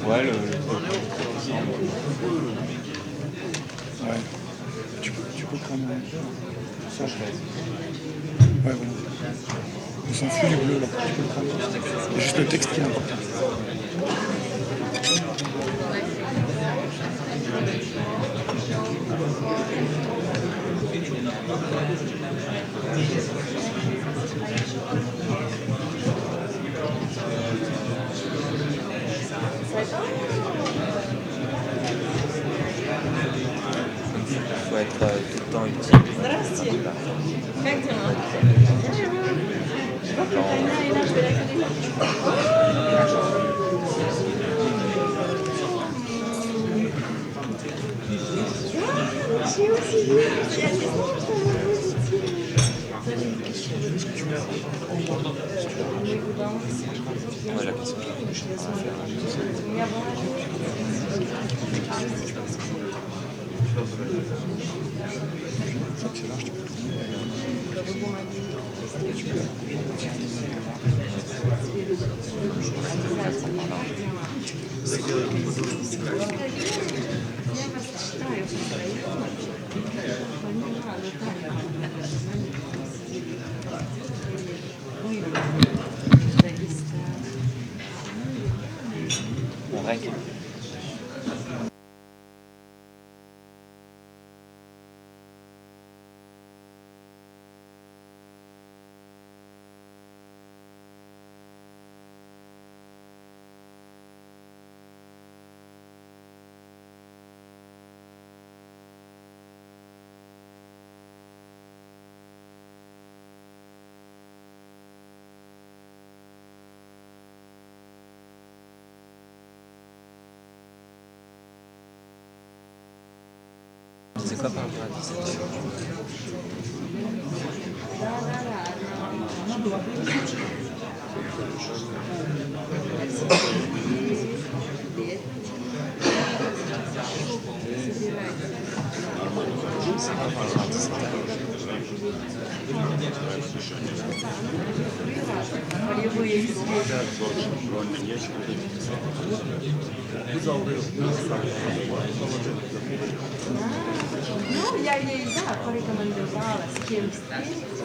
Ouais, le... Ouais. Tu peux quand même... Ça, je fais. Ouais, voilà. On s'en fout du bleu, là. Tu peux le prendre. Il y a juste le texte qui est important. Faut être tout le temps utile. Здравствуйте. Как дела? Ouais, la question. On règle. C'est quoi par rapport à 17 Ну, я ей, да, порекомендовала с кем встретиться.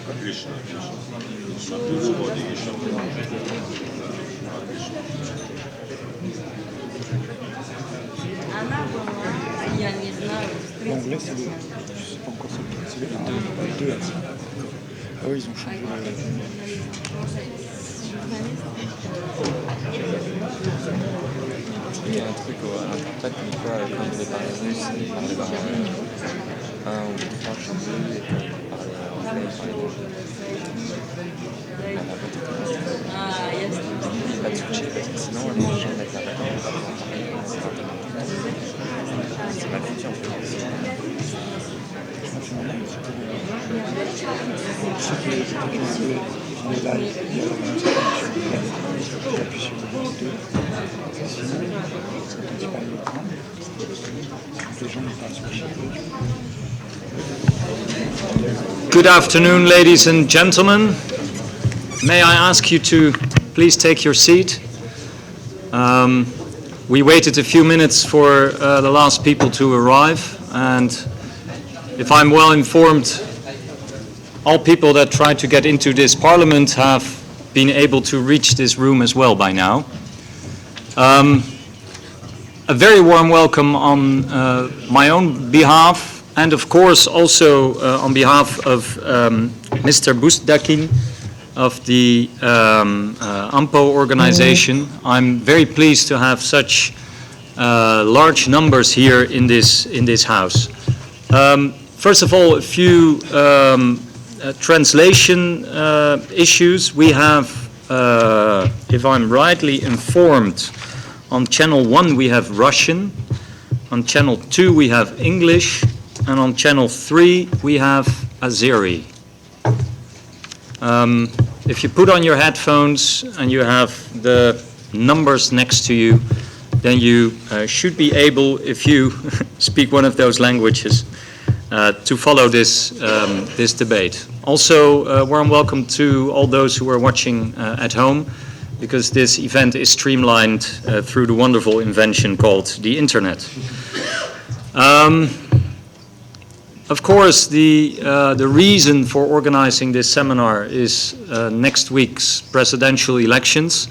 Отлично, отлично. На переводе еще. Она была, я не знаю, L'anglais, встретиться. c'est pas encore ça. C'est les deux. Ah oui, ils ont changé. Il y a un truc à l'impact, mais quoi, quand il devait parler russe, il parlait par un ou trois, je sais plus, et quand il parlait anglais, il parlait Ah, pas de switcher, parce que sinon, les gens mettent la balance, c'est mal foutu en fait. que les lives, il y a vraiment cette connexion. J'appuie sur le bouton 2. Sinon, quand on disparaît l'écran, les gens ne parlent sur le Good afternoon, ladies and gentlemen. May I ask you to please take your seat? We waited a few minutes for the last people to arrive, and if I'm well informed, all people that tried to get into this parliament have been able to reach this room as well by now. A very warm welcome on my own behalf, and of course also on behalf of Mr. Buzdakin of the AMPO organization. I'm very pleased to have such large numbers here in this house. First of all, a few translation issues. We have, if I'm rightly informed, on channel 1 we have Russian, on channel 2 we have English, and on channel 3 we have Azeri. If you put on your headphones and you have the numbers next to you, then you should be able, if you speak one of those languages, to follow this debate. Also, warm welcome to all those who are watching at home, because this event is streamlined through the wonderful invention called the Internet. Of course, the reason for organizing this seminar is next week's presidential elections.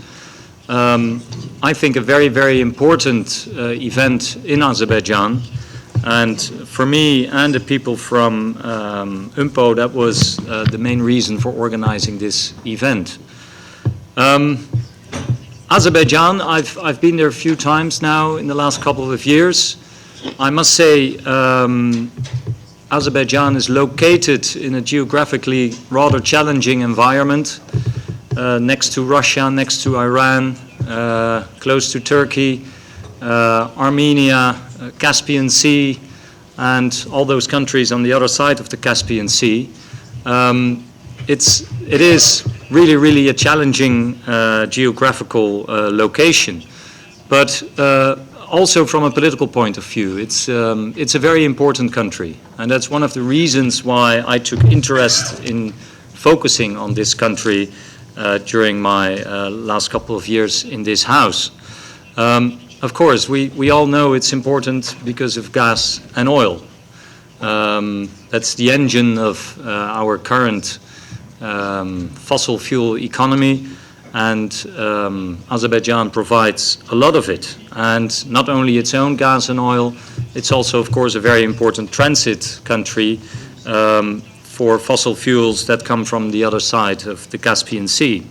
I think a very, very important event in Azerbaijan. And for me and the people from UMPO, that was the main reason for organizing this event. Azerbaijan, I've been there a few times now in the last couple of years. I must say, Azerbaijan is located in a geographically rather challenging environment, next to Russia, next to Iran, close to Turkey, Armenia, Caspian Sea, and all those countries on the other side of the Caspian Sea. It is really, really a challenging geographical location, but also from a political point of view, it's a very important country, and that's one of the reasons why I took interest in focusing on this country during my last couple of years in this house. Of course, we all know it's important because of gas and oil. That's the engine of our current fossil fuel economy, and Azerbaijan provides a lot of it. And not only its own gas and oil, it's also, of course, a very important transit country for fossil fuels that come from the other side of the Caspian Sea.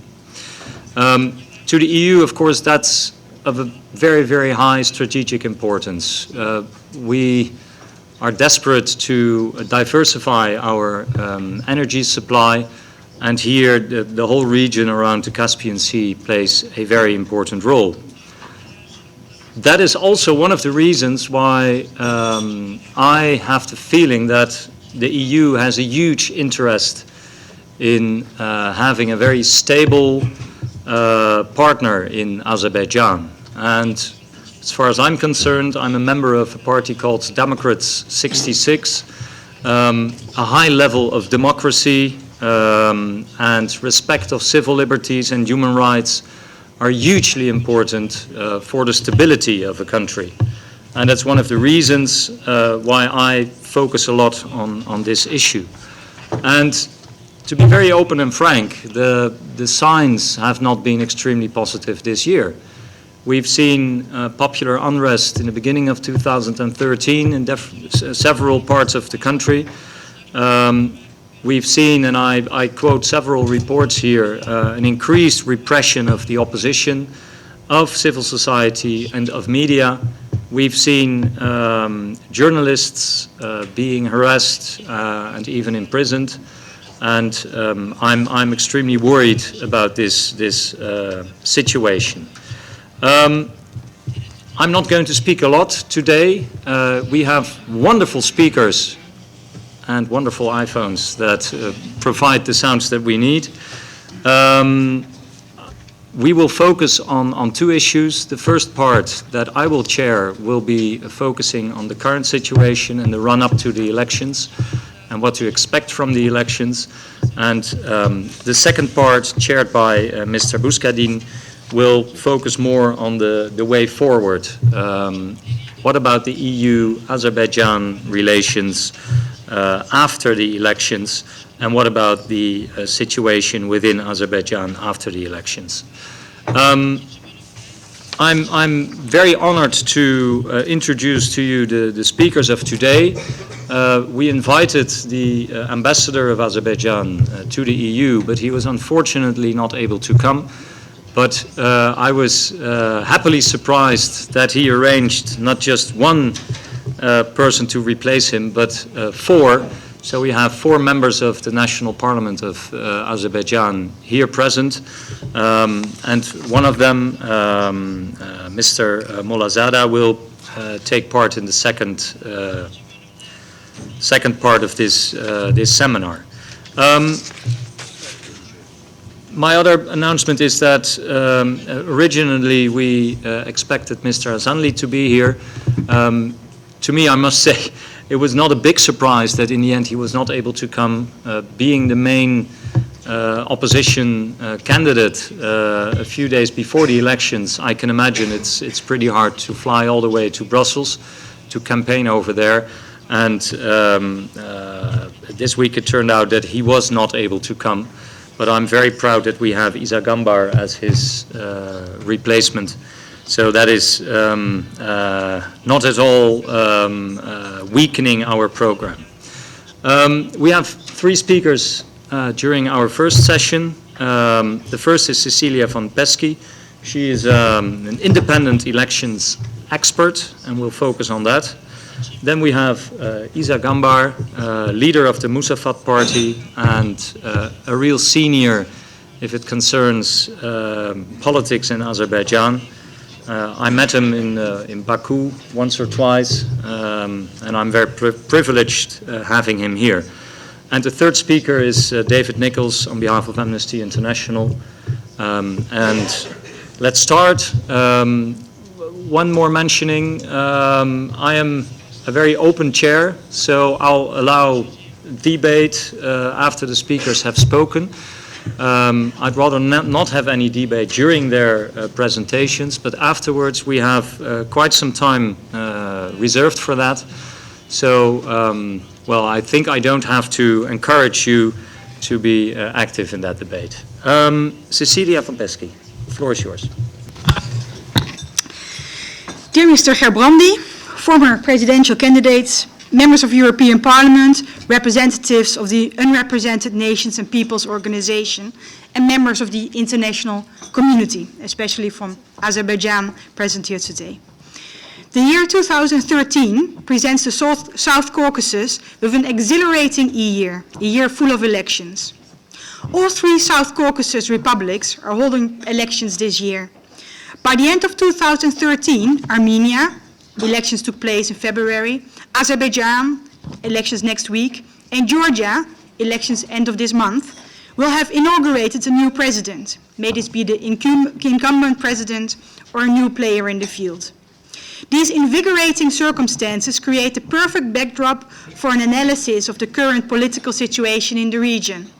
To the EU, of course, that's of a very, very high strategic importance. We are desperate to diversify our energy supply, and here the whole region around the Caspian Sea plays a very important role. That is also one of the reasons why I have the feeling that the EU has a huge interest in having a very stable partner in Azerbaijan. And as far as I'm concerned, I'm a member of a party called Democrats 66. A high level of democracy and respect of civil liberties and human rights are hugely important for the stability of a country. And that's one of the reasons why I focus a lot on this issue. And to be very open and frank, the signs have not been extremely positive this year. We've seen popular unrest in the beginning of 2013 in several parts of the country. We've seen, and I quote several reports here, an increased repression of the opposition, of civil society, and of media. We've seen journalists being harassed and even imprisoned. And I'm extremely worried about this situation. I'm not going to speak a lot today. We have wonderful speakers and wonderful iPhones that provide the sounds that we need. We will focus on two issues. The first part that I will chair will be focusing on the current situation and the run-up to the elections and what to expect from the elections. And the second part, chaired by Mr. Buscadin, will focus more on the way forward. What about the EU-Azerbaijan relations after the elections, and what about the situation within Azerbaijan after the elections? I'm very honored to introduce to you the speakers of today. We invited the ambassador of Azerbaijan to the EU, but he was unfortunately not able to come. But I was happily surprised that he arranged not just one person to replace him, but 4. So we have 4 members of the National Parliament of Azerbaijan here present, and one of them, Mr. Molazada, will take part in the second part of this seminar. My other announcement is that originally we expected Mr. Azanli to be here. To me, I must say, it was not a big surprise that in the end he was not able to come. Being the main opposition candidate a few days before the elections, I can imagine it's pretty hard to fly all the way to Brussels to campaign over there. And this week it turned out that he was not able to come. But I'm very proud that we have Isa Gambar as his replacement. So that is not at all weakening our program. We have 3 speakers during our first session. The first is Cecilia van Pesky. She is an independent elections expert, and we'll focus on that. Then we have Isa Gambar, leader of the Musafat party and a real senior if it concerns politics in Azerbaijan. I met him in Baku once or twice, and I'm very privileged having him here. And the third speaker is David Nichols on behalf of Amnesty International. And let's start. One more mentioning, I am a very open chair, so I'll allow debate after the speakers have spoken. I'd rather not have any debate during their presentations, but afterwards we have quite some time reserved for that. So, well, I think I don't have to encourage you to be active in that debate. Cecilia van Pesky, the floor is yours. Dear Mr. Gerbrandi, former presidential candidates, members of European Parliament, representatives of the Unrepresented Nations and Peoples Organization, and members of the international community, especially from Azerbaijan, present here today. The year 2013 presents the South Caucasus with an exhilarating a year full of elections. All 3 South Caucasus republics are holding elections this year. By the end of 2013, Armenia, elections took place in February, Azerbaijan, elections next week, and Georgia, elections end of this month, will have inaugurated a new president. May this be the incumbent president or a new player in the field. These invigorating circumstances create the perfect backdrop for an analysis of the current political situation in the region.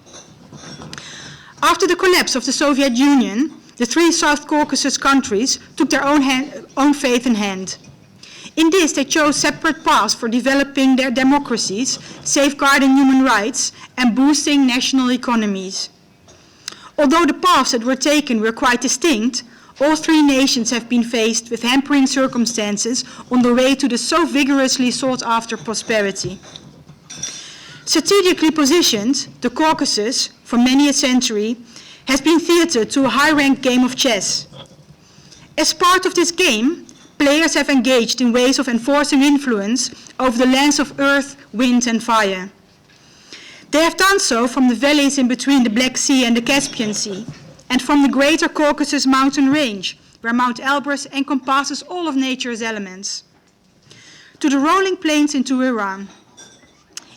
After the collapse of the Soviet Union, the 3 South Caucasus countries took their own fate in hand. In this, they chose separate paths for developing their democracies, safeguarding human rights, and boosting national economies. Although the paths that were taken were quite distinct, all 3 nations have been faced with hampering circumstances on the way to the so vigorously sought-after prosperity. Strategically positioned, the Caucasus, for many a century, has been theater to a high-ranked game of chess. As part of this game, players have engaged in ways of enforcing influence over the lands of earth, wind, and fire. They have done so from the valleys in between the Black Sea and the Caspian Sea, and from the greater Caucasus mountain range, where Mount Elbrus encompasses all of nature's elements, to the rolling plains into Iran.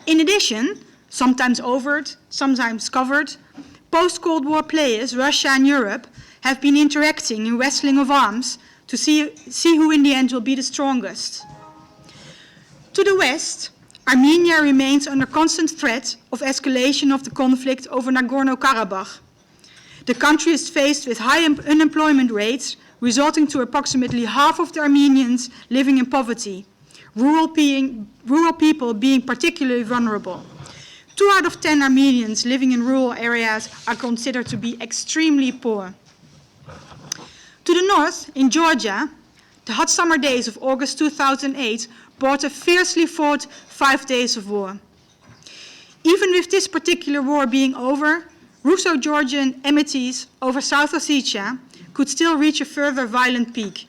In addition, sometimes overt, sometimes covered, post-Cold War players, Russia and Europe, have been interacting in wrestling of arms to see who in the end will be the strongest. To the west, Armenia remains under constant threat of escalation of the conflict over Nagorno-Karabakh. The country is faced with high unemployment rates, resulting to approximately half of the Armenians living in poverty, rural people being particularly vulnerable. 2 out of 10 Armenians living in rural areas are considered to be extremely poor. To the north, in Georgia, the hot summer days of August 2008 brought a fiercely fought 5 days of war. Even with this particular war being over, Russo-Georgian enmities over South Ossetia could still reach a further violent peak.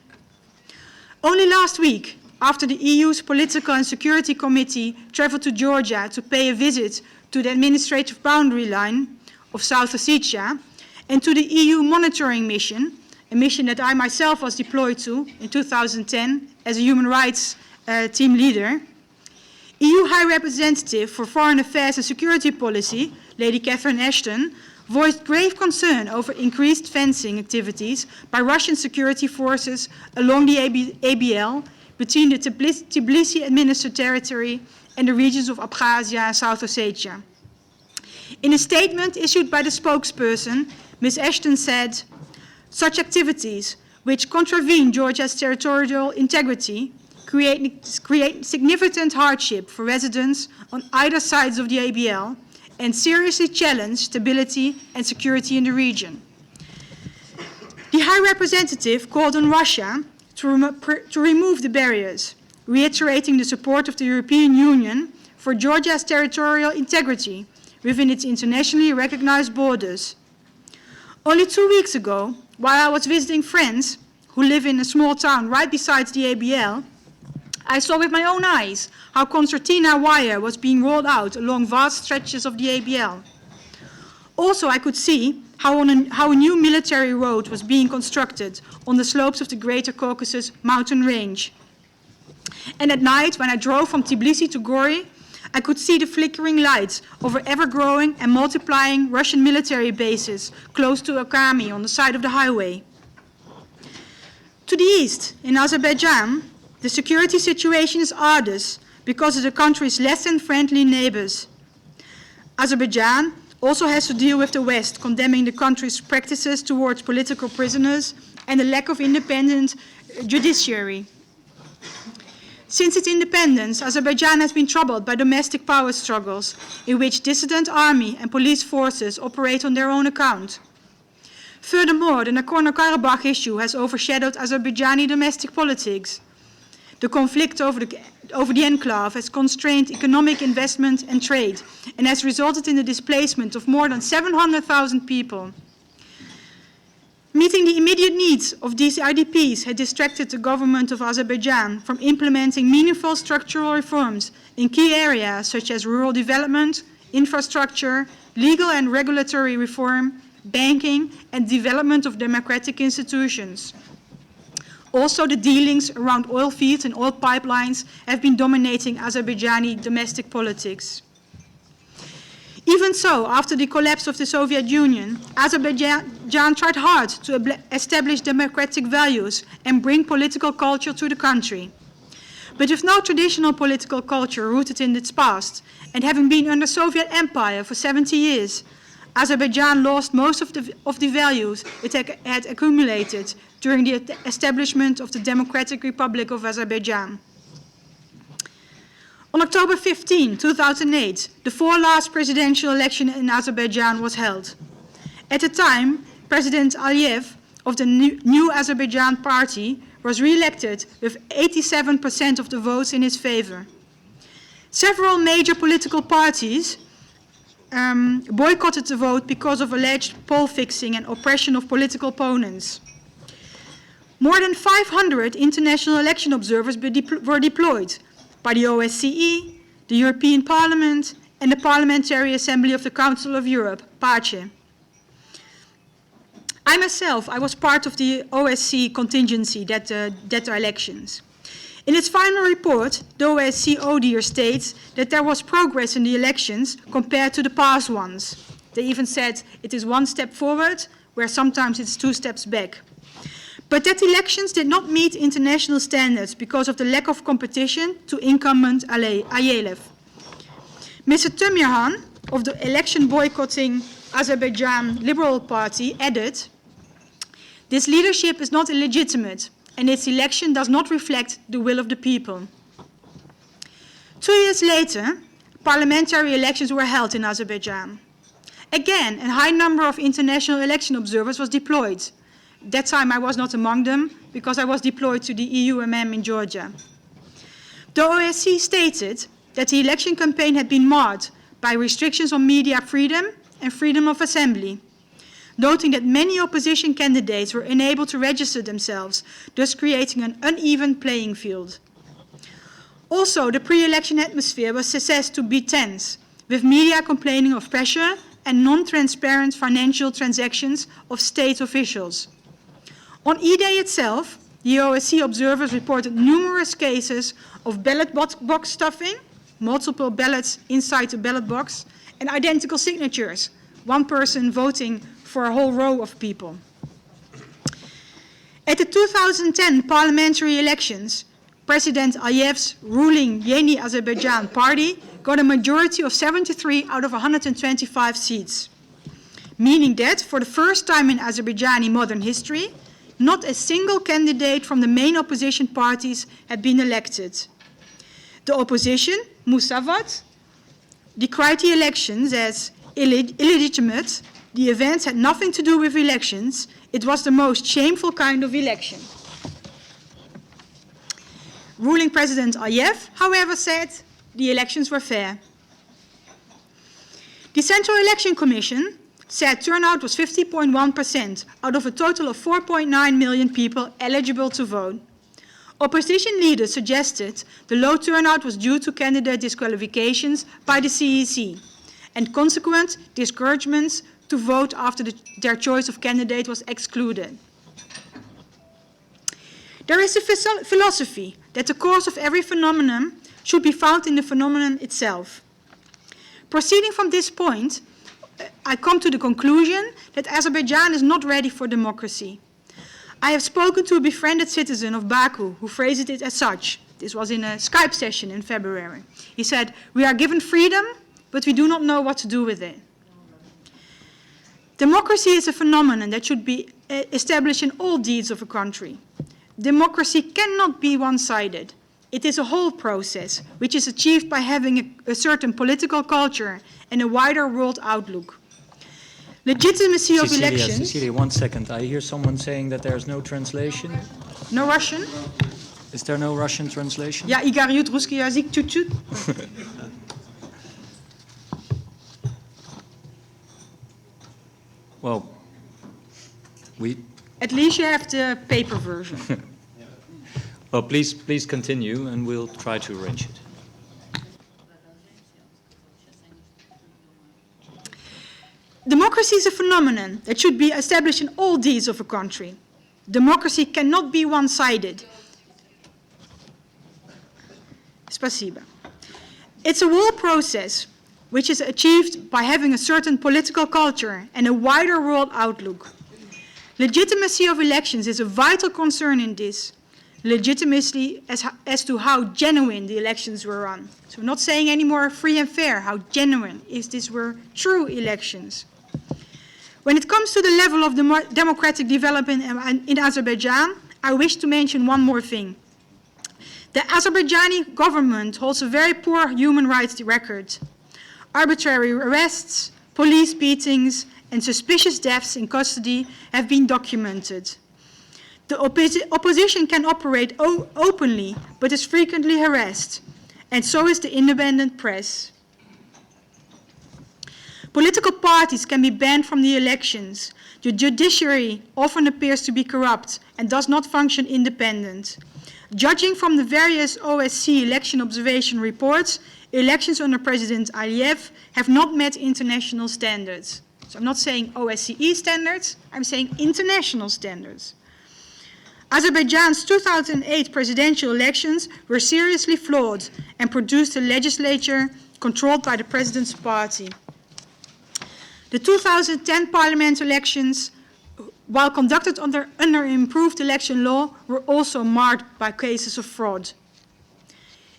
Only last week, after the EU's Political and Security Committee traveled to Georgia to pay a visit to the administrative boundary line of South Ossetia and to the EU monitoring mission, a mission that I myself was deployed to in 2010 as a human rights team leader, EU High Representative for Foreign Affairs and Security Policy, Lady Catherine Ashton, voiced grave concern over increased fencing activities by Russian security forces along the ABL between the Tbilisi-administered territory and the regions of Abkhazia and South Ossetia. In a statement issued by the spokesperson, Ms. Ashton said, "Such activities, which contravene Georgia's territorial integrity, create significant hardship for residents on either sides of the ABL and seriously challenge stability and security in the region." The High Representative called on Russia to remove the barriers, reiterating the support of the European Union for Georgia's territorial integrity within its internationally recognized borders. Only 2 weeks ago, while I was visiting friends who live in a small town right beside the ABL, I saw with my own eyes how concertina wire was being rolled out along vast stretches of the ABL. Also, I could see how a new military road was being constructed on the slopes of the Greater Caucasus mountain range. And at night, when I drove from Tbilisi to Gori, I could see the flickering lights over ever-growing and multiplying Russian military bases close to Akami on the side of the highway. To the east, in Azerbaijan, the security situation is hardest because of the country's less than friendly neighbors. Azerbaijan also has to deal with the West condemning the country's practices towards political prisoners and the lack of independent judiciary. Since its independence, Azerbaijan has been troubled by domestic power struggles in which dissident army and police forces operate on their own account. Furthermore, the Nagorno-Karabakh issue has overshadowed Azerbaijani domestic politics. The conflict over the enclave has constrained economic investment and trade and has resulted in the displacement of more than 700,000 people. Meeting the immediate needs of these IDPs had distracted the government of Azerbaijan from implementing meaningful structural reforms in key areas such as rural development, infrastructure, legal and regulatory reform, banking, and development of democratic institutions. Also, the dealings around oil fields and oil pipelines have been dominating Azerbaijani domestic politics. Even so, after the collapse of the Soviet Union, Azerbaijan tried hard to establish democratic values and bring political culture to the country. But with no traditional political culture rooted in its past, and having been under Soviet Empire for 70 years, Azerbaijan lost most of the values it had accumulated during the establishment of the Democratic Republic of Azerbaijan. On October 15, 2008, the last presidential election in Azerbaijan was held. At the time, President Aliyev of the New Azerbaijan Party was re-elected with 87% of the votes in his favor. Several major political parties boycotted the vote because of alleged poll fixing and oppression of political opponents. More than 500 international election observers were deployed by the OSCE, the European Parliament, and the Parliamentary Assembly of the Council of Europe, PACE. I was part of the OSCE contingency that elections. In its final report, the OSCE ODIHR states that there was progress in the elections compared to the past ones. They even said it is one step forward, where sometimes it's 2 steps back. But that elections did not meet international standards because of the lack of competition to incumbent Aliyev. Mr. Temirhan of the election boycotting Azerbaijan Liberal Party added, "This leadership is not illegitimate and its election does not reflect the will of the people." 2 years later, parliamentary elections were held in Azerbaijan. Again, a high number of international election observers was deployed. That time I was not among them because I was deployed to the EUMM in Georgia. The OSCE stated that the election campaign had been marred by restrictions on media freedom and freedom of assembly, noting that many opposition candidates were unable to register themselves, thus creating an uneven playing field. Also, the pre-election atmosphere was assessed to be tense, with media complaining of pressure and non-transparent financial transactions of state officials. On E-Day itself, the OSCE observers reported numerous cases of ballot box stuffing, multiple ballots inside the ballot box, and identical signatures, one person voting for a whole row of people. At the 2010 parliamentary elections, President Aliyev's ruling Yeni Azerbaijan party got a majority of 73 out of 125 seats, meaning that for the first time in Azerbaijani modern history, not a single candidate from the main opposition parties had been elected. The opposition, Musavat, decried the elections as illegitimate. The events had nothing to do with elections. It was the most shameful kind of election. Ruling President Aliyev, however, said the elections were fair. The Central Election Commission said turnout was 50.1% out of a total of 4.9 million people eligible to vote. Opposition leaders suggested the low turnout was due to candidate disqualifications by the CEC and consequent discouragements to vote after their choice of candidate was excluded. There is a philosophy that the cause of every phenomenon should be found in the phenomenon itself. Proceeding from this point, I come to the conclusion that Azerbaijan is not ready for democracy. I have spoken to a befriended citizen of Baku who phrased it as such. This was in a Skype session in February. He said, "We are given freedom, but we do not know what to do with it." Democracy is a phenomenon that should be established in all deeds of a country. Democracy cannot be one-sided. It is a whole process, which is achieved by having a certain political culture and a wider world outlook. Legitimacy of elections... Cecilia, 1 second. I hear someone saying that there is no translation. No Russian? Is there no Russian translation? Ja, игорют русский язык чуть-чуть. Well, At least you have the paper version. Well, please continue, and we'll try to arrange it. Democracy is a phenomenon that should be established in all deeds of a country. Democracy cannot be one-sided. Spasiba. It's a whole process which is achieved by having a certain political culture and a wider world outlook. Legitimacy of elections is a vital concern in this. Legitimacy as to how genuine the elections were run. So we're not saying anymore free and fair, how genuine is this were true elections. When it comes to the level of democratic development in Azerbaijan, I wish to mention one more thing. The Azerbaijani government holds a very poor human rights record. Arbitrary arrests, police beatings, and suspicious deaths in custody have been documented. The opposition can operate openly, but is frequently harassed, and so is the independent press. Political parties can be banned from the elections. The judiciary often appears to be corrupt and does not function independent. Judging from the various OSCE election observation reports, elections under President Aliyev have not met international standards. So I'm not saying OSCE standards, I'm saying international standards. Azerbaijan's 2008 presidential elections were seriously flawed and produced a legislature controlled by the president's party. The 2010 parliament elections, while conducted under improved election law, were also marked by cases of fraud.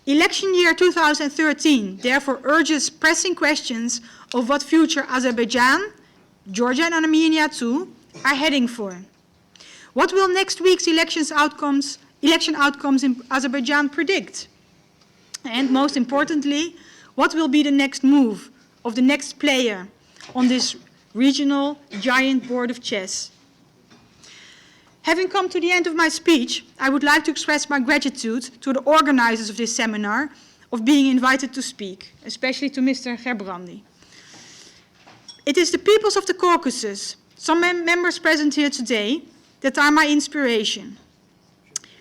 Election year 2013 therefore urges pressing questions of what future Azerbaijan, Georgia and Armenia too, are heading for. What will next week's election outcomes in Azerbaijan predict? And most importantly, what will be the next move of the next player on this regional giant board of chess? Having come to the end of my speech, I would like to express my gratitude to the organizers of this seminar of being invited to speak, especially to Mr. Gerbrandy. It is the peoples of the Caucasus, some members present here today, that are my inspiration.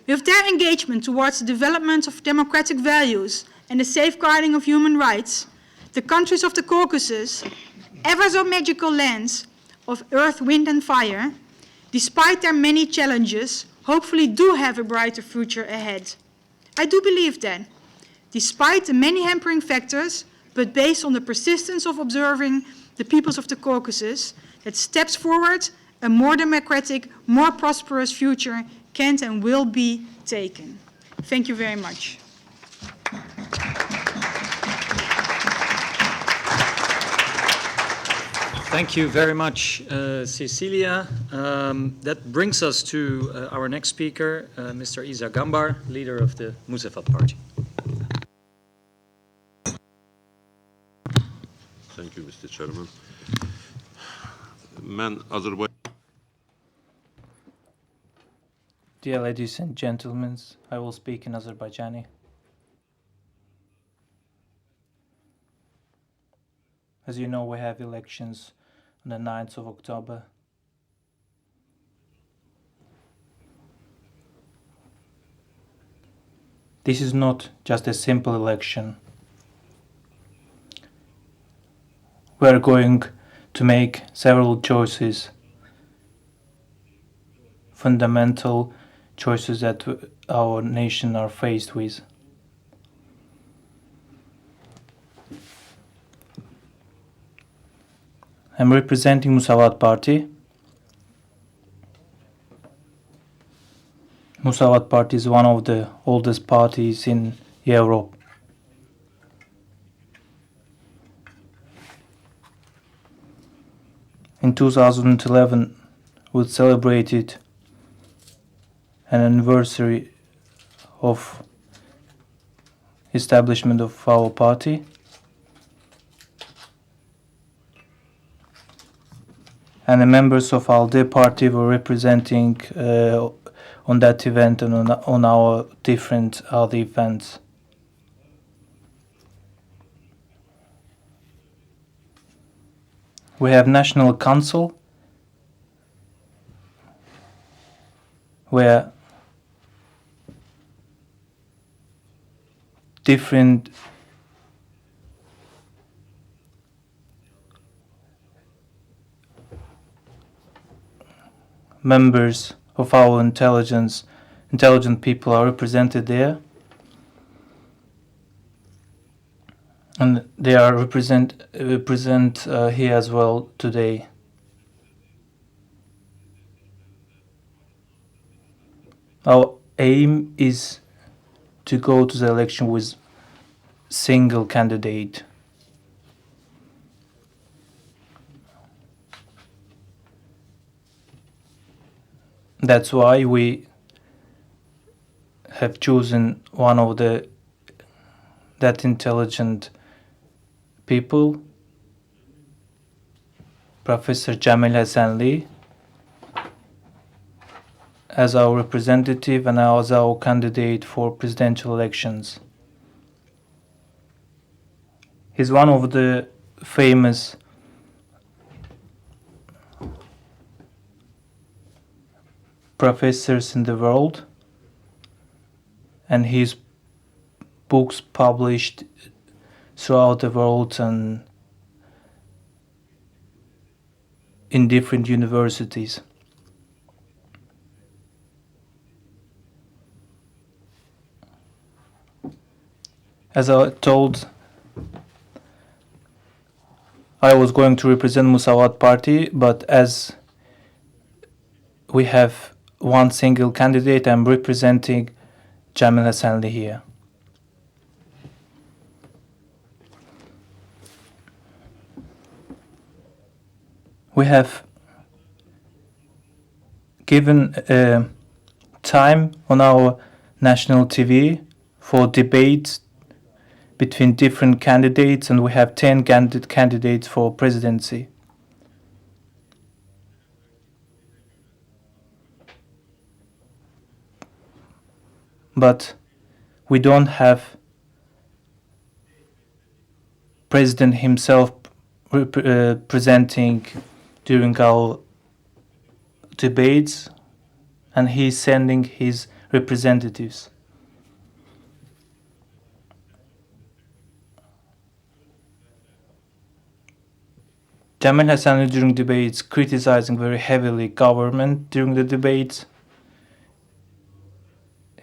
With their engagement towards the development of democratic values and the safeguarding of human rights, the countries of the Caucasus, ever so magical lands of earth, wind and fire, despite their many challenges, hopefully do have a brighter future ahead. I do believe that, despite the many hampering factors, but based on the persistence of observing the peoples of the Caucasus, that steps forward, a more democratic, more prosperous future can and will be taken. Thank you very much. Thank you very much, Cecilia. That brings us to our next speaker, Mr. Isa Gambar, leader of the Musavat Party. Thank you, Mr. Chairman. Azerbaijan. Dear ladies and gentlemen, I will speak in Azerbaijani. As you know, we have elections on the 9th of October. This is not just a simple election. We are going to make several choices, fundamental choices that our nation are faced with. I'm representing Musavat Party. Musavat Party is one of the oldest parties in Europe. In 2011, we celebrated an anniversary of establishment of our party. And the members of ALDE party were representing on that event and on our different ALDE events. We have National Council, where different members of our intelligent people are represented there, and they are represent here as well today. Our aim is to go to the election with single candidate. That's why we have chosen one of that intelligent people, Professor Jamil Hasanli, as our representative and as our candidate for presidential elections. He's one of the famous professors in the world, and his books published throughout the world and in different universities. As I told, I was going to represent Musavat Party, but as we have one single candidate, I'm representing Jamil Hasanli here. We have given time on our national TV for debates between different candidates, and we have 10 candidates for presidency. But we don't have president himself presenting during our debates, and he's sending his representatives. Jamil Hasanli during debates criticizing very heavily government during the debates.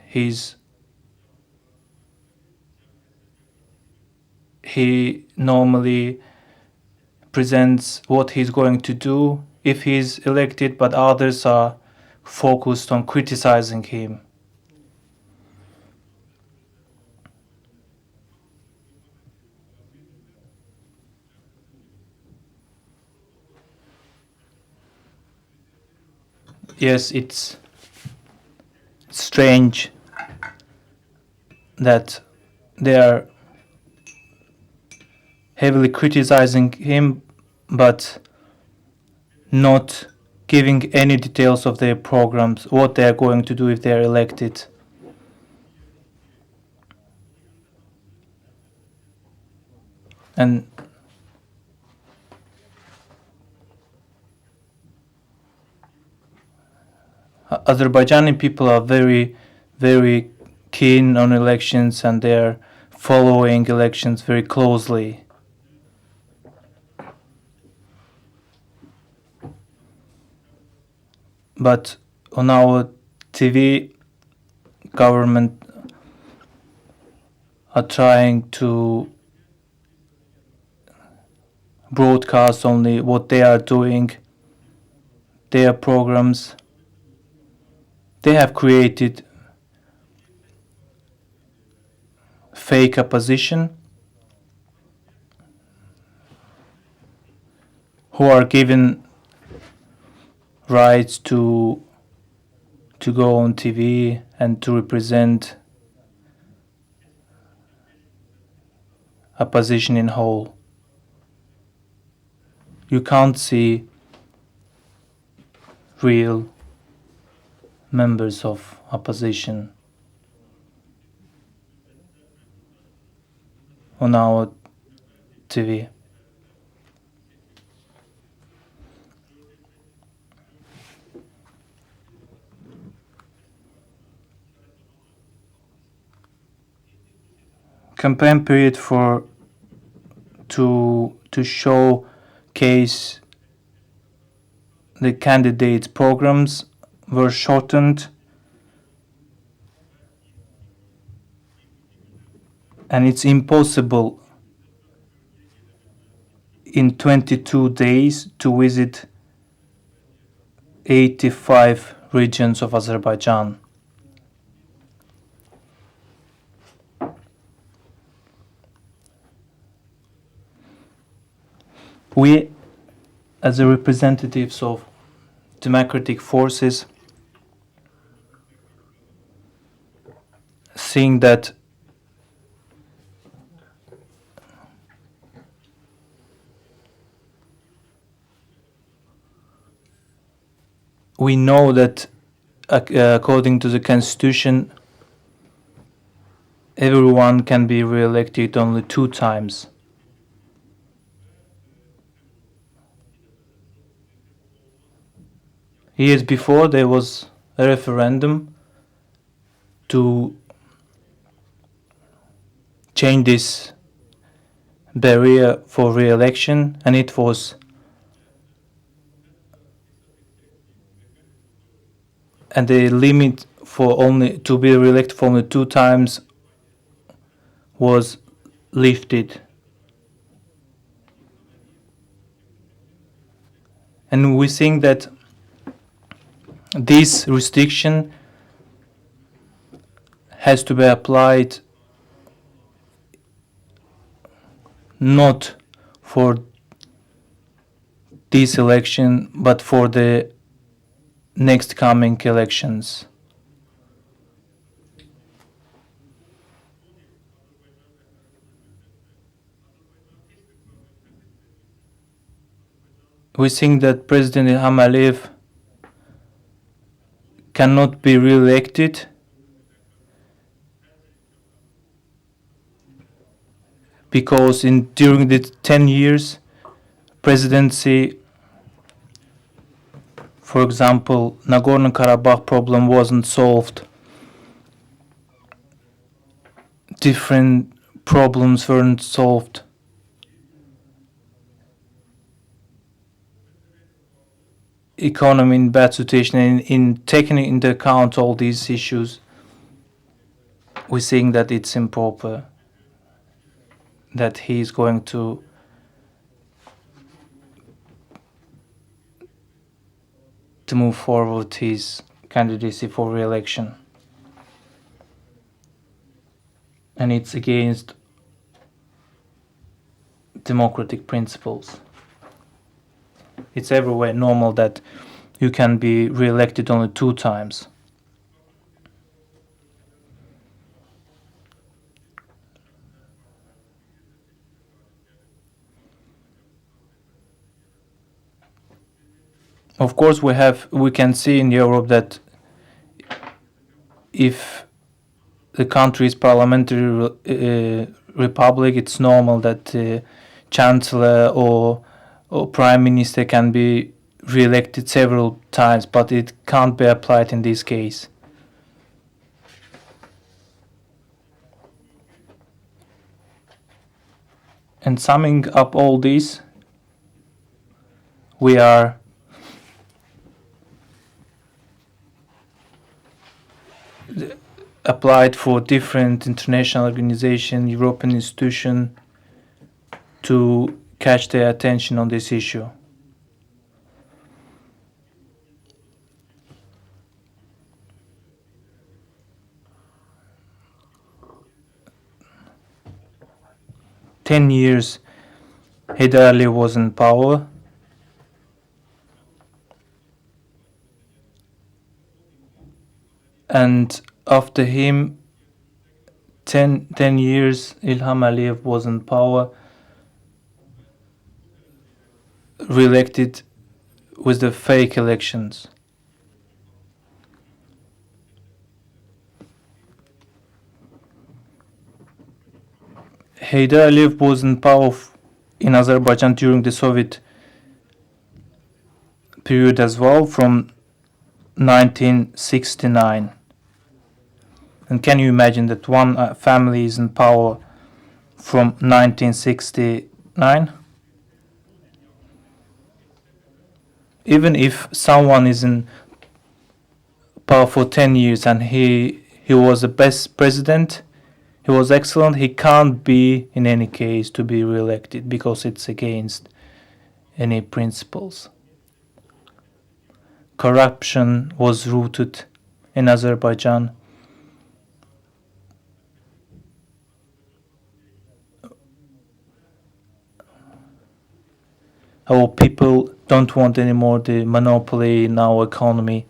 He normally presents what he's going to do if he's elected, but others are focused on criticizing him. Yes, it's strange that they are heavily criticizing him, but not giving any details of their programs, what they are going to do if they are elected. And Azerbaijani people are very, very keen on elections, and they are following elections very closely. But on our TV, government are trying to broadcast only what they are doing, their programs. They have created fake opposition who are given rights to go on TV and to represent opposition in whole. You can't see real members of opposition on our TV. Campaign period to showcase the candidates' programs were shortened, and it's impossible in 22 days to visit 85 regions of Azerbaijan. We, as the representatives of democratic forces, seeing that we know that according to the constitution, everyone can be re-elected only 2 times. Years before, there was a referendum to change this barrier for re-election, and it was the limit for only to be re-elected for only 2 times was lifted. And we think that this restriction has to be applied not for this election, but for the next coming elections. We think that President Ilham Aliyev cannot be re-elected because during the 10 years presidency, for example, Nagorno-Karabakh problem wasn't solved. Different problems weren't solved. Economy in bad situation, and in taking into account all these issues, we think that it's improper that he is going to move forward his candidacy for re-election. And it's against democratic principles. It's everywhere normal that you can be re-elected only 2 times. Of course, we can see in Europe that if the country is parliamentary republic, it's normal that chancellor or prime minister can be re-elected several times, but it can't be applied in this case. And summing up all this, we are applied for different international organization, European institution to catch their attention on this issue. For 10 years, Heydar Aliyev was in power. And after him, 10 years, Ilham Aliyev was in power, re-elected with the fake elections. Heydar Aliyev was in power in Azerbaijan during the Soviet period as well, from 1969. And can you imagine that one family is in power from 1969? Even if someone is in power for 10 years and he was the best president, he was excellent, he can't be in any case to be re-elected because it's against any principles. Corruption was rooted in Azerbaijan. Our people don't want anymore the monopoly in our economy.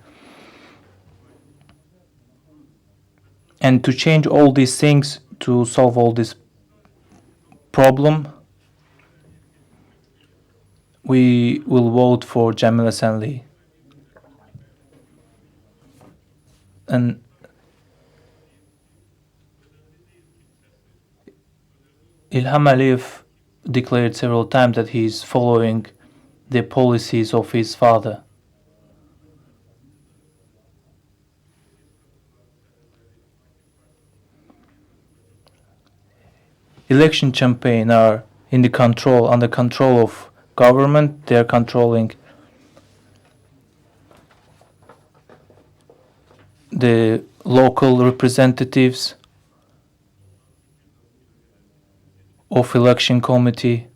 And to change all these things, to solve all this problem, we will vote for Jamil Asenli. And Ilham Aliyev declared several times that he is following the policies of his father. Election campaign are under control of government. They are controlling the local representatives. of election committee.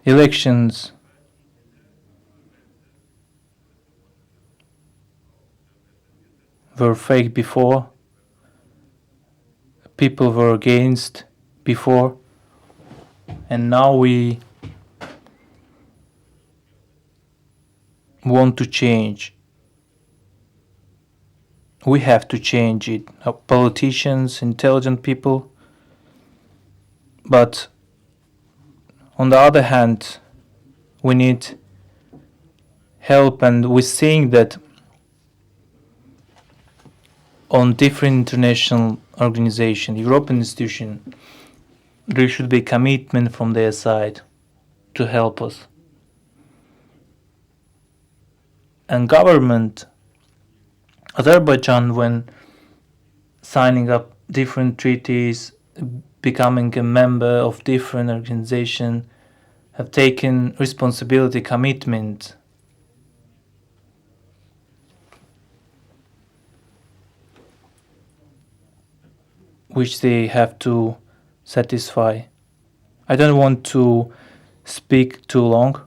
Elections were fake before. People were against before. And now we want to change. We have to change it. Politicians, intelligent people. But on the other hand, we need help, and we're seeing that on different international organizations, European institutions, there should be commitment from their side to help us. And government, Azerbaijan, when signing up different treaties, becoming a member of different organizations, have taken responsibility, commitment. Which they have to satisfy. I don't want to speak too long.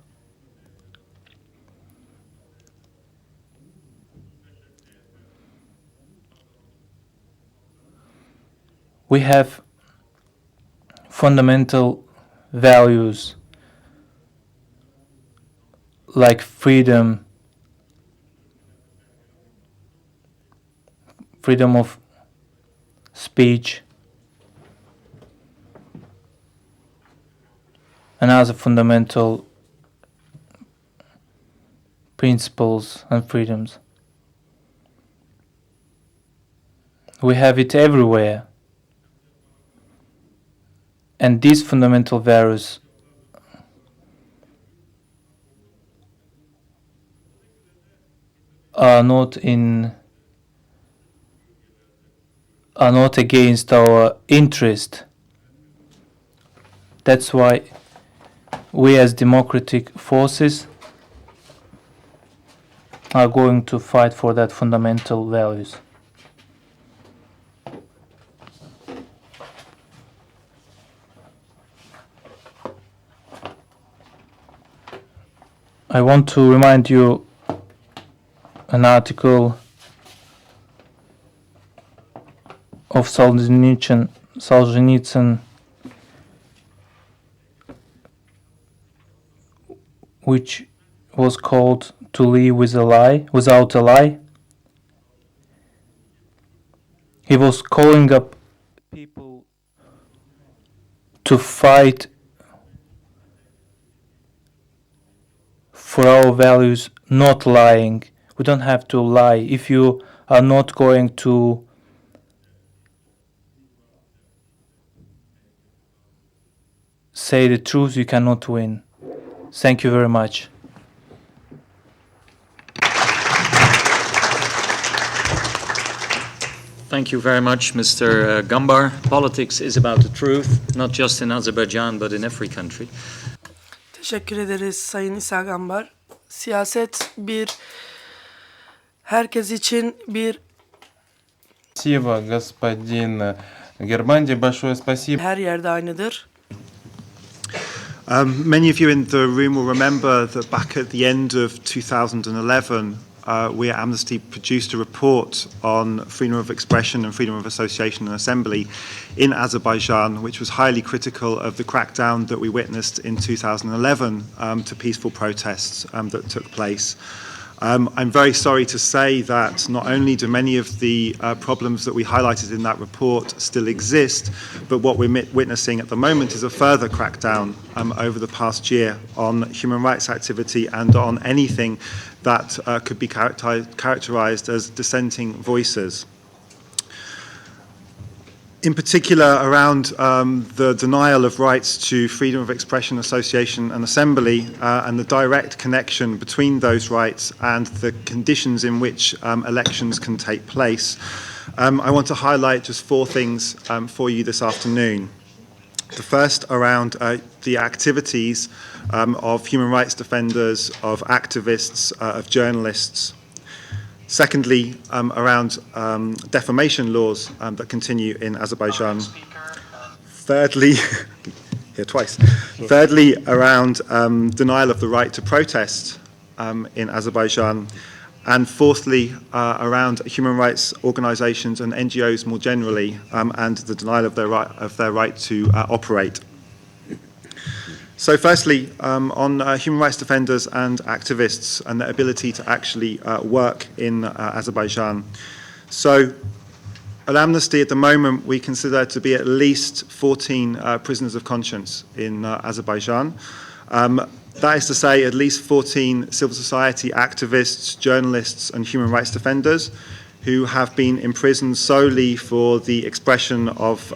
We have fundamental values like freedom, freedom of speech, and other fundamental principles and freedoms. We have it everywhere. And these fundamental values are not against our interest. That's why we as democratic forces are going to fight for that fundamental values. I want to remind you an article of Solzhenitsyn, which was called "To Live with a Lie, Without a Lie." He was calling up people to fight for our values, not lying. We don't have to lie. If you are not going to say the truth, you cannot win. Thank you very much. Thank you very much, Mr. Gambar. Politics is about the truth, not just in Azerbaijan, but in every country. Teşekkür ederiz Sayın İsa Gambar. Siyaset herkes için bir Спасибо, господин Гербанди. Большое спасибо. Her yerde aynıdır. Many of you in the room will remember that back at the end of 2011, we at Amnesty produced a report on freedom of expression and freedom of association and assembly in Azerbaijan, which was highly critical of the crackdown that we witnessed in 2011 to peaceful protests that took place. I'm very sorry to say that not only do many of the problems that we highlighted in that report still exist, but what we're witnessing at the moment is a further crackdown over the past year on human rights activity and on anything that could be characterized as dissenting voices. In particular, around the denial of rights to freedom of expression, association and assembly, and the direct connection between those rights and the conditions in which elections can take place. I want to highlight just four things for you this afternoon. The first around the activities of human rights defenders, of activists, of journalists. Secondly, around defamation laws that continue in Azerbaijan. Thirdly, here twice. Thirdly, around denial of the right to protest in Azerbaijan. And fourthly, around human rights organizations and NGOs more generally, and the denial of their right to operate. So firstly, on human rights defenders and activists and their ability to actually work in Azerbaijan. So at Amnesty at the moment, we consider to be at least 14 prisoners of conscience in Azerbaijan. That is to say, at least 14 civil society activists, journalists, and human rights defenders who have been imprisoned solely for the expression of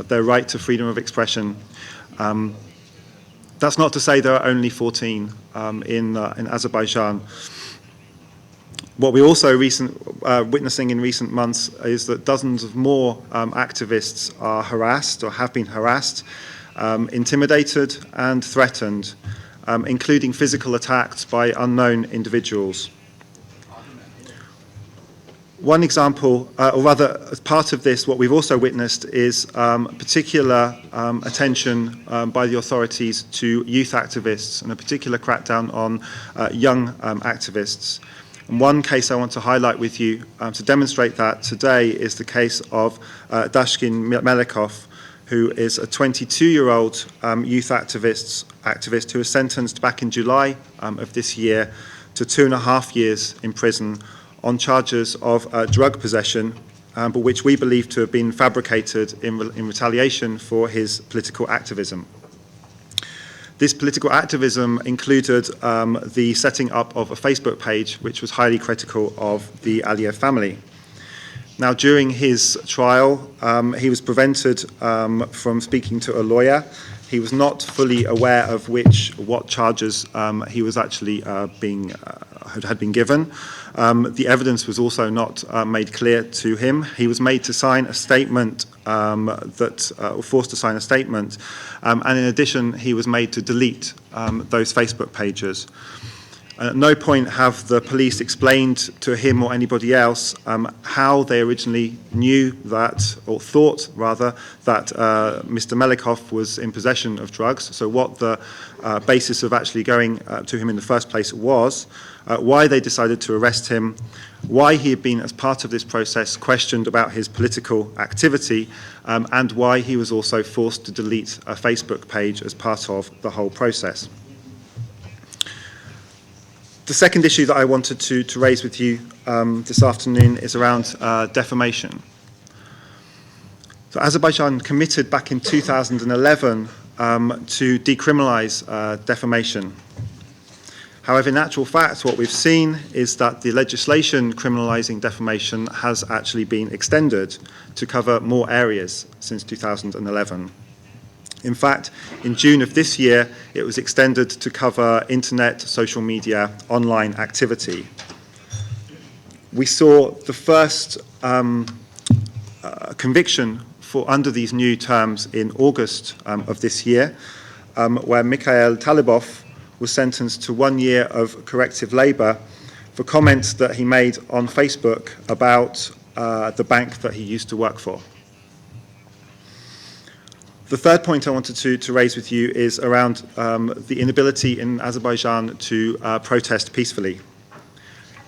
their right to freedom of expression. That's not to say there are only 14 in Azerbaijan. What we're also witnessing in recent months is that dozens of more activists are harassed or have been harassed, intimidated, and threatened, including physical attacks by unknown individuals. One example, or rather as part of this, what we've also witnessed is particular attention by the authorities to youth activists and a particular crackdown on young activists. And one case I want to highlight with you to demonstrate that today is the case of Dashkin Melikov, who is a 22-year-old youth activist who was sentenced back in July of this year to 2.5 years in prison on charges of drug possession, but which we believe to have been fabricated in retaliation for his political activism. This political activism included the setting up of a Facebook page which was highly critical of the Aliyev family. Now, during his trial, he was prevented from speaking to a lawyer. He was not fully aware of what charges he was actually had been given. The evidence was also not made clear to him. He was made to sign a statement forced to sign a statement, and in addition, he was made to delete those Facebook pages. At no point have the police explained to him or anybody else how they originally knew that, or thought rather, that Mr. Melikov was in possession of drugs, so what the basis of actually going to him in the first place was, why they decided to arrest him, why he had been, as part of this process, questioned about his political activity, and why he was also forced to delete a Facebook page as part of the whole process. The second issue that I wanted to raise with you this afternoon is around defamation. So Azerbaijan committed back in 2011 to decriminalise defamation. However, in actual fact, what we've seen is that the legislation criminalising defamation has actually been extended to cover more areas since 2011. In fact, in June of this year, it was extended to cover internet, social media, online activity. We saw the first conviction under these new terms in August of this year, where Mikhail Talibov was sentenced to 1 year of corrective labour for comments that he made on Facebook about the bank that he used to work for. The third point I wanted to raise with you is around the inability in Azerbaijan to protest peacefully.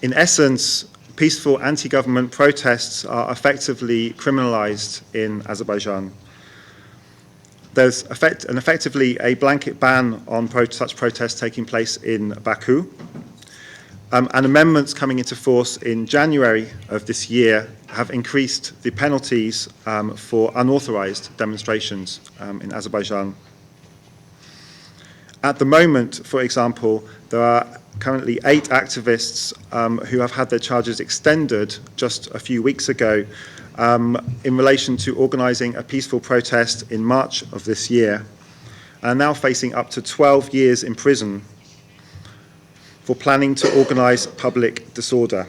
In essence, peaceful anti-government protests are effectively criminalised in Azerbaijan. There's effectively a blanket ban on such protests taking place in Baku. And amendments coming into force in January of this year have increased the penalties for unauthorized demonstrations in Azerbaijan. At the moment, for example, there are currently 8 activists who have had their charges extended just a few weeks ago in relation to organizing a peaceful protest in March of this year, and are now facing up to 12 years in prison for planning to organize public disorder.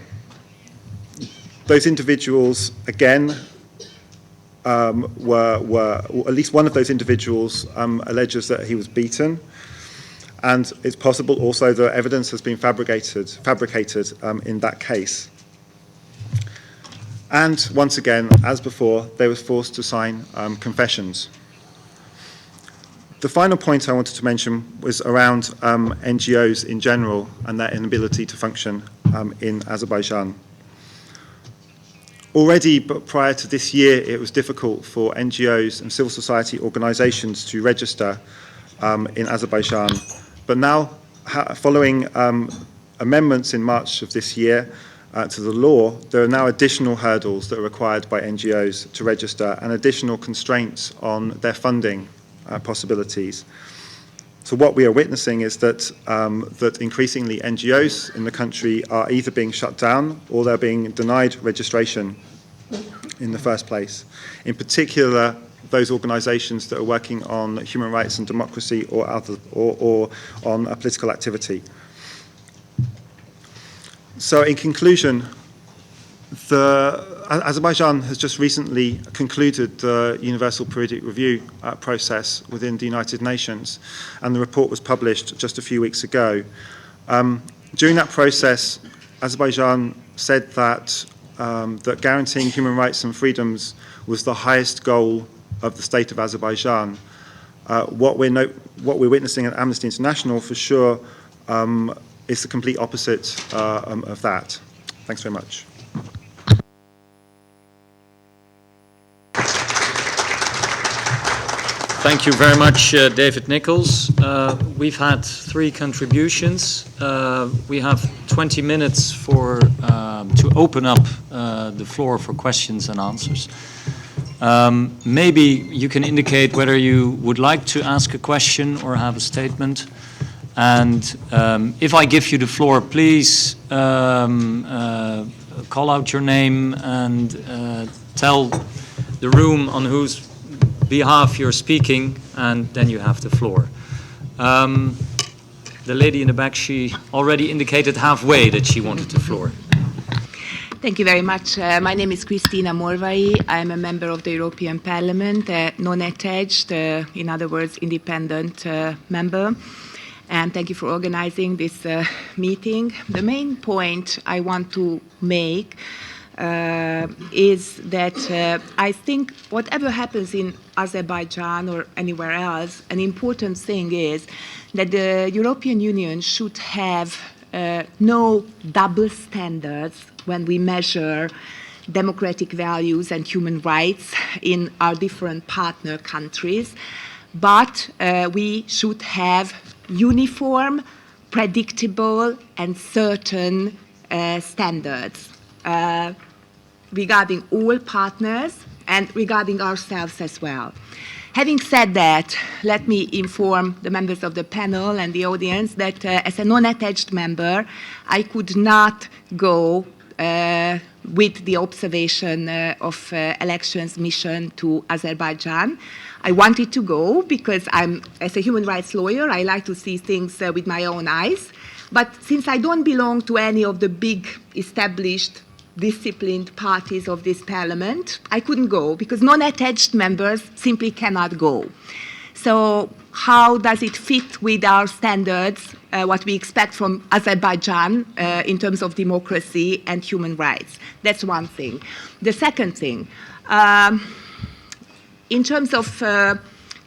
Those individuals, again, were at least one of those individuals alleges that he was beaten, and it's possible also that evidence has been fabricated in that case. And once again, as before, they were forced to sign confessions. The final point I wanted to mention was around NGOs in general and their inability to function in Azerbaijan. Already, but prior to this year, it was difficult for NGOs and civil society organizations to register in Azerbaijan. But now, following amendments in March of this year to the law, there are now additional hurdles that are required by NGOs to register and additional constraints on their funding possibilities. So what we are witnessing is that that increasingly NGOs in the country are either being shut down or they're being denied registration in the first place. In particular, those organizations that are working on human rights and democracy or on political activity. So in conclusion, Azerbaijan has just recently concluded the Universal Periodic Review process within the United Nations, and the report was published just a few weeks ago. During that process, Azerbaijan said that that guaranteeing human rights and freedoms was the highest goal of the state of Azerbaijan. What we're witnessing at Amnesty International, for sure, is the complete opposite of that. Thanks very much. Thank you very much, David Nichols. We've had 3 contributions. We have 20 minutes to open up the floor for questions and answers. Maybe you can indicate whether you would like to ask a question or have a statement. And if I give you the floor, please call out your name and tell the room on whose behalf you're speaking, and then you have the floor. The lady in the back, she already indicated halfway that she wanted the floor. Thank you very much. My name is Kristina Morvai. I'm a member of the European Parliament, non-attached, in other words, independent member. And thank you for organizing this meeting. The main point I want to make is that I think whatever happens in Azerbaijan or anywhere else, an important thing is that the European Union should have no double standards when we measure democratic values and human rights in our different partner countries, but we should have uniform, predictable, and certain standards regarding all partners and regarding ourselves as well. Having said that, let me inform the members of the panel and the audience that as a non-attached member, I could not go with the observation of elections mission to Azerbaijan. I wanted to go because as a human rights lawyer, I like to see things with my own eyes. But since I don't belong to any of the big established disciplined parties of this parliament, I couldn't go because non-attached members simply cannot go. So how does it fit with our standards, what we expect from Azerbaijan in terms of democracy and human rights? That's one thing. The second thing, in terms of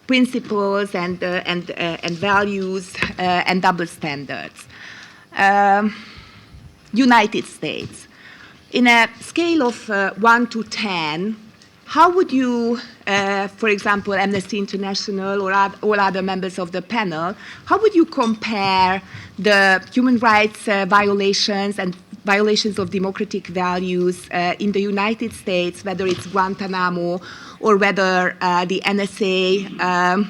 principles and values and double standards, United States. In a scale of 1 to 10, how would you, for example, Amnesty International or all other members of the panel, how would you compare the human rights violations and violations of democratic values in the United States, whether it's Guantanamo or whether the NSA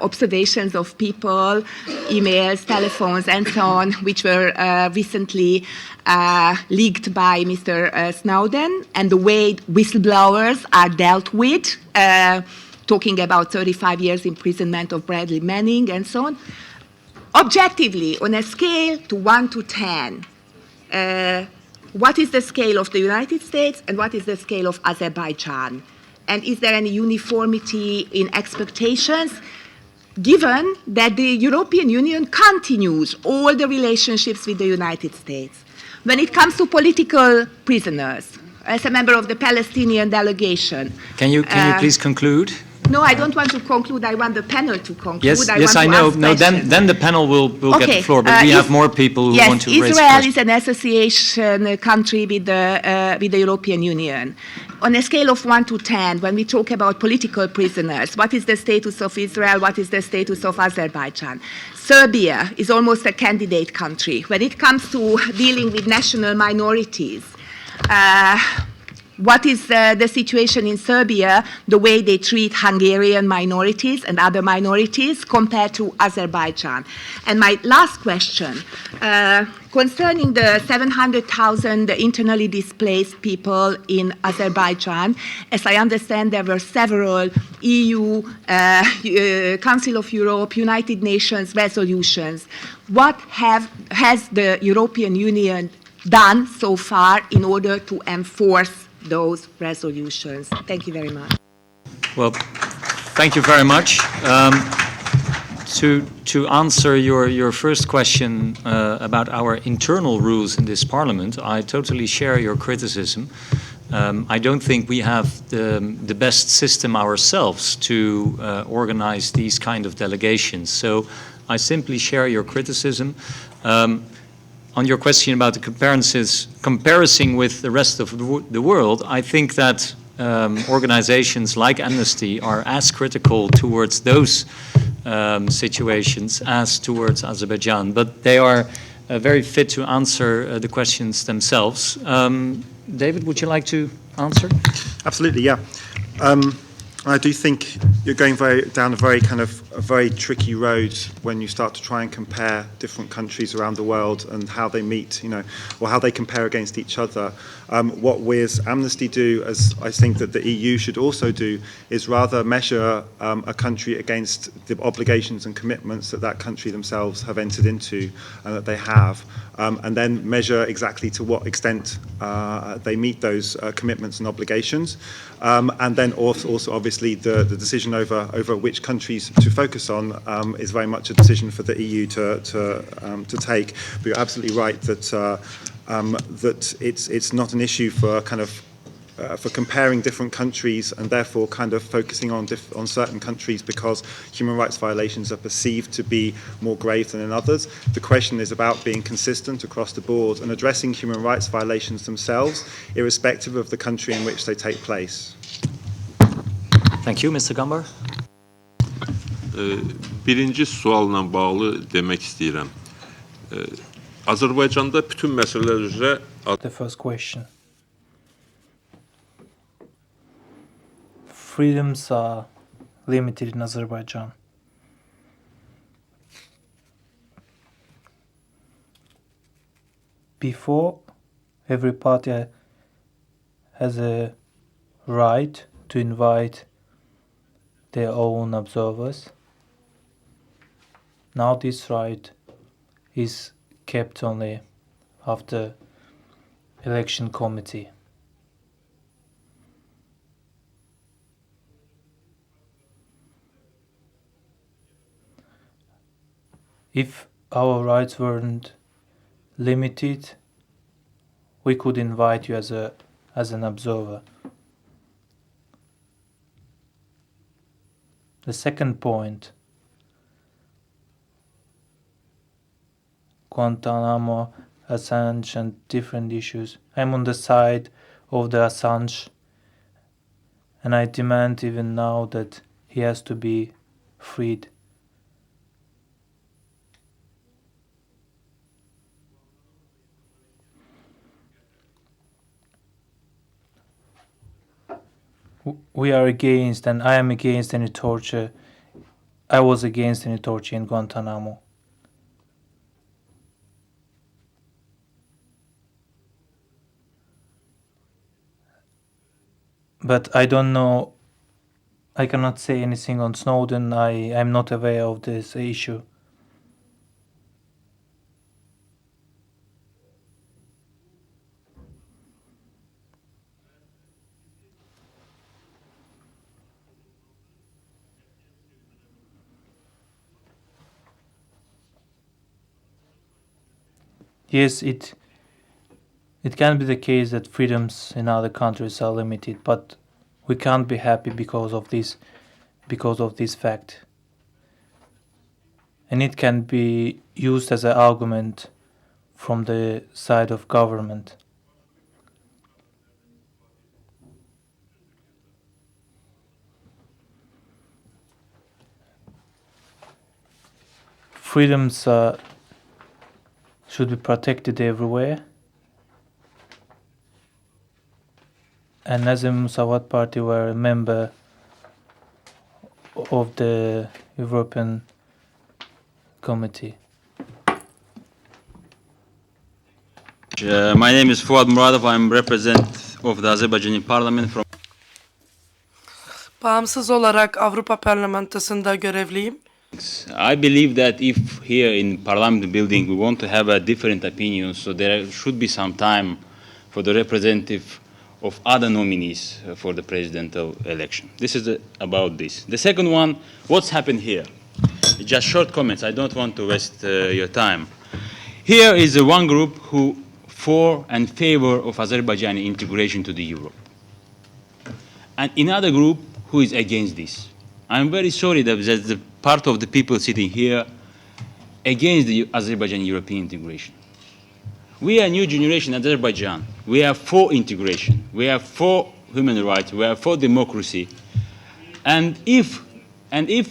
observations of people, emails, telephones, and so on, which were recently leaked by Mr. Snowden, and the way whistleblowers are dealt with, talking about 35 years imprisonment of Bradley Manning, and so on. Objectively, on a scale to 1 to 10, what is the scale of the United States and what is the scale of Azerbaijan? And is there any uniformity in expectations, given that the European Union continues all the relationships with the United States? When it comes to political prisoners, as a member of the Palestinian delegation. Can you please conclude? No, I don't want to conclude. I want the panel to conclude. Yes, I yes, want I to know. ask No, questions. then the panel will get the floor. But we have more people who yes, want to raise Israel questions. is an association country with the European Union. On a scale of 1 to 10, when we talk about political prisoners, what is the status of Israel? What is the status of Azerbaijan? Serbia is almost a candidate country. When it comes to dealing with national minorities, what is the situation in Serbia, the way they treat Hungarian minorities and other minorities compared to Azerbaijan? And my last question, concerning the 700,000 internally displaced people in Azerbaijan, as I understand, there were several EU, Council of Europe, United Nations resolutions. What has the European Union done so far in order to enforce those resolutions? Thank you very much. Well, thank you very much. To answer your first question about our internal rules in this Parliament, I totally share your criticism. I don't think we have the best system ourselves to organize these kind of delegations. So I simply share your criticism. On your question about the comparison with the rest of the world, I think that organizations like Amnesty are as critical towards those situations as towards Azerbaijan, but they are very fit to answer the questions themselves. David, would you like to answer? Absolutely, yeah. I do think you're going down a very tricky road when you start to try and compare different countries around the world and how they meet, or how they compare against each other. What we as Amnesty do, as I think that the EU should also do, is rather measure a country against the obligations and commitments that country themselves have entered into and that they have, and then measure exactly to what extent they meet those commitments and obligations. And then also obviously the decision over which countries to focus on is very much a decision for the EU to take. But you're absolutely right that that it's not an issue for for comparing different countries and therefore focusing on certain countries because human rights violations are perceived to be more grave than in others. The question is about being consistent across the board and addressing human rights violations themselves, irrespective of the country in which they take place. Thank you, Mr. Gambar. Birinci sualla bağlı demək istəyirəm. Azərbaycanda bütün məsələlər üzrə The first question. Freedoms are limited in Azerbaijan. Before, every party has a right to invite their own observers. Now this right is kept only after election committee. If our rights weren't limited, we could invite you as an observer. The second point, Guantanamo, Assange and different issues. I'm on the side of the Assange, and I demand even now that he has to be freed. We are against, and I am against any torture. I was against any torture in Guantanamo. But I don't know, I cannot say anything on Snowden. I'm not aware of this issue. Yes, it it can be the case that freedoms in other countries are limited, but we can't be happy because of this fact. And it can be used as an argument from the side of government. Freedoms should be protected everywhere. And Nazim Musavat Party were a member of the European Committee. My name is Fuad Muradov. I'm representative of the Azerbaijani Parliament from. Bağımsız olarak Avrupa Parlamentosu'nda görevliyim. I believe that if here in Parliament building we want to have a different opinion, so there should be some time for the representative of other nominees for the presidential election. This is about this. The second one, what's happened here? Just short comments. I don't want to waste your time. Here is one group who for and favor of Azerbaijani integration to the Europe, and another group who is against this. I'm very sorry that the part of the people sitting here against the Azerbaijani European integration. We are a new generation in Azerbaijan. We are for integration. We are for human rights. We are for democracy. And if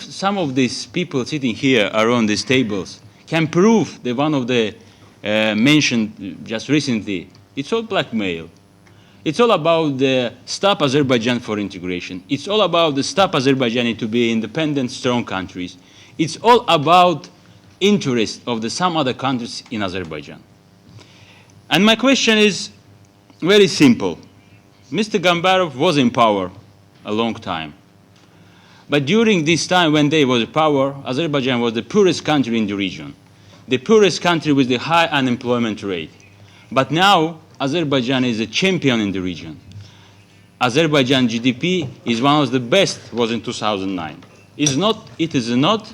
some of these people sitting here around these tables can prove that one of the mentioned just recently, it's all blackmail. It's all about the stop Azerbaijan for integration. It's all about the stop Azerbaijani to be independent, strong countries. It's all about interest of some other countries in Azerbaijan. And my question is very simple. Mr. Gambarov was in power a long time. But during this time when they was in power, Azerbaijan was the poorest country in the region, the poorest country with the high unemployment rate. But now, Azerbaijan is a champion in the region. Azerbaijan GDP is one of the best, was in 2009. It is not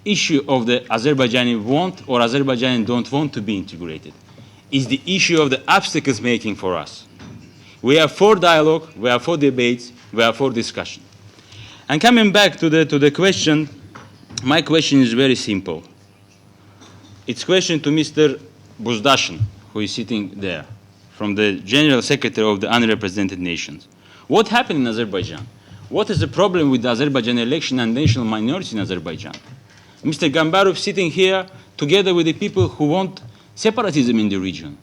issue of the Azerbaijani want or Azerbaijani don't want to be integrated. It's the issue of the obstacles making for us. We are for dialogue, we are for debates, we are for discussion. And coming back to the question, my question is very simple. It's a question to Mr. Buzdashin, who is sitting there, from the General Secretary of the Unrepresented Nations. What happened in Azerbaijan? What is the problem with the Azerbaijan election and national minorities in Azerbaijan? Mr. Gambarov sitting here together with the people who want separatism in the region.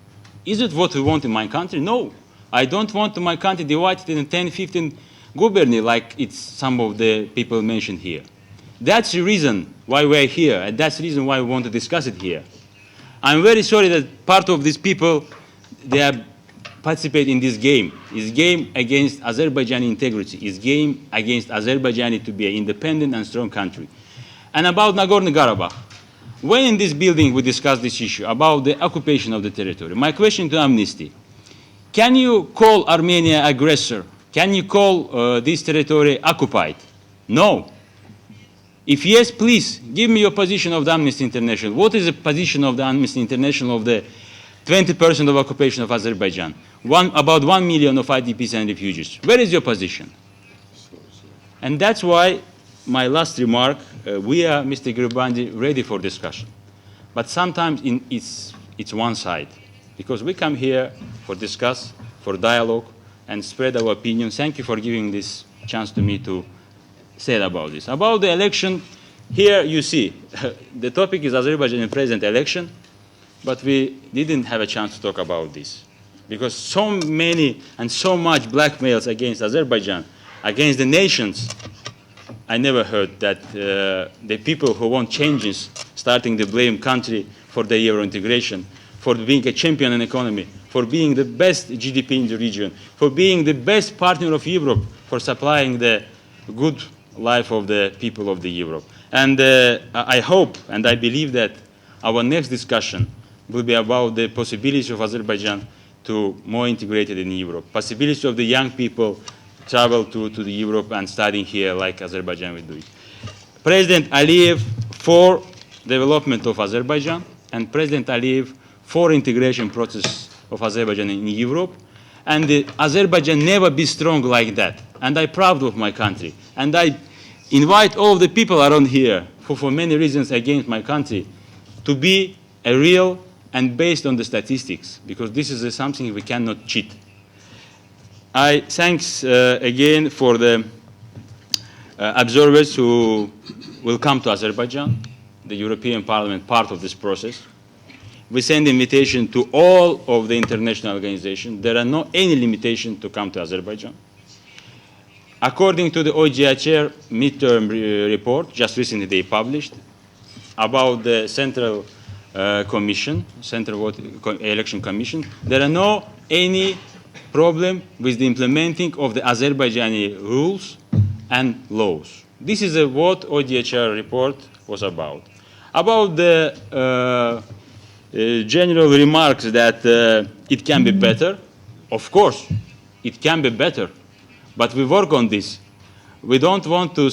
Is it what we want in my country? No. I don't want my country divided in 10, 15 gubernias like it's some of the people mentioned here. That's the reason why we're here, and that's the reason why we want to discuss it here. I'm very sorry that part of these people, they are participate in this game. It's game against Azerbaijani integrity. It's game against Azerbaijani to be an independent and strong country. And about Nagorno-Karabakh, when in this building we discussed this issue about the occupation of the territory, my question to Amnesty, can you call Armenia aggressor? Can you call this territory occupied? No. If yes, please give me your position of the Amnesty International. What is the position of the Amnesty International of the 20% of occupation of Azerbaijan? About 1 million of IDPs and refugees. Where is your position? And that's why my last remark, we are, Mr. Gerbandi, ready for discussion. But sometimes it's one side. Because we come here for discuss, for dialogue, and spread our opinions. Thank you for giving this chance to me to say about this. About the election, here you see, the topic is Azerbaijani president election, but we didn't have a chance to talk about this. Because so many and so much blackmails against Azerbaijan, against the nations, I never heard that the people who want changes starting to blame country for the Euro integration, for being a champion in economy, for being the best GDP in the region, for being the best partner of Europe, for supplying the good life of the people of the Europe. And I hope and I believe that our next discussion will be about the possibilities of Azerbaijan to more integrated in Europe, possibilities of the young people travel to the Europe and studying here like Azerbaijan will do it. President Aliyev for development of Azerbaijan and President Aliyev for integration process of Azerbaijan in Europe. And Azerbaijan never be strong like that. And I'm proud of my country. And I invite all the people around here who for many reasons against my country to be a real and based on the statistics, because this is something we cannot cheat. I thanks again for the observers who will come to Azerbaijan, the European Parliament part of this process. We send invitation to all of the international organizations. There are no any limitation to come to Azerbaijan. According to the OGHR midterm report, just recently they published, about the Central Commission, Central Election Commission, there are no any problem with the implementing of the Azerbaijani rules and laws. This is what OGHR report was about. About the general remarks that it can be better, of course, it can be better, but we work on this. We don't want to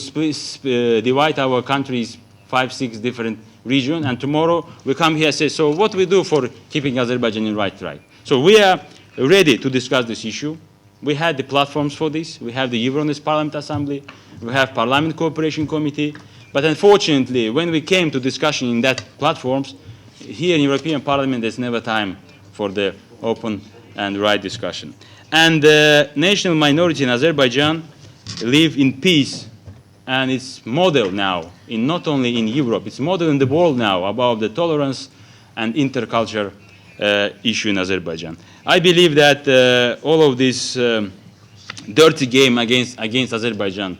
divide our countries 5-6 different regions, and tomorrow we come here and say, so what we do for keeping Azerbaijan in right track? So we are ready to discuss this issue. We had the platforms for this. We have the Euronest Parliament Assembly. We have Parliament Cooperation Committee. But unfortunately, when we came to discussion in that platforms, here in European Parliament, there's never time for the open and right discussion. And the national minority in Azerbaijan live in peace, and it's model now, not only in Europe, it's model in the world now about the tolerance and intercultural issue in Azerbaijan. I believe that all of this dirty game against Azerbaijan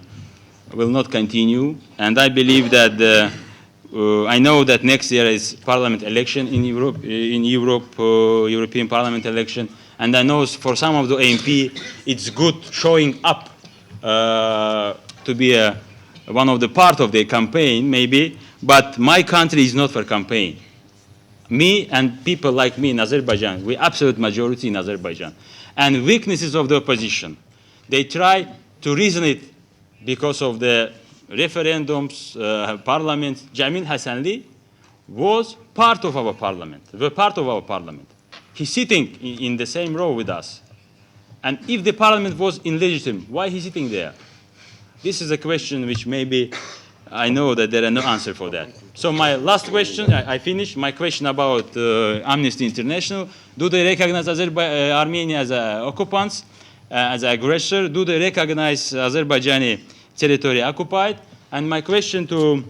will not continue, and I believe that I know that next year is Parliament election in Europe, European Parliament election, and I know for some of the MP it's good showing up to be one of the part of the campaign maybe, but my country is not for campaign. Me and people like me in Azerbaijan, we absolute majority in Azerbaijan. And weaknesses of the opposition, they try to reason it because of the referendums, parliament. Jamil Hassanli was part of our parliament, He's sitting in the same row with us. And if the parliament was illegitimate, why is he sitting there? This is a question which maybe I know that there are no answer for that. So my last question, I finish. My question about Amnesty International. Do they recognize Armenia as occupants, as aggressor? Do they recognize Azerbaijani territory occupied? And my question to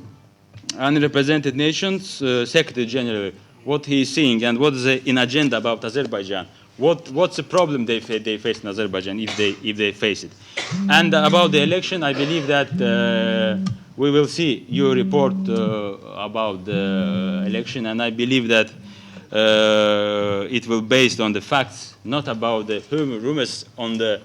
unrepresented nations, Secretary General, what he is seeing and what is the in agenda about Azerbaijan? What's the problem they face in Azerbaijan if they face it? And about the election, I believe that we will see your report about the election, and I believe that it will be based on the facts, not about the rumors on the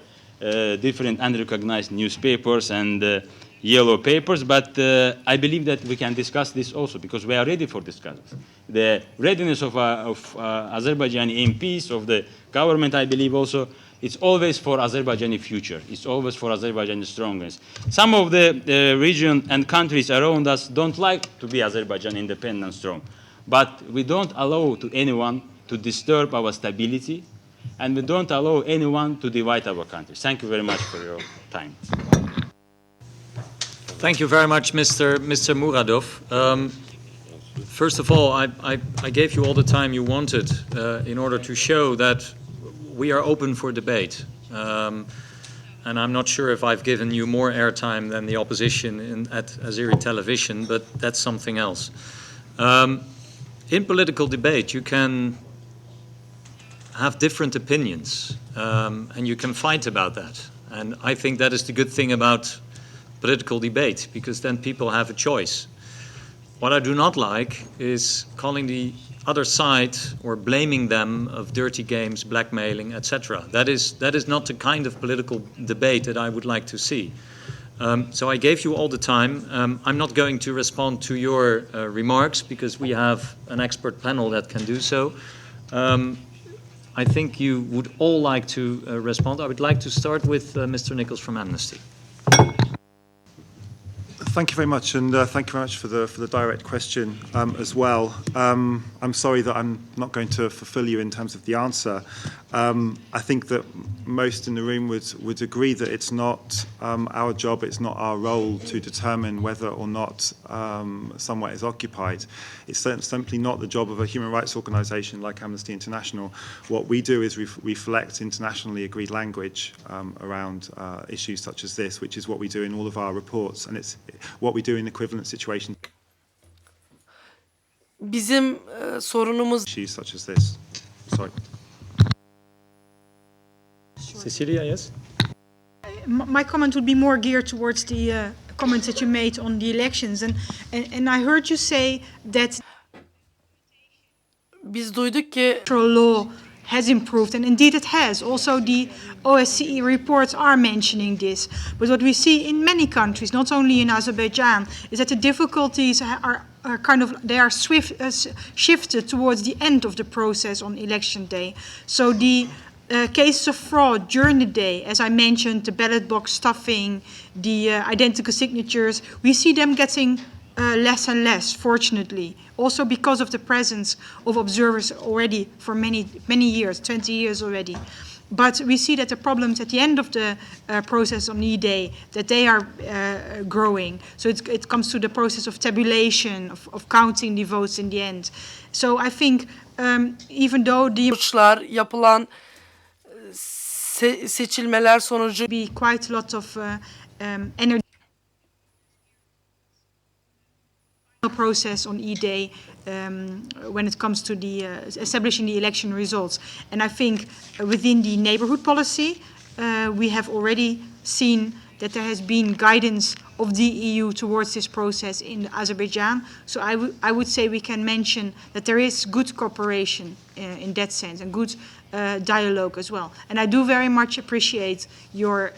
different unrecognized newspapers and yellow papers, but I believe that we can discuss this also because we are ready for discussion. The readiness of Azerbaijani MPs, of the government, I believe also, it's always for Azerbaijani future. It's always for Azerbaijani strongness. Some of the region and countries around us don't like to be Azerbaijan independent and strong, but we don't allow to anyone to disturb our stability, and we don't allow anyone to divide our country. Thank you very much for your time. Thank you very much, Mr. Muradov. First of all, I gave you all the time you wanted in order to show that we are open for debate. And I'm not sure if I've given you more airtime than the opposition at Azeri television, but that's something else. In political debate, you can have different opinions, and you can fight about that. And I think that is the good thing about political debate, because then people have a choice. What I do not like is calling the other side or blaming them of dirty games, blackmailing, etc. That is not the kind of political debate that I would like to see. So I gave you all the time. I'm not going to respond to your remarks because we have an expert panel that can do so. I think you would all like to respond. I would like to start with Mr. Nichols from Amnesty. Thank you very much, and thank you very much for the direct question as well. I'm sorry that I'm not going to fulfil you in terms of the answer. I think that most in the room would agree that it's not our job, it's not our role to determine whether or not somewhere is occupied. It's simply not the job of a human rights organisation like Amnesty International. What we do is reflect internationally agreed language around issues such as this, which is what we do in all of our reports, and it's what we do in equivalent situations. Bizim sorunumuz Issues such as this. Sorry. Cecilia, yes? My comment would be more geared towards the comments that you made on the elections, and I heard you say that biz duyduk ki law has improved, and indeed it has. Also, the OSCE reports are mentioning this. But what we see in many countries, not only in Azerbaijan, is that the difficulties are shifted towards the end of the process on election day. So the cases of fraud during the day, as I mentioned, the ballot box stuffing, the identical signatures, we see them getting less and less, fortunately, also because of the presence of observers already for many years, 20 years already. But we see that the problems at the end of the process on E-Day, that they are growing. So it comes to the process of tabulation, of counting the votes in the end. So I think even though the yapılan seçilmeler sonucu be quite a lot of energy process on E-Day when it comes to the establishing the election results. And I think within the neighborhood policy, we have already seen that there has been guidance of the EU towards this process in Azerbaijan. So I would say we can mention that there is good cooperation in that sense and good dialogue as well. And I do very much appreciate your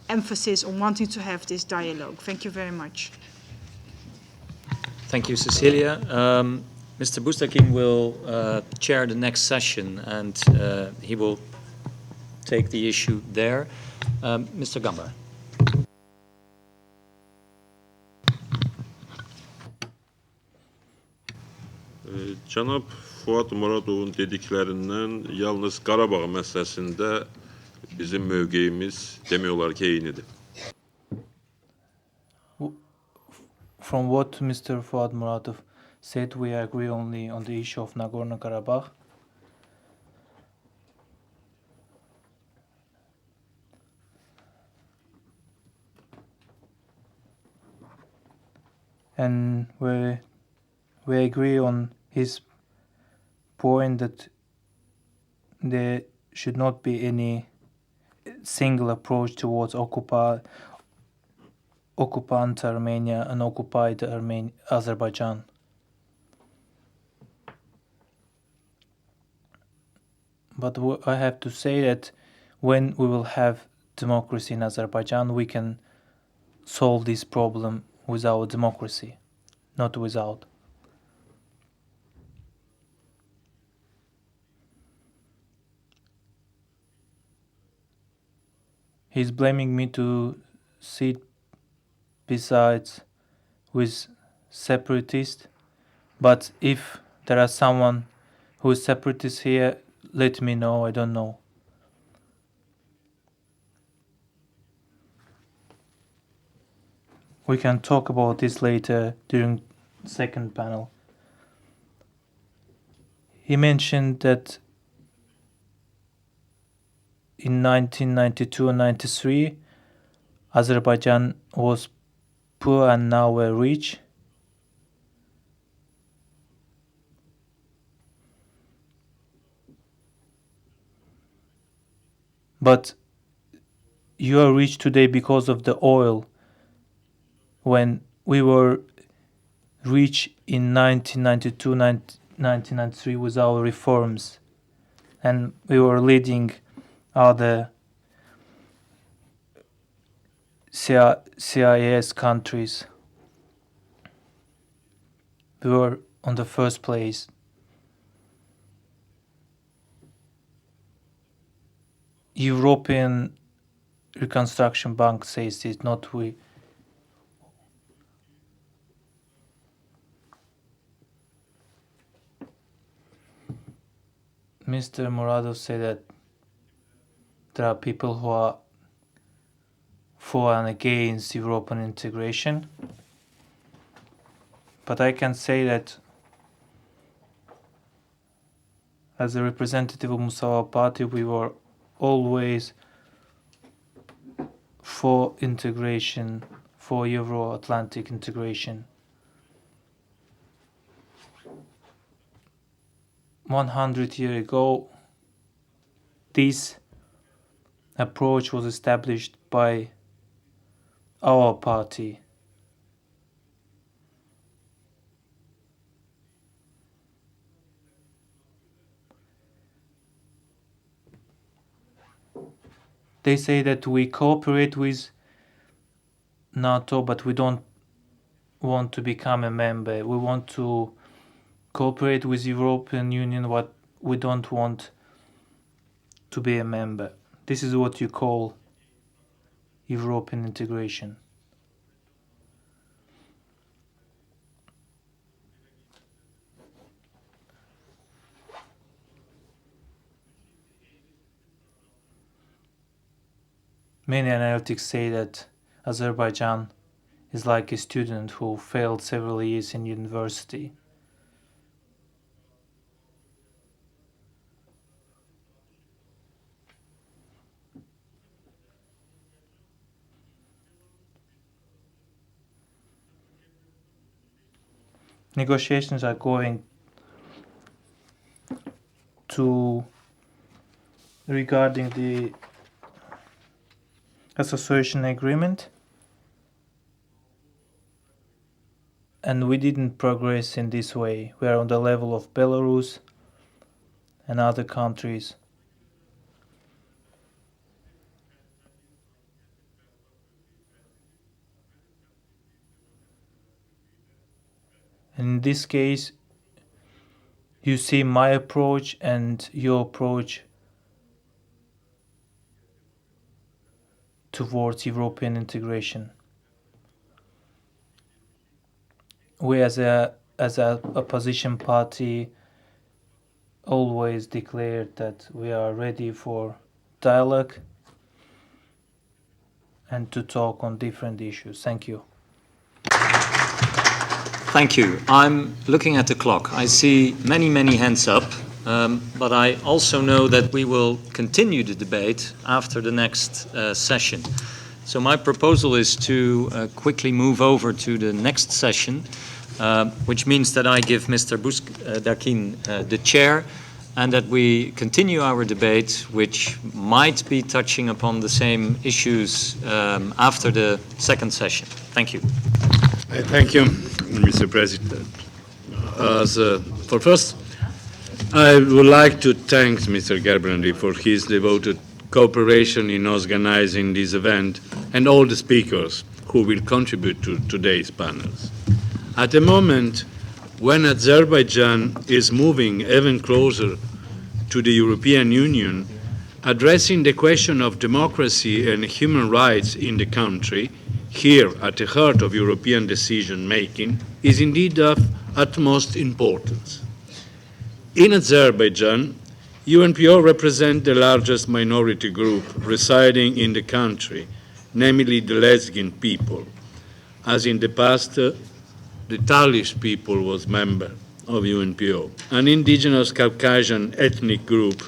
emphasis on wanting to have this dialogue. Thank you very much. Thank you, Cecilia. Mr. Bustakin will chair the next session, and he will take the issue there. Mr. Gamba. Cənab Fuad Muradovun dediklerinden yalnız Qarabağ məsələsində bizim mövqeyimiz demək olar ki eynidir. From what Mr. Fuad Muradov said, we agree only on the issue of Nagorno-Karabakh. And we agree on his point that there should not be any single approach towards occupant Armenia and occupied Azerbaijan. But I have to say that when we will have democracy in Azerbaijan, we can solve this problem with our democracy, not without. He's blaming me to sit besides with separatists, but if there are someone who is separatist here, let me know. I don't know. We can talk about this later during the second panel. He mentioned that in 1992 and 93, Azerbaijan was poor and now we're rich. But you are rich today because of the oil. When we were rich in 1992, 1993 with our reforms, and we were leading other CIS countries. We were on the first place. European Reconstruction Bank says it, not we. Mr. Muradov said that there are people who are for and against European integration. But I can say that as a representative of Musawa Party, we were always for integration, for Euro-Atlantic integration. 100 years ago, this approach was established by our party. They say that we cooperate with NATO, but we don't want to become a member. We want to cooperate with European Union, but we don't want to be a member. This is what you call European integration. Many analytics say that Azerbaijan is like a student who failed several years in university. Negotiations are going to regarding the association agreement, and we didn't progress in this way. We are on the level of Belarus and other countries. In this case, you see my approach and your approach towards European integration. We as a opposition party always declared that we are ready for dialogue and to talk on different issues. Thank you. Thank you. I'm looking at the clock. I see many hands up, but I also know that we will continue the debate after the next session. So my proposal is to quickly move over to the next session, which means that I give Mr. Busdakin the chair, and that we continue our debate, which might be touching upon the same issues after the second session. Thank you. Thank you, Mr. President. First, I would like to thank Mr. Gerbrandy for his devoted cooperation in organizing this event and all the speakers who will contribute to today's panels. At a moment when Azerbaijan is moving even closer to the European Union, addressing the question of democracy and human rights in the country, here at the heart of European decision-making, is indeed of utmost importance. In Azerbaijan, UNPO represents the largest minority group residing in the country, namely the Lezgin people. As in the past, the Talish people was member of UNPO, an indigenous Caucasian ethnic group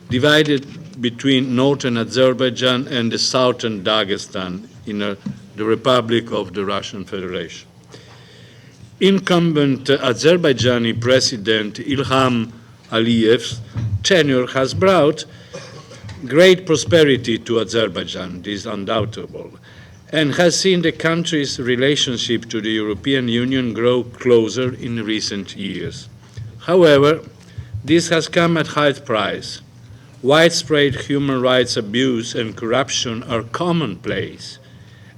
divided between northern Azerbaijan and the southern Dagestan in the Republic of the Russian Federation. Incumbent Azerbaijani President Ilham Aliyev's tenure has brought great prosperity to Azerbaijan, this is undoubtable, and has seen the country's relationship to the European Union grow closer in recent years. However, this has come at high price. Widespread human rights abuse and corruption are commonplace,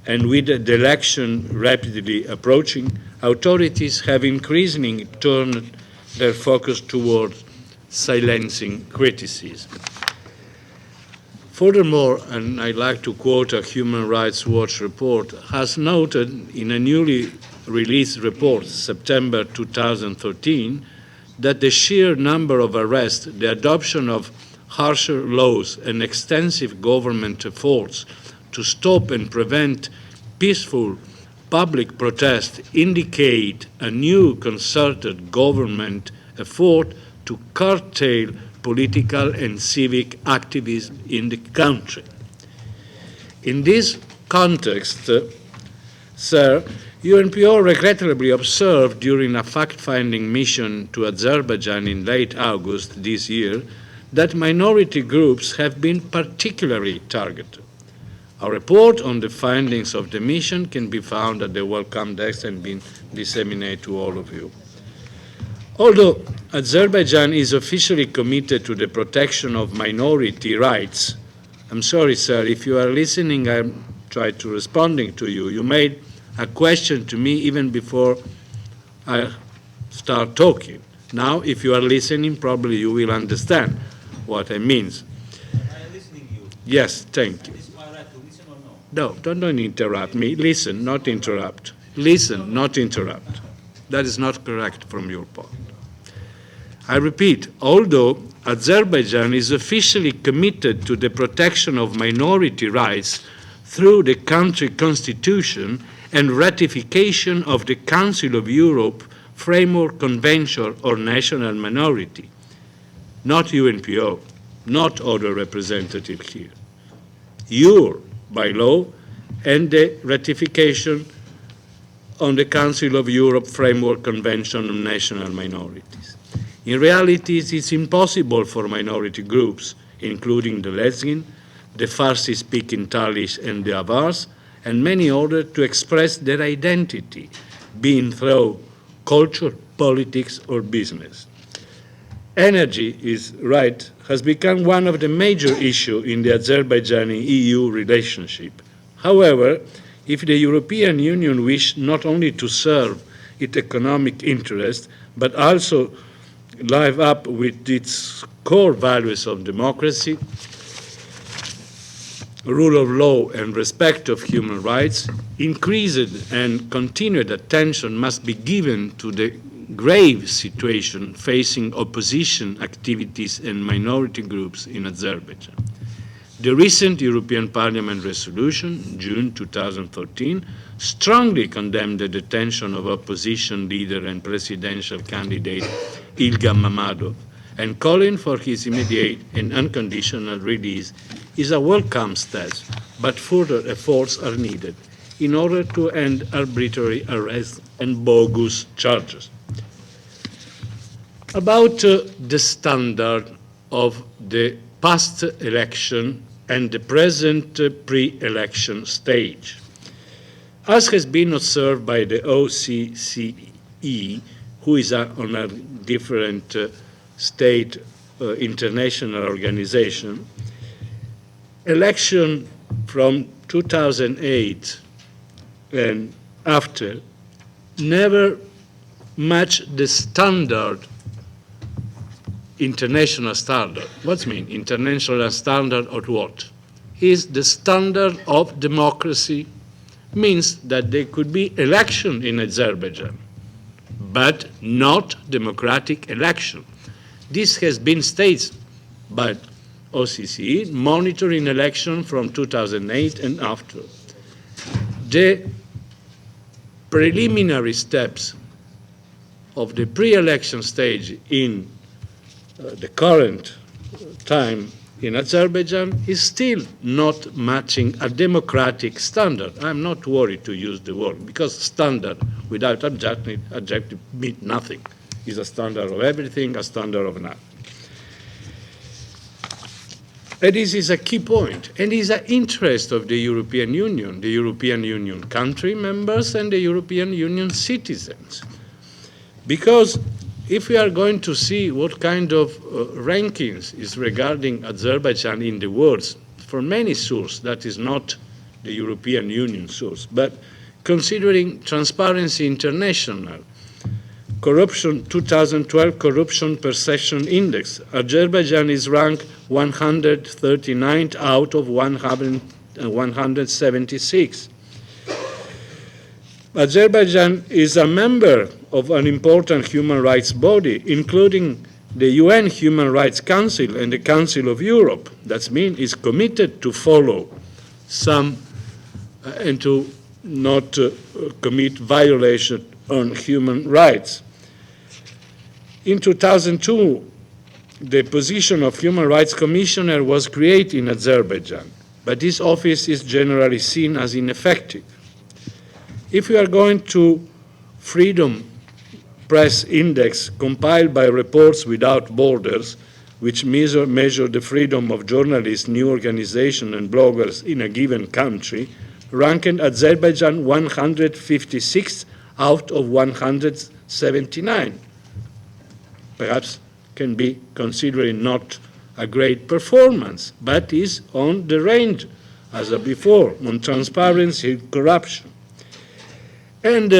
and with the election rapidly approaching, authorities have increasingly turned their focus towards silencing criticism. Furthermore, and I'd like to quote a Human Rights Watch report, has noted in a newly released report, September 2013, that the sheer number of arrests, the adoption of harsher laws, and extensive government efforts to stop and prevent peaceful public protest indicate a new concerted government effort to curtail political and civic activism in the country. In this context, sir, UNPO regrettably observed during a fact-finding mission to Azerbaijan in late August this year that minority groups have been particularly targeted. A report on the findings of the mission can be found at the welcome desk and been disseminated to all of you. Although Azerbaijan is officially committed to the protection of minority rights, I'm sorry, sir, if you are listening, I try to responding to you. You made a question to me even before I start talking. Now, if you are listening, probably you will understand what I mean. I am listening to you. Yes, thank you. Is my right to listen or no? No, don't interrupt me. Listen, not interrupt. Listen, not interrupt. That is not correct from your part. I repeat, although Azerbaijan is officially committed to the protection of minority rights through the country constitution and ratification of the Council of Europe Framework Convention on National Minority, not UNPO, not other representative here. Your by law and the ratification on the Council of Europe Framework Convention on National Minorities. In reality, it is impossible for minority groups, including the Lezgin, the Farsi-speaking Talis and the Avars, and many others, to express their identity, being through culture, politics, or business. Energy has become one of the major issues in the Azerbaijani-EU relationship. However, if the European Union wishes not only to serve its economic interests, but also live up with its core values of democracy, rule of law, and respect of human rights, increased and continued attention must be given to the grave situation facing opposition activities and minority groups in Azerbaijan. The recent European Parliament resolution, June 2013, strongly condemned the detention of opposition leader and presidential candidate Ilham Aliyev, and calling for his immediate and unconditional release is a welcome step, but further efforts are needed in order to end arbitrary arrests and bogus charges. About the standard of the past election and the present pre-election stage. As has been observed by the OSCE, who is on a different state international organization, election from 2008 and after never matched the standard, international standard. What's mean? International standard of what? Is the standard of democracy, means that there could be election in Azerbaijan, but not democratic election. This has been stated by OSCE, monitoring election from 2008 and after. The preliminary steps of the pre-election stage in the current time in Azerbaijan is still not matching a democratic standard. I'm not worried to use the word, because standard without adjective means nothing. It's a standard of everything, a standard of nothing. And this is a key point, and is an interest of the European Union country members and the European Union citizens. Because if we are going to see what kind of rankings is regarding Azerbaijan in the world, from many sources, that is not the European Union source, but considering Transparency International, Corruption 2012 Corruption Perception Index, Azerbaijan is ranked 139th out of 176. Azerbaijan is a member of an important human rights body, including the UN Human Rights Council and the Council of Europe. That means it's committed to follow some and to not commit violation on human rights. In 2002, the position of Human Rights Commissioner was created in Azerbaijan, but this office is generally seen as ineffective. If we are going to Freedom Press Index compiled by Reports Without Borders, which measure the freedom of journalists, news organizations, and bloggers in a given country, ranked Azerbaijan 156th out of 179. Perhaps can be considered not a great performance, but is on the range, as before, on transparency and corruption. And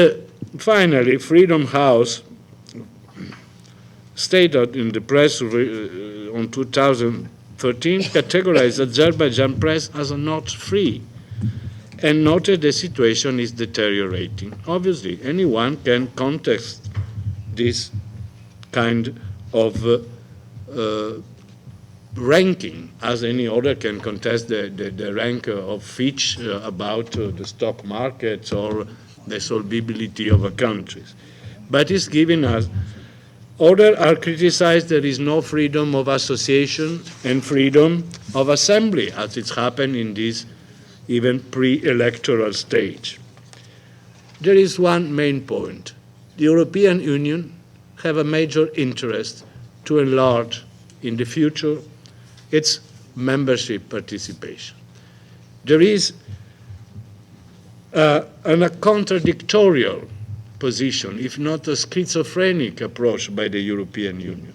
finally, Freedom House stated in the press on 2013, categorized Azerbaijan press as not free and noted the situation is deteriorating. Obviously, anyone can contest this kind of ranking, as any other can contest the rank of Fitch about the stock markets or the solvability of a country. But it's giving us, others are criticized there is no freedom of association and freedom of assembly, as it's happened in this even pre-electoral stage. There is one main point. The European Union have a major interest to enlarge in the future its membership participation. There is a contradictory position, if not a schizophrenic approach by the European Union.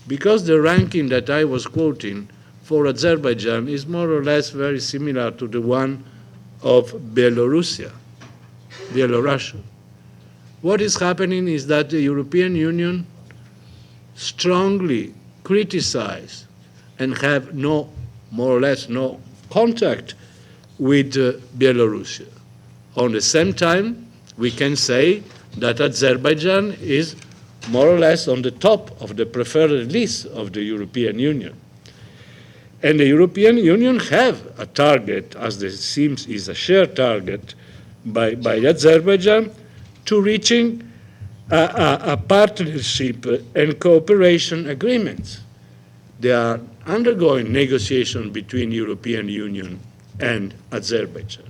Because the ranking that I was quoting for Azerbaijan is more or less very similar to the one of Belarusia. What is happening is that the European Union strongly criticize and have more or less no contact with Belarus. On the same time, we can say that Azerbaijan is more or less on the top of the preferred list of the European Union. And the European Union have a target, as it seems is a shared target by Azerbaijan, to reaching a partnership and cooperation agreements. They are undergoing negotiations between European Union and Azerbaijan.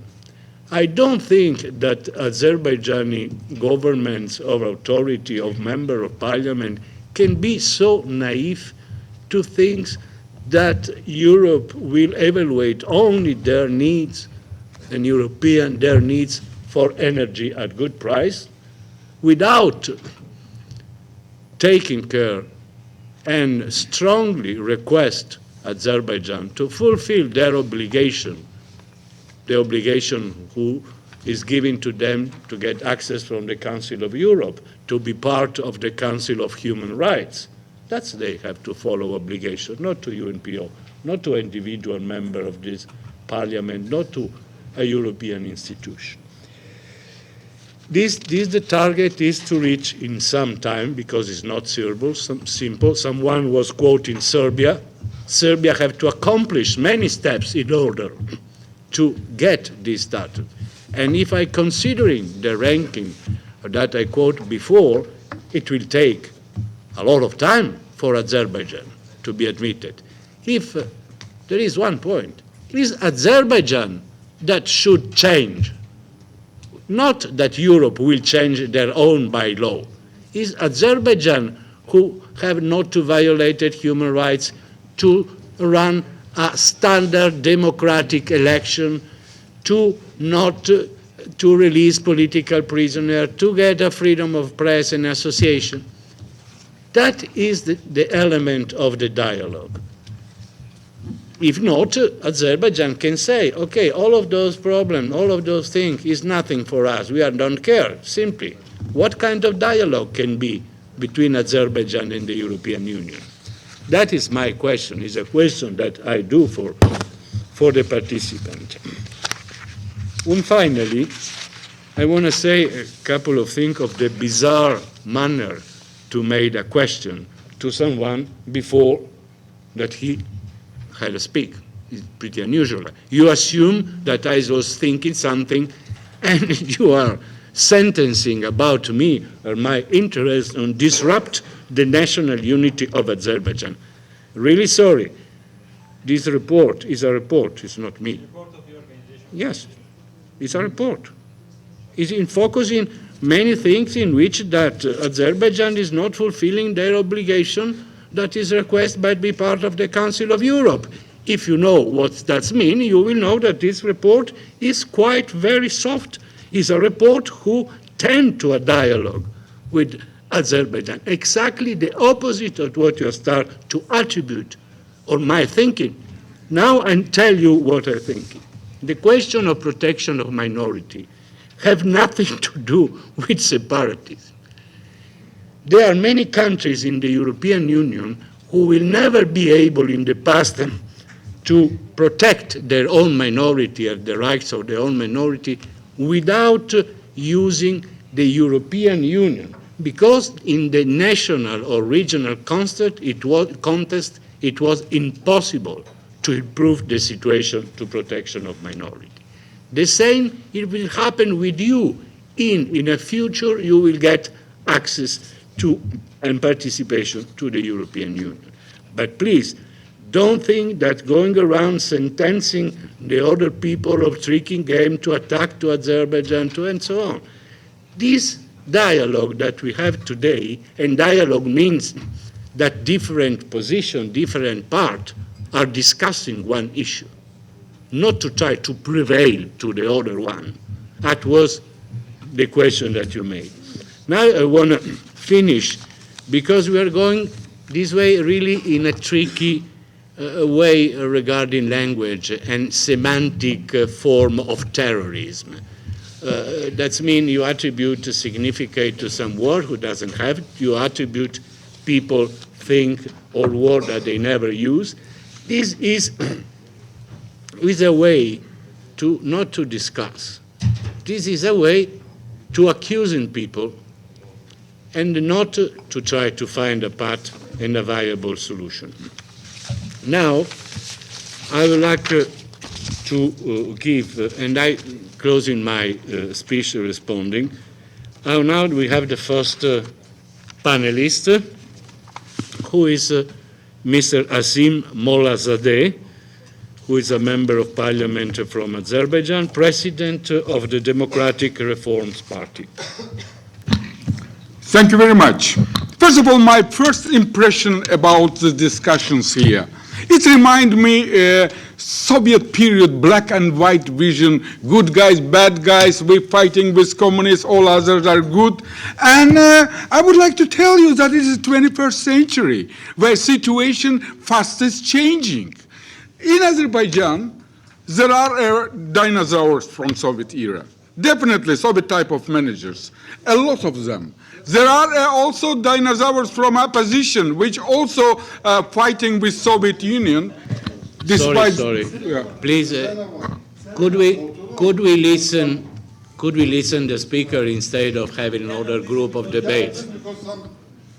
I don't think that Azerbaijani governments or authority of member of parliament can be so naive to think that Europe will evaluate only their needs and their needs for energy at good price without taking care and strongly request Azerbaijan to fulfill their obligation, the obligation who is given to them to get access from the Council of Europe, to be part of the Council of Human Rights. That's they have to follow obligation, not to UNPO, not to an individual member of this parliament, not to a European institution. The target is to reach in some time, because it's not simple. Someone was quoting Serbia. Serbia have to accomplish many steps in order to get this status. And if I considering the ranking that I quoted before, it will take a lot of time for Azerbaijan to be admitted. If there is one point, it is Azerbaijan that should change. Not that Europe will change their own by law. It's Azerbaijan who have not to violate human rights, to run a standard democratic election, to not to release political prisoners, to get a freedom of press and association. That is the element of the dialogue. If not, Azerbaijan can say, okay, all of those problems, all of those things is nothing for us. We don't care, simply. What kind of dialogue can be between Azerbaijan and the European Union? That is my question, is a question that I do for the participant. And finally, I want to say a couple of things of the bizarre manner to make a question to someone before that he had to speak. It's pretty unusual. You assume that I was thinking something and you are sentencing about me or my interest on disrupt the national unity of Azerbaijan. Really sorry. This report is a report, it's not me. Report of the organization. Yes, it's a report. It's in focusing many things in which that Azerbaijan is not fulfilling their obligation that is requested by be part of the Council of Europe. If you know what that means, you will know that this report is quite very soft. It's a report who tend to a dialogue with Azerbaijan. Exactly the opposite of what you start to attribute on my thinking. Now I tell you what I think. The question of protection of minority have nothing to do with separatism. There are many countries in the European Union who will never be able in the past to protect their own minority and the rights of their own minority without using the European Union, because in the national or regional contest it was impossible to improve the situation to protection of minority. The same it will happen with you. In a future you will get access to and participation to the European Union. But please, don't think that going around sentencing the other people of tricking game to attack to Azerbaijan to and so on. This dialogue that we have today, and dialogue means that different positions, different parts are discussing one issue, not to try to prevail to the other one. That was the question that you made. Now I want to finish, because we are going this way really in a tricky way regarding language and semantic form of terrorism. That means you attribute a significance to some word who doesn't have it. You attribute people think or word that they never use. This is a way to not to discuss. This is a way to accusing people and not to try to find a path and a viable solution. Now, I would like to give, and I closing my speech responding. Now we have the first panelist, who is Mr. Azim Mollazadeh, who is a member of parliament from Azerbaijan, president of the Democratic Reforms Party. Thank you very much. First of all, my first impression about the discussions here. It reminds me Soviet period black and white vision, good guys, bad guys, we're fighting with communists, all others are good. And I would like to tell you that it is the 21st century where situation fast is changing. In Azerbaijan, there are dinosaurs from Soviet era. Definitely Soviet type of managers, a lot of them. There are also dinosaurs from opposition, which also fighting with Soviet Union. Despite, sorry. Yeah. Please, could we listen the speaker instead of having another group of debates?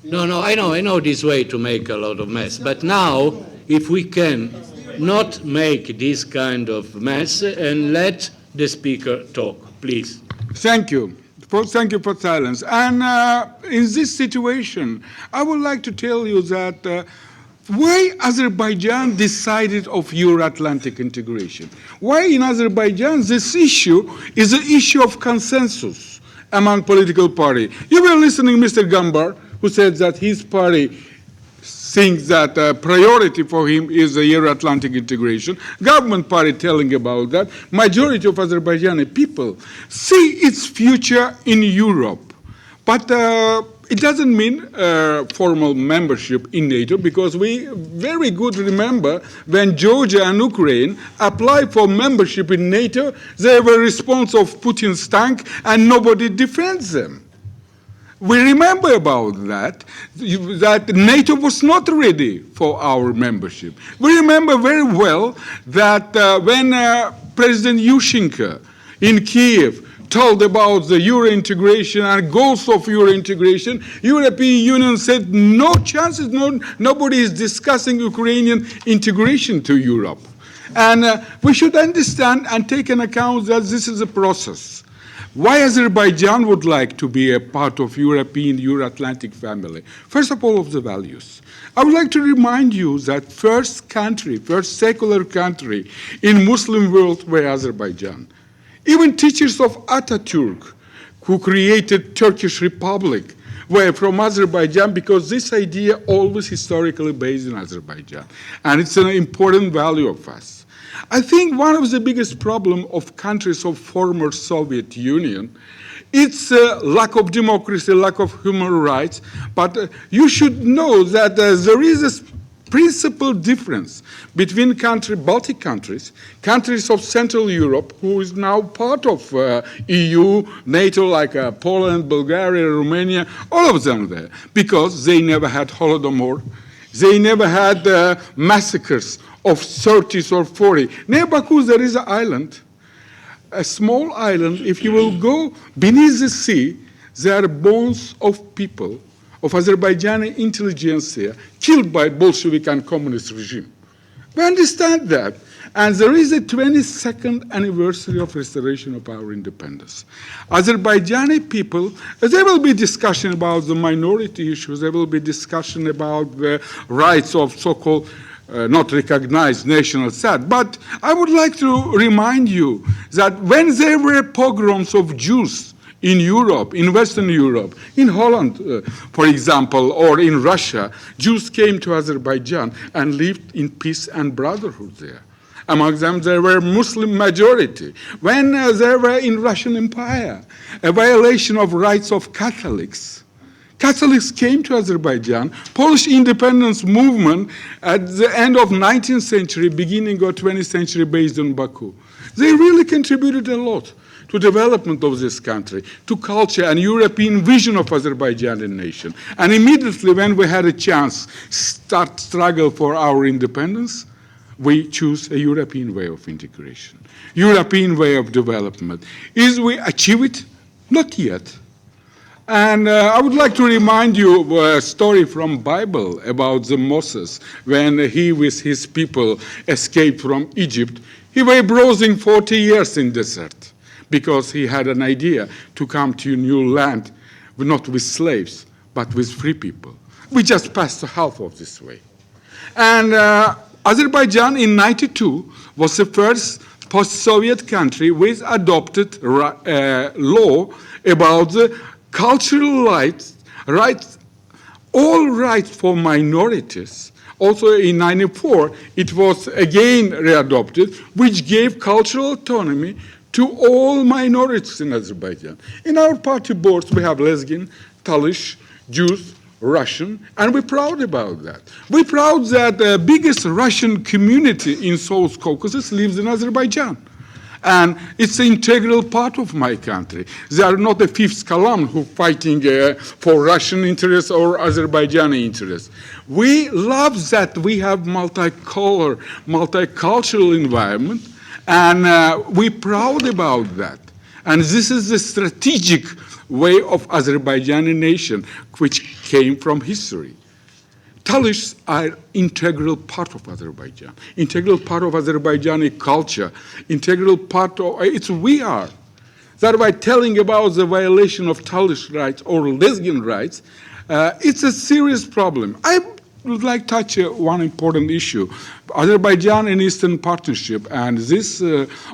No, I know this way to make a lot of mess. But now, if we can not make this kind of mess and let the speaker talk, please. Thank you. Thank you for silence. And in this situation, I would like to tell you that why Azerbaijan decided of Euro-Atlantic integration. Why in Azerbaijan this issue is an issue of consensus among political parties. You were listening Mr. Gambar, who said that his party thinks that priority for him is the Euro-Atlantic integration. Government party telling about that. Majority of Azerbaijani people see its future in Europe. But it doesn't mean formal membership in NATO, because we very good remember when Georgia and Ukraine applied for membership in NATO, they were response of Putin's tank and nobody defends them. We remember about that NATO was not ready for our membership. We remember very well that when President Yushchenko in Kiev told about the Euro integration and goals of Euro integration, European Union said no chances, nobody is discussing Ukrainian integration to Europe. And we should understand and take an account that this is a process. Why Azerbaijan would like to be a part of European, Euro-Atlantic family? First of all, of the values. I would like to remind you that first secular country in Muslim world were Azerbaijan. Even teachers of Atatürk, who created Turkish Republic, were from Azerbaijan because this idea always historically based in Azerbaijan. And it's an important value of us. I think one of the biggest problems of countries of former Soviet Union, it's lack of democracy, lack of human rights, but you should know that there is a principal difference between Baltic countries, countries of Central Europe, who is now part of EU, NATO, like Poland, Bulgaria, Romania, all of them there, because they never had Holodomor, they never had massacres of 30s or 40. Near Baku, there is an island, a small island. If you will go beneath the sea, there are bones of people, of Azerbaijani intelligentsia, killed by Bolshevik and communist regime. We understand that. And there is a 22nd anniversary of restoration of our independence. Azerbaijani people, there will be discussion about the minority issues, there will be discussion about the rights of so-called not recognized national state. But I would like to remind you that when there were pogroms of Jews in Europe, in Western Europe, in Holland, for example, or in Russia, Jews came to Azerbaijan and lived in peace and brotherhood there. Among them, there were Muslim majority. When there were in Russian Empire, a violation of rights of Catholics, Catholics came to Azerbaijan. Polish independence movement at the end of 19th century, beginning of 20th century, based on Baku. They really contributed a lot to development of this country, to culture and European vision of Azerbaijani nation. And immediately when we had a chance start struggle for our independence, we choose a European way of integration, European way of development. Is we achieve it? Not yet. And I would like to remind you a story from Bible about the Moses when he with his people escaped from Egypt. He was browsing 40 years in desert because he had an idea to come to a new land, not with slaves, but with free people. We just passed half of this way. And Azerbaijan in 92 was the first post-Soviet country which adopted law about the cultural rights, all rights for minorities. Also in 94, it was again readopted, which gave cultural autonomy to all minorities in Azerbaijan. In our party boards, we have Lezgin, Talish, Jews, Russian, and we're proud about that. We're proud that the biggest Russian community in South Caucasus lives in Azerbaijan. And it's an integral part of my country. They are not a fifth column who fighting for Russian interests or Azerbaijani interests. We love that we have multicultural environment, and we're proud about that. And this is the strategic way of Azerbaijani nation, which came from history. Talishs are integral part of Azerbaijan, integral part of Azerbaijani culture, integral part of, it's we are. That by telling about the violation of Talish rights or Lezgin rights, it's a serious problem. I would like to touch one important issue. Azerbaijan and Eastern Partnership, and this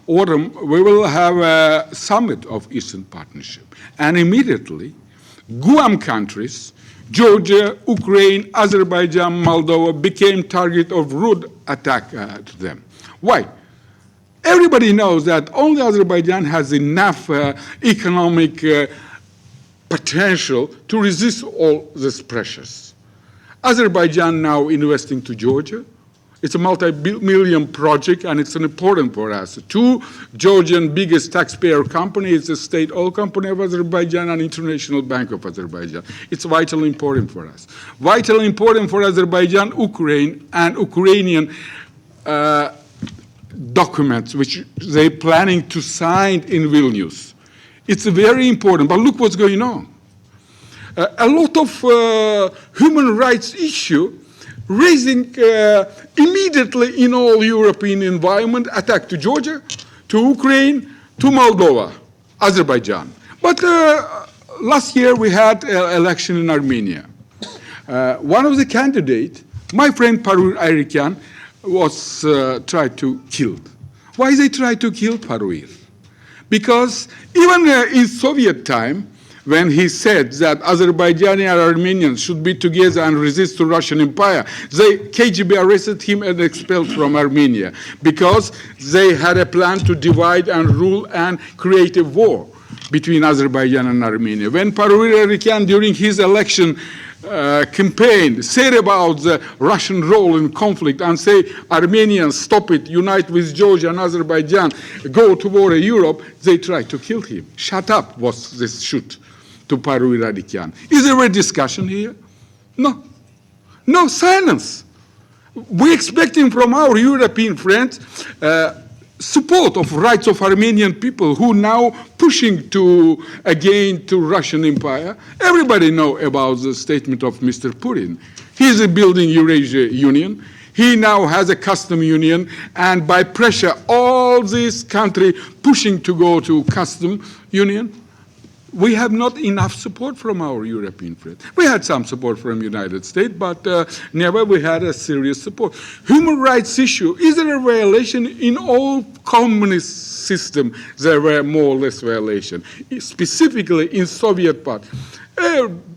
autumn we will have a summit of Eastern Partnership. And immediately, Guam countries, Georgia, Ukraine, Azerbaijan, Moldova became target of rude attack to them. Why? Everybody knows that only Azerbaijan has enough economic potential to resist all these pressures. Azerbaijan now investing to Georgia. It's a multi-million project, and it's important for us. Two Georgian biggest taxpayer companies, the state oil company of Azerbaijan and International Bank of Azerbaijan. It's vitally important for us. Vitally important for Azerbaijan, Ukraine, and Ukrainian documents which they're planning to sign in Vilnius. It's very important, but look what's going on. A lot of human rights issue raising immediately in all European environment, attack to Georgia, to Ukraine, to Moldova, Azerbaijan. But last year we had an election in Armenia. One of the candidates, my friend Parvir Ayrikan, was tried to kill. Why they tried to kill Parvir? Because even in Soviet time, when he said that Azerbaijani and Armenians should be together and resist to Russian Empire, the KGB arrested him and expelled from Armenia because they had a plan to divide and rule and create a war between Azerbaijan and Armenia. When Parvir Ayrikan, during his election campaign, said about the Russian role in conflict and say, Armenians, stop it, unite with Georgia and Azerbaijan, go to war in Europe, they tried to kill him. Shut up was this shoot to Parvir Ayrikan. Is there a discussion here? No. No, silence. We're expecting from our European friends support of rights of Armenian people who now pushing to again to Russian Empire. Everybody know about the statement of Mr. Putin. He's building Eurasia Union. He now has a custom union, and by pressure, all this country pushing to go to custom union. We have not enough support from our European friends. We had some support from the United States, but never we had a serious support. Human rights issue, is there a violation? In all communist system, there were more or less violation. Specifically in Soviet part,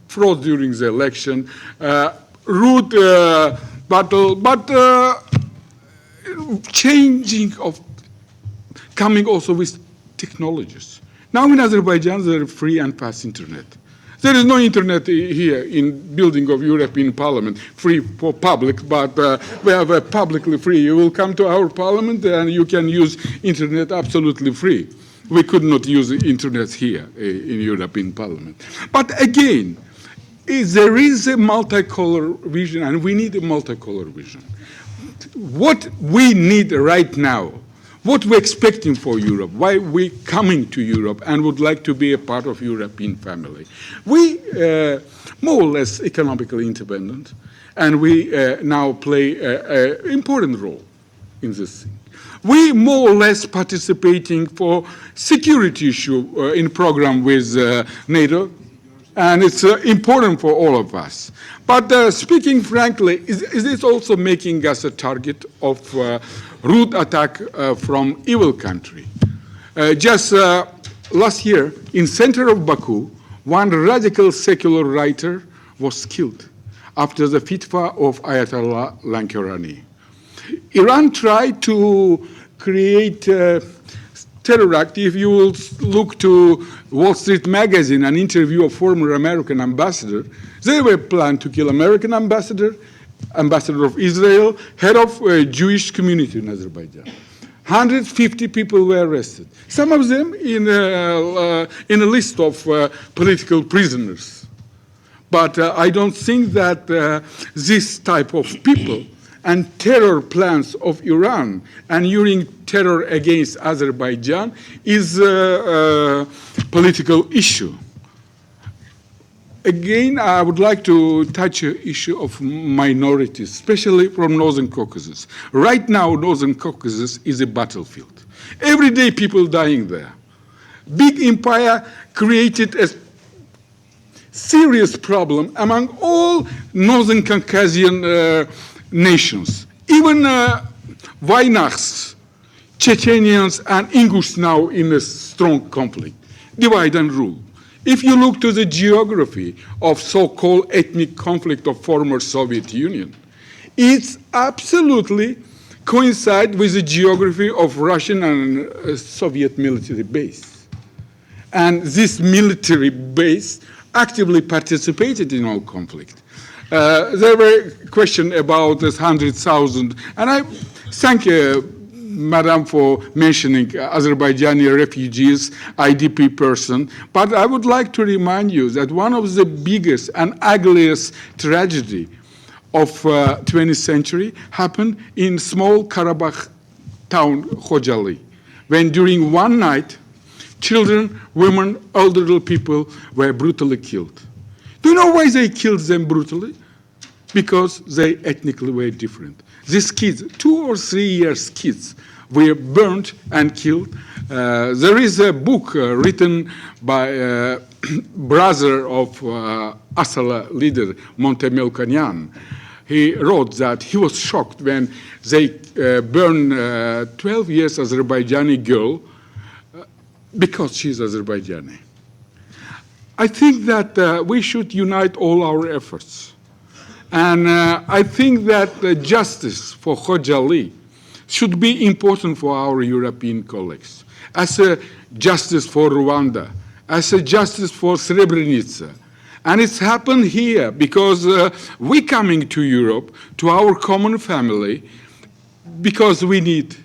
fraud during the election, rude battle, but changing of, coming also with technologies. Now in Azerbaijan, there is free and fast internet. There is no internet here in building of European Parliament, free for public, but we have a publicly free. You will come to our parliament and you can use internet absolutely free. We could not use the internet here in European Parliament. But again, there is a multicolor vision, and we need a multicolor vision. What we need right now, what we're expecting for Europe, why we're coming to Europe and would like to be a part of European family. We more or less economically independent, and we now play an important role in this thing. We more or less participating for security issue in program with NATO, and it's important for all of us. But speaking frankly, is this also making us a target of rude attack from evil country? Just last year, in center of Baku, one radical secular writer was killed after the fitwa of Ayatollah Lankarani. Iran tried to create terror act. If you will look to Wall Street Magazine, an interview of former American ambassador, they were planned to kill American ambassador, ambassador of Israel, head of a Jewish community in Azerbaijan. 150 people were arrested. Some of them in a list of political prisoners. But I don't think that this type of people and terror plans of Iran and using terror against Azerbaijan is a political issue. Again, I would like to touch an issue of minorities, especially from Northern Caucasus. Right now, Northern Caucasus is a battlefield. Every day people dying there. Big empire created a serious problem among all Northern Caucasian nations. Even Vaynaks, Chechenians, and Ingush now in a strong conflict. Divide and rule. If you look to the geography of so-called ethnic conflict of former Soviet Union, it's absolutely coincide with the geography of Russian and Soviet military base. And this military base actively participated in all conflict. There were questions about this 100,000, and I thank Madam for mentioning Azerbaijani refugees, IDP person, but I would like to remind you that one of the biggest and ugliest tragedy of 20th century happened in small Karabakh town, Khojaly, when during one night, Children, women, elderly people were brutally killed. Do you know why they killed them brutally? Because they ethnically were different. These kids, 2 or 3 years kids, were burned and killed. There is a book written by brother of Asala leader, Montemelkanyan. He wrote that he was shocked when they burned 12 years Azerbaijani girl because she's Azerbaijani. I think that we should unite all our efforts. And I think that justice for Khojaly should be important for our European colleagues, as a justice for Rwanda, as a justice for Srebrenica. And it's happened here because we're coming to Europe, to our common family, because we need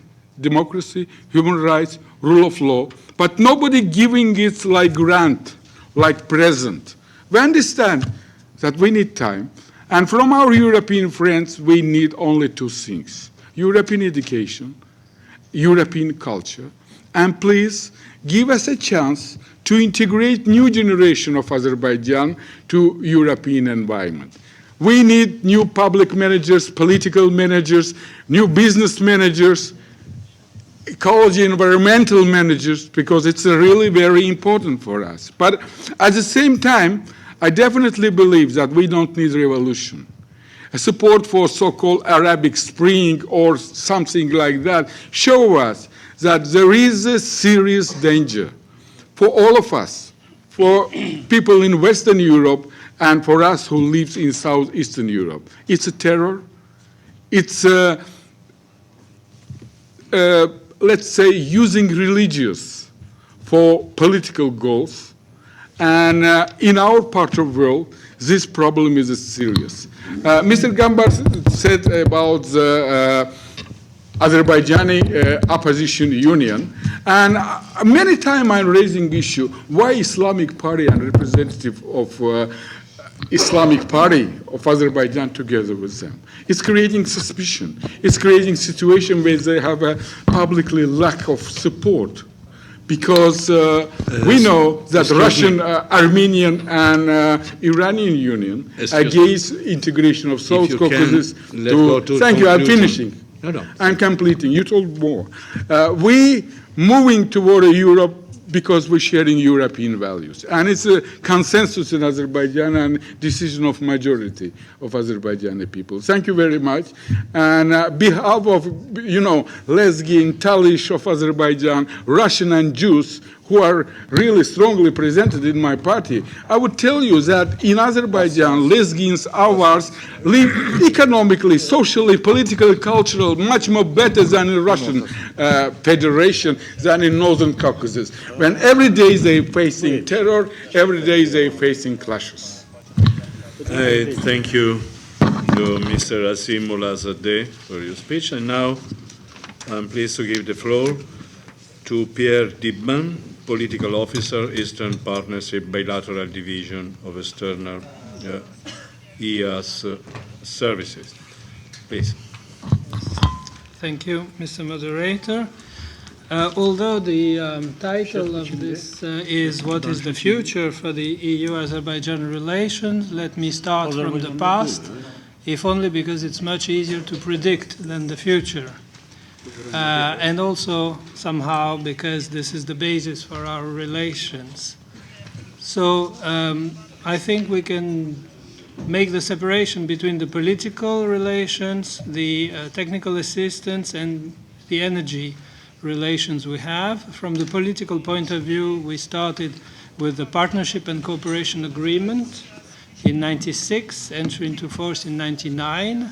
democracy, human rights, rule of law, but nobody giving it like grant, like present. We understand that we need time, and from our European friends, we need only 2 things: European education, European culture, and please give us a chance to integrate new generation of Azerbaijan to European environment. We need new public managers, political managers, new business managers, ecology, environmental managers, because it's really very important for us. But at the same time, I definitely believe that we don't need revolution. A support for so-called Arabic Spring or something like that show us that there is a serious danger for all of us, for people in Western Europe and for us who live in Southeastern Europe. It's a terror. It's let's say, using religious for political goals. And in our part of the world, this problem is serious. Mr. Gambar said about the Azerbaijani opposition union, and many times I'm raising issue, why Islamic Party and representative of Islamic Party of Azerbaijan together with them. It's creating suspicion. It's creating a situation where they have a publicly lack of support, because we know that Russian, Armenian, and Iranian Union against integration of South Caucasus. Thank you. I'm finishing. No. I'm completing. You told more. We moving toward Europe because we're sharing European values. And it's a consensus in Azerbaijan and decision of majority of Azerbaijani people. Thank you very much. And on behalf of, Lezgin, Talish of Azerbaijan, Russian and Jews, who are really strongly presented in my party, I would tell you that in Azerbaijan, Lezgins, Avars live economically, socially, politically, culturally much more better than in Russian Federation, than in Northern Caucasus. When every day they're facing terror, every day they're facing clashes. Thank you to Mr. Asim Mollazadeh for your speech. And now I'm pleased to give the floor to Pierre Dibban, Political Officer, Eastern Partnership Bilateral Division of External EEAS Services. Please. Thank you, Mr. Moderator. Although the title of this is What is the Future for the EU-Azerbaijan Relations, let me start from the past, if only because it's much easier to predict than the future. And also somehow because this is the basis for our relations. So I think we can make the separation between the political relations, the technical assistance, and the energy relations we have. From the political point of view, we started with the Partnership and Cooperation Agreement in '96, entry into force in '99.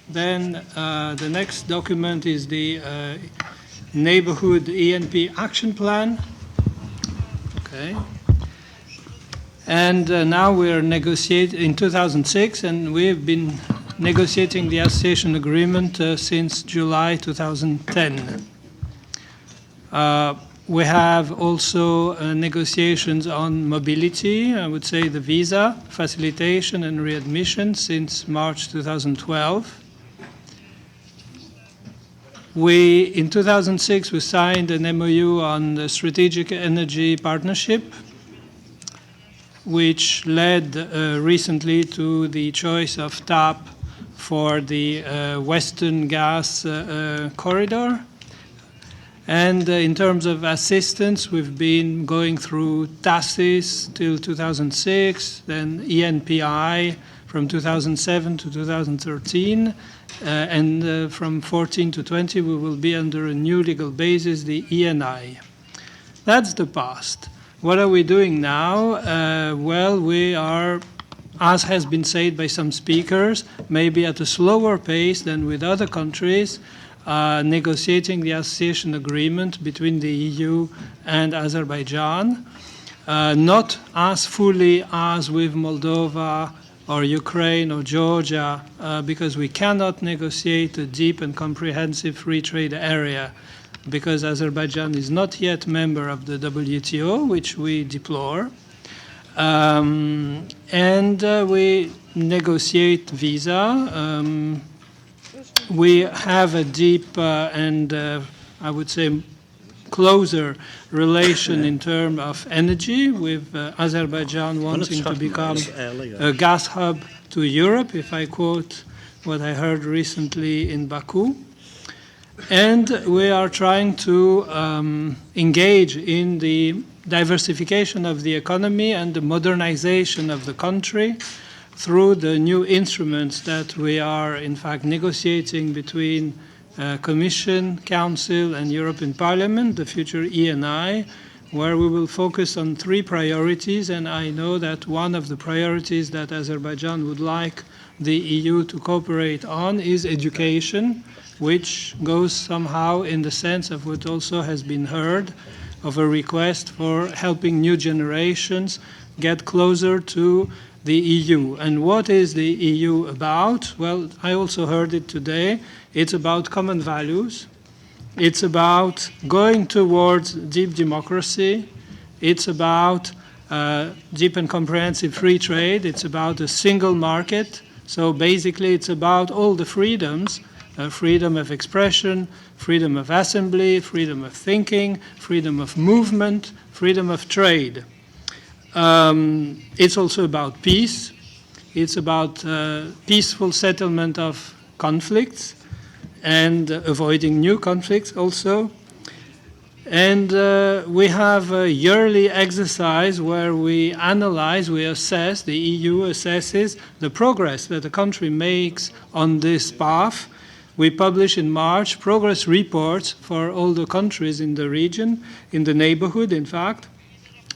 Then the next document is the Neighborhood ENP Action Plan. Okay. And now we are negotiating in 2006, and we've been negotiating the association agreement since July 2010. We have also negotiations on mobility, I would say the visa, facilitation and readmission since March 2012. In 2006, we signed an MOU on the strategic energy partnership, which led recently to the choice of TAP for the Western gas corridor. And in terms of assistance, we've been going through TASIS till 2006, then ENPI from 2007 to 2013, and from 14 to 20 we will be under a new legal basis, the ENI. That's the past. What are we doing now? Well, we are, as has been said by some speakers, maybe at a slower pace than with other countries, negotiating the association agreement between the EU and Azerbaijan, not as fully as with Moldova or Ukraine or Georgia, because we cannot negotiate a deep and comprehensive free trade area, because Azerbaijan is not yet member of the WTO, which we deplore. And we negotiate visa. We have a deep and I would say closer relation in terms of energy, with Azerbaijan wanting to become a gas hub to Europe, if I quote what I heard recently in Baku. And we are trying to engage in the diversification of the economy and the modernization of the country through the new instruments that we are in fact negotiating between Commission, Council and European Parliament, the future ENI, where we will focus on 3 priorities. And I know that one of the priorities that Azerbaijan would like the EU to cooperate on is education, which goes somehow in the sense of what also has been heard, of a request for helping new generations get closer to the EU. And what is the EU about? Well, I also heard it today. It's about common values. It's about going towards deep democracy. It's about deep and comprehensive free trade. It's about a single market. So basically, it's about all the freedoms, freedom of expression, freedom of assembly, freedom of thinking, freedom of movement, freedom of trade. It's also about peace. It's about peaceful settlement of conflicts and avoiding new conflicts also. And we have a yearly exercise where we analyze, we assess, the EU assesses the progress that the country makes on this path. We publish in March progress reports for all the countries in the region, in the neighborhood, in fact,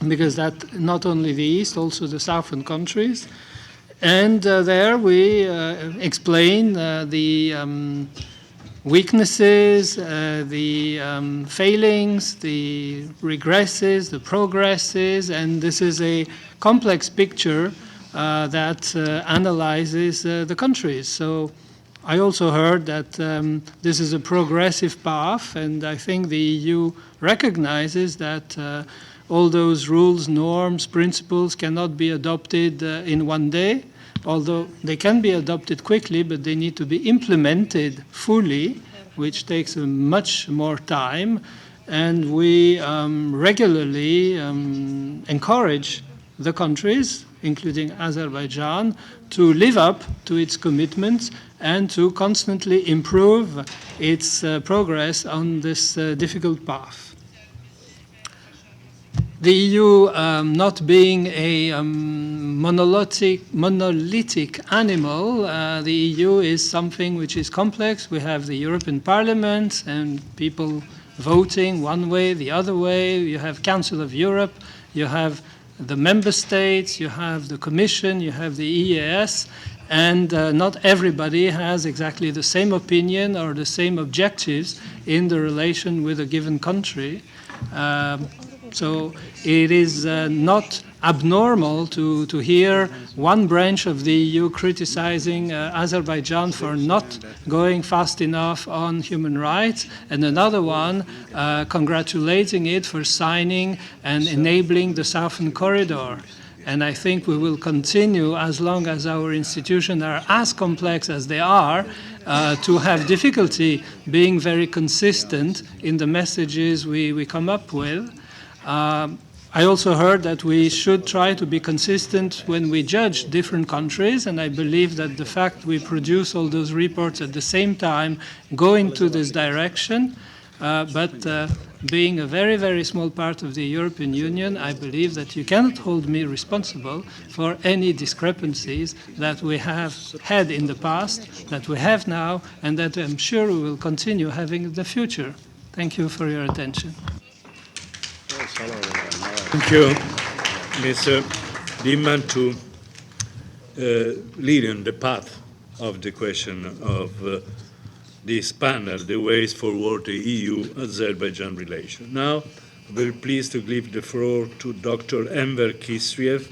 because that not only the East, also the Southern countries. And there we explain the weaknesses, the failings, the regresses, the progresses, and this is a complex picture that analyzes the countries. So I also heard that this is a progressive path, and I think the EU recognizes that all those rules, norms, principles cannot be adopted in one day, although they can be adopted quickly, but they need to be implemented fully, which takes much more time. And we regularly encourage the countries, including Azerbaijan, to live up to its commitments and to constantly improve its progress on this difficult path. The EU, not being a monolithic animal, the EU is something which is complex. We have the European Parliament and people voting one way, the other way. You have Council of Europe, you have the member states, you have the Commission, you have the EEAS, and not everybody has exactly the same opinion or the same objectives in the relation with a given country. So it is not abnormal to hear one branch of the EU criticizing Azerbaijan for not going fast enough on human rights, and another one congratulating it for signing and enabling the Southern Corridor. And I think we will continue, as long as our institutions are as complex as they are, to have difficulty being very consistent in the messages we come up with. I also heard that we should try to be consistent when we judge different countries, and I believe that the fact we produce all those reports at the same time go into this direction, but being a very, very small part of the European Union, I believe that you cannot hold me responsible for any discrepancies that we have had in the past, that we have now, and that I'm sure we will continue having in the future. Thank you for your attention. Thank you, Mr. Dimman, to lead on the path of the question of this panel, the ways forward the EU-Azerbaijan relation. Now, I'm very pleased to give the floor to Dr. Enver Kisriev,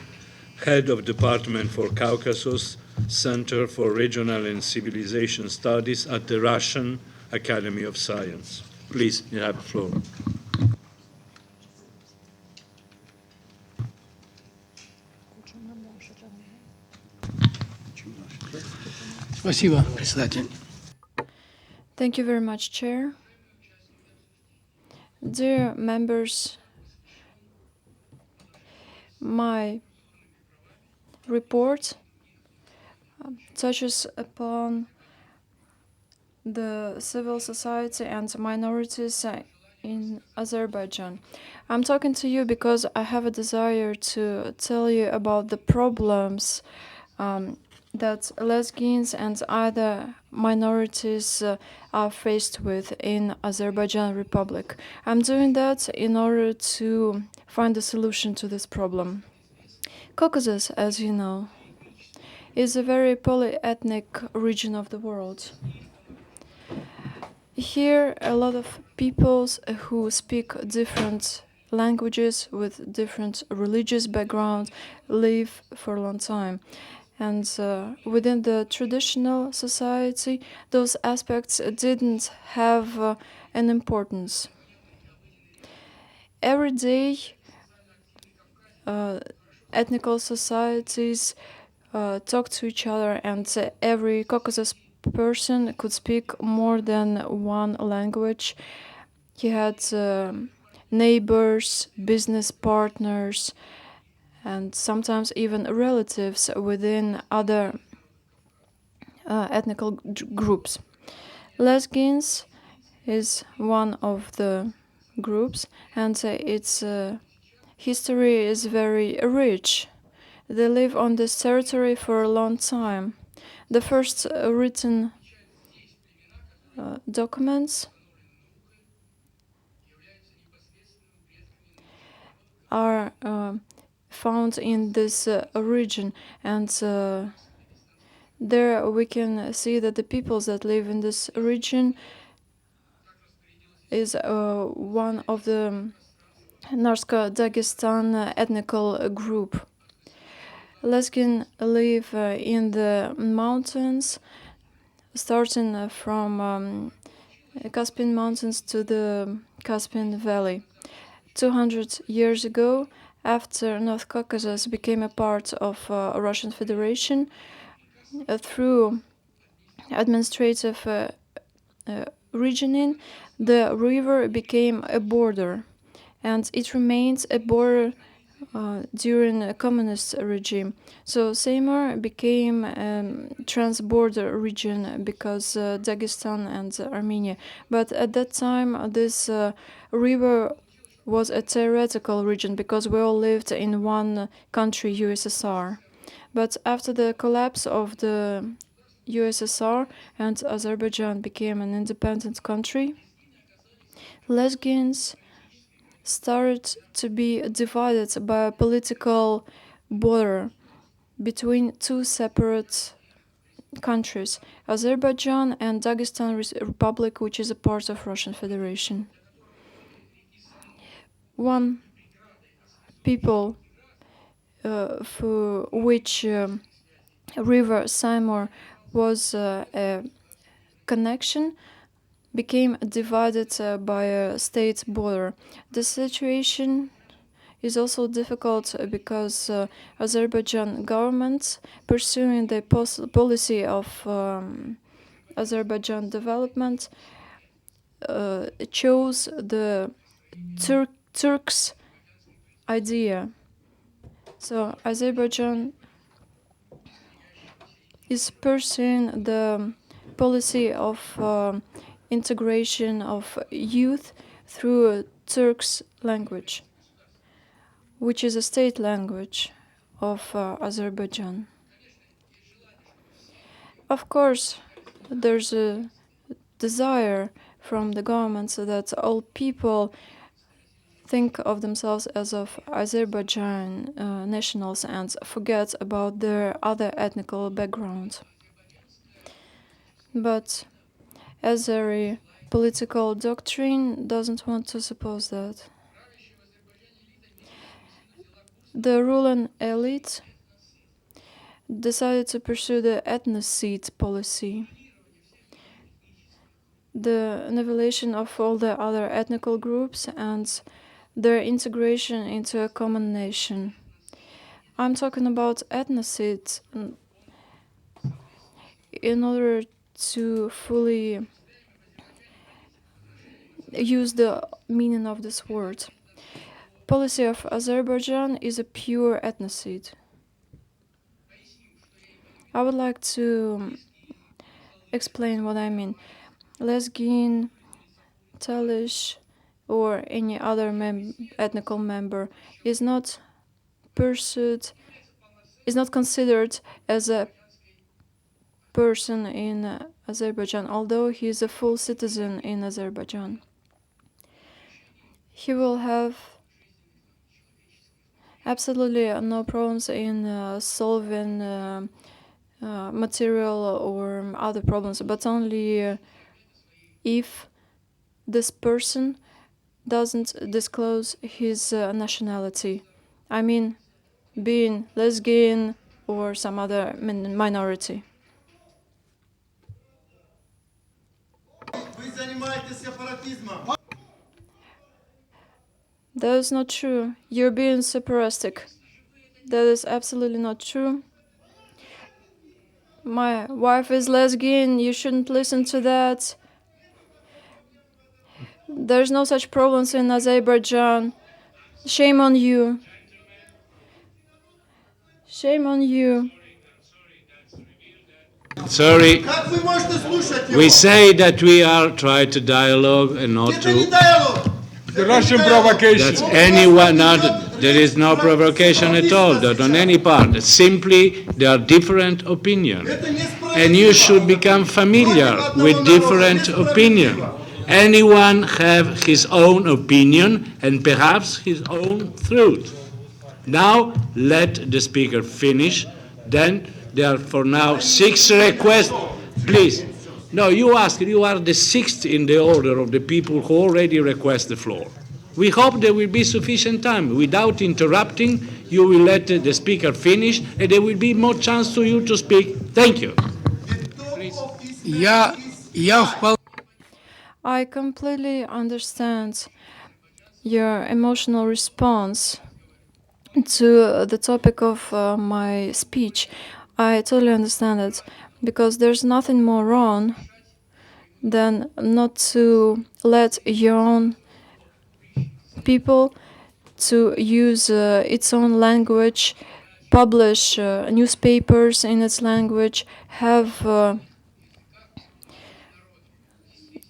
Head of Department for Caucasus, Center for Regional and Civilization Studies at the Russian Academy of Science. Please, you have the floor. Спасибо, председатель. Thank you very much, Chair. Dear members, my report touches upon the civil society and minorities in Azerbaijan. I'm talking to you because I have a desire to tell you about the problems that lesbians and other minorities are faced with in Azerbaijan Republic. I'm doing that in order to find a solution to this problem. Caucasus, as you know, is a very polyethnic region of the world. Here, a lot of peoples who speak different languages with different religious backgrounds live for a long time. And within the traditional society, those aspects didn't have an importance. Every day, ethnical societies talk to each other, and every Caucasus person could speak more than one language. He had neighbors, business partners, and sometimes even relatives within other ethnic groups. Lesbians is one of the groups, and its history is very rich. They live on this territory for a long time. The first written documents are found in this region, and there we can see that the peoples that live in this region is one of the Narsko-Dagestan ethnical group. Lesbians live in the mountains, starting from Caspian Mountains to the Caspian Valley. 200 years ago, after North Caucasus became a part of Russian Federation, through administrative regioning, the river became a border, and it remains a border during a communist regime. So Seymour became a trans-border region because Dagestan and Armenia. But at that time, this river was a theoretical region because we all lived in one country, USSR. But after the collapse of the USSR and Azerbaijan became an independent country, lesbians started to be divided by a political border between two separate countries, Azerbaijan and Dagestan Republic, which is a part of Russian Federation. One people for which River Seymour was a connection became divided by a state border. The situation is also difficult because Azerbaijan government, pursuing the policy of Azerbaijan development chose the Turks' idea. So Azerbaijan is pursuing the policy of integration of youth through Turks language, which is a state language of Azerbaijan. Of course, there's a desire from the government so that all people think of themselves as of Azerbaijan nationals and forget about their other ethnical background. But Azeri political doctrine doesn't want to suppose that. The ruling elite decided to pursue the ethnocide policy, the nivellation of all the other ethnical groups and their integration into a common nation. I'm talking about ethnocide in order to fully use the meaning of this word. Policy of Azerbaijan is a pure ethnocide. I would like to explain what I mean. Lezgin, Talish, or any other ethnical member is not pursued, is not considered as a person in Azerbaijan, although he is a full citizen in Azerbaijan. He will have absolutely no problems in solving material or other problems, but only if this person doesn't disclose his nationality. I mean, being Lezgin or some other minority. That is not true. You're being separatistic. That is absolutely not true. My wife is Lezgin. You shouldn't listen to that. There's no such problems in Azerbaijan. Shame on you. Shame on you. Sorry. We say that we are trying to dialogue and not to... The Russian provocation. That's anyone, there is no provocation at all, not on any part. Simply, there are different opinions. And you should become familiar with different opinions. Anyone have his own opinion and perhaps his own truth. Now, let the speaker finish. Then, there are for now 6 requests. Please. No, you ask. You are the 6th in the order of the people who already request the floor. We hope there will be sufficient time. Without interrupting, you will let the speaker finish, and there will be more chance to you to speak. Thank you. I completely understand your emotional response to the topic of my speech. I totally understand it, because there's nothing more wrong than not to let your own people to use its own language, publish newspapers in its language, have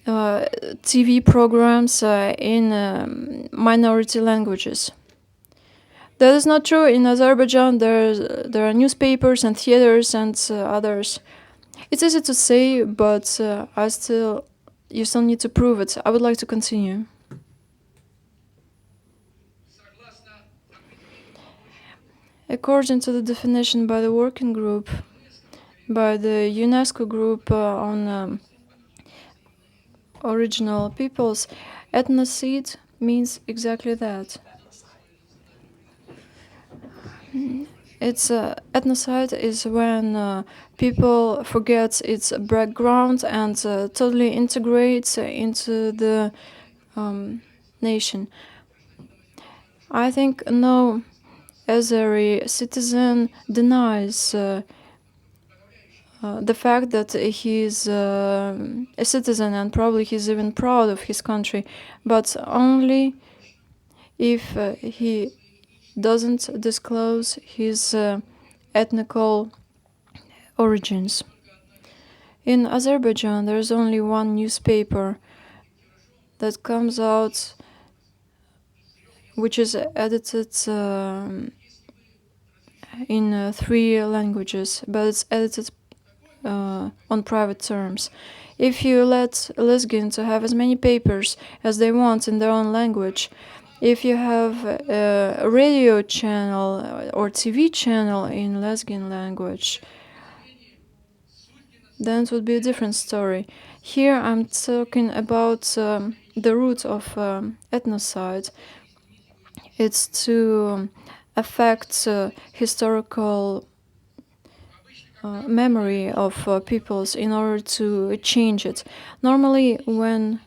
TV programs in minority languages. That is not true. In Azerbaijan, there are newspapers and theaters and others. It's easy to say, but you still need to prove it. I would like to continue. According to the definition by the working group, by the UNESCO group on original peoples, ethnocide means exactly that. Ethnocide is when people forget its background and totally integrates into the nation. I think no Azeri citizen denies the fact that he's a citizen and probably he's even proud of his country, but only if he doesn't disclose his ethnical origins. In Azerbaijan, there's only one newspaper that comes out which is edited in 3 languages, but it's edited on private terms. If you let Lesgin to have as many papers as they want in their own language, if you have a radio channel or TV channel in Lesgin language, then it would be a different story. Here I'm talking about the root of ethnocide. It's to affect historical memory of peoples in order to change it. Normally, when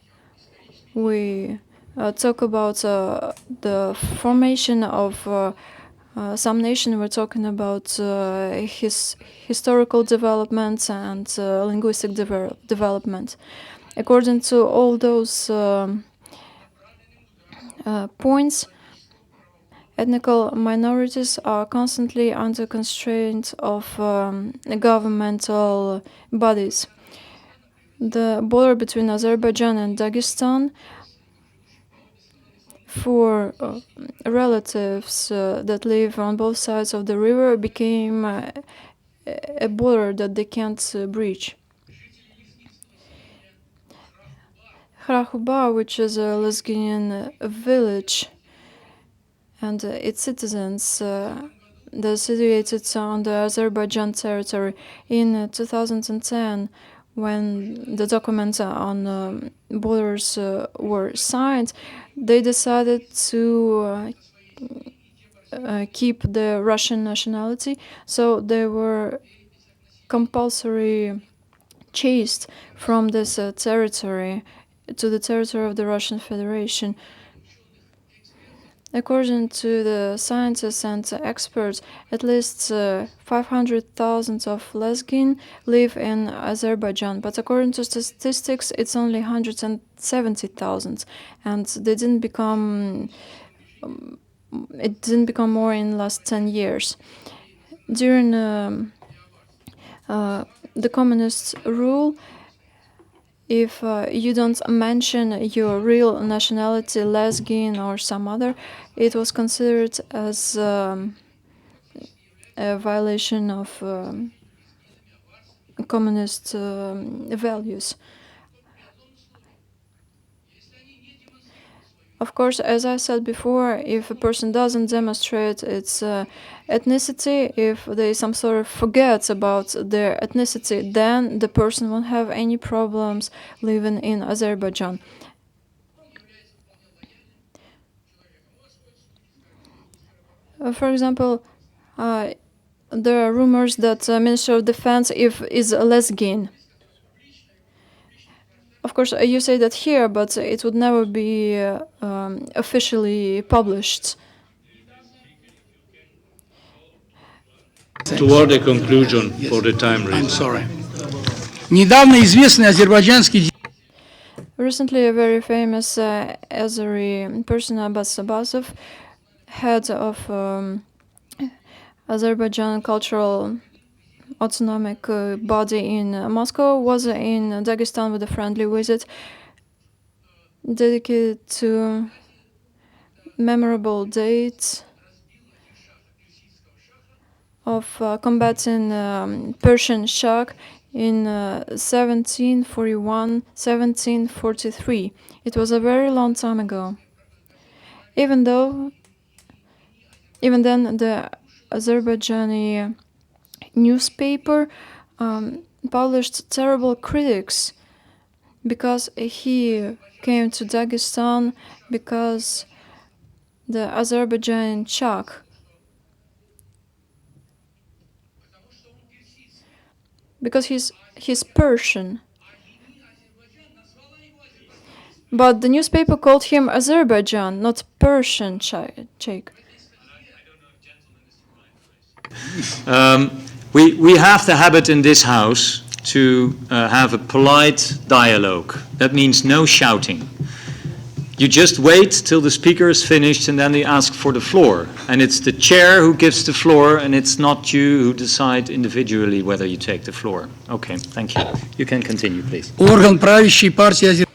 we talk about the formation of some nation, we're talking about historical development and linguistic development. According to all those points, ethnical minorities are constantly under constraint of governmental bodies. The border between Azerbaijan and Dagestan, for relatives that live on both sides of the river, became a border that they can't breach. Hrahuba, which is a Lesginian village, and its citizens, they're situated on the Azerbaijan territory. In 2010, when the documents on borders were signed, they decided to keep the Russian nationality, so they were compulsory chased from this territory to the territory of the Russian Federation. According to the scientists and experts, at least 500,000 of Lesgin live in Azerbaijan, but according to statistics, it's only 170,000, and they didn't become. It didn't become more in the last 10 years. During the communist rule, if you don't mention your real nationality, Lesgin or some other, it was considered as a violation of communist values. Of course, as I said before, if a person doesn't demonstrate its ethnicity, if they some sort of forgets about their ethnicity, then the person won't have any problems living in Azerbaijan. For example, there are rumors that Minister of Defense is a Lesgin. Of course, you say that here, but it would never be officially published. Toward a conclusion for the time reason. I'm sorry. Недавно известный азербайджанский... Recently, a very famous Azeri person, Abbas Abbasov, head of Azerbaijan Cultural Autonomic Body in Moscow, was in Dagestan with a friendly visit dedicated to memorable dates of combating Persian Shah in 1741-1743. It was a very long time ago. Even then, the Azerbaijani newspaper published terrible critics because he came to Dagestan because the Azerbaijani Shah because he's Persian. But the newspaper called him Azerbaijan, not Persian Sheikh. We have the habit in this house to have a polite dialogue. That means no shouting. You just wait till the speaker is finished and then they ask for the floor. And it's the chair who gives the floor and it's not you who decide individually whether you take the floor. Okay, thank you. You can continue, please. Орган правящей партии Азербайджана.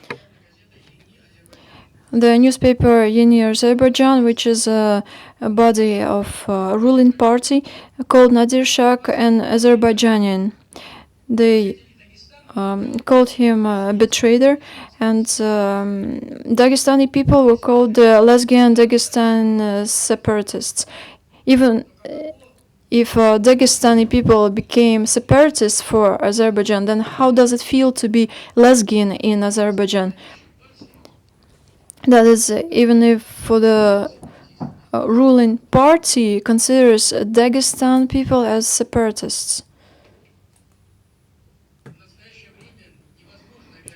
The newspaper Yeni Azerbaijan, which is a body of ruling party, called Nadir Shah an Azerbaijanian. They called him a betrayer, and Dagestani people were called the Lesbian Dagestan separatists. Even if Dagestani people became separatists for Azerbaijan, then how does it feel to be lesbian in Azerbaijan? That is, even if for the ruling party considers Dagestan people as separatists.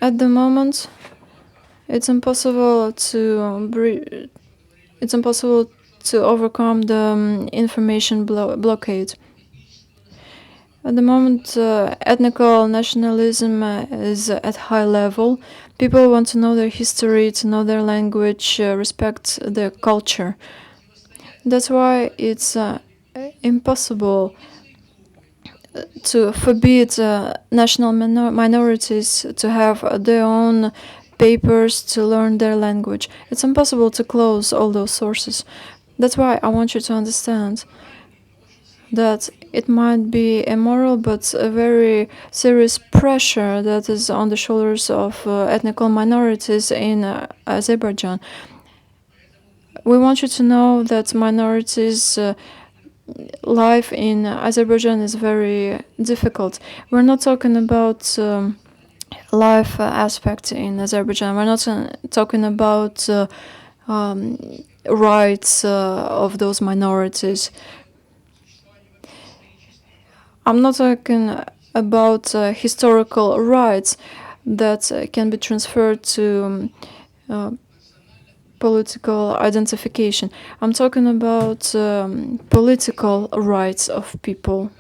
At the moment, it's impossible to overcome the information blockade. At the moment, ethnical nationalism is at high level. People want to know their history, to know their language, respect their culture. That's why it's impossible to forbid national minorities to have their own papers, to learn their language. It's impossible to close all those sources. That's why I want you to understand that it might be immoral, but a very serious pressure that is on the shoulders of ethnic minorities in Azerbaijan. We want you to know that minorities' life in Azerbaijan is very difficult. We're not talking about life aspect in Azerbaijan. We're not talking about rights of those minorities. I'm not talking about historical rights that can be transferred to political identification. I'm talking about political rights of people.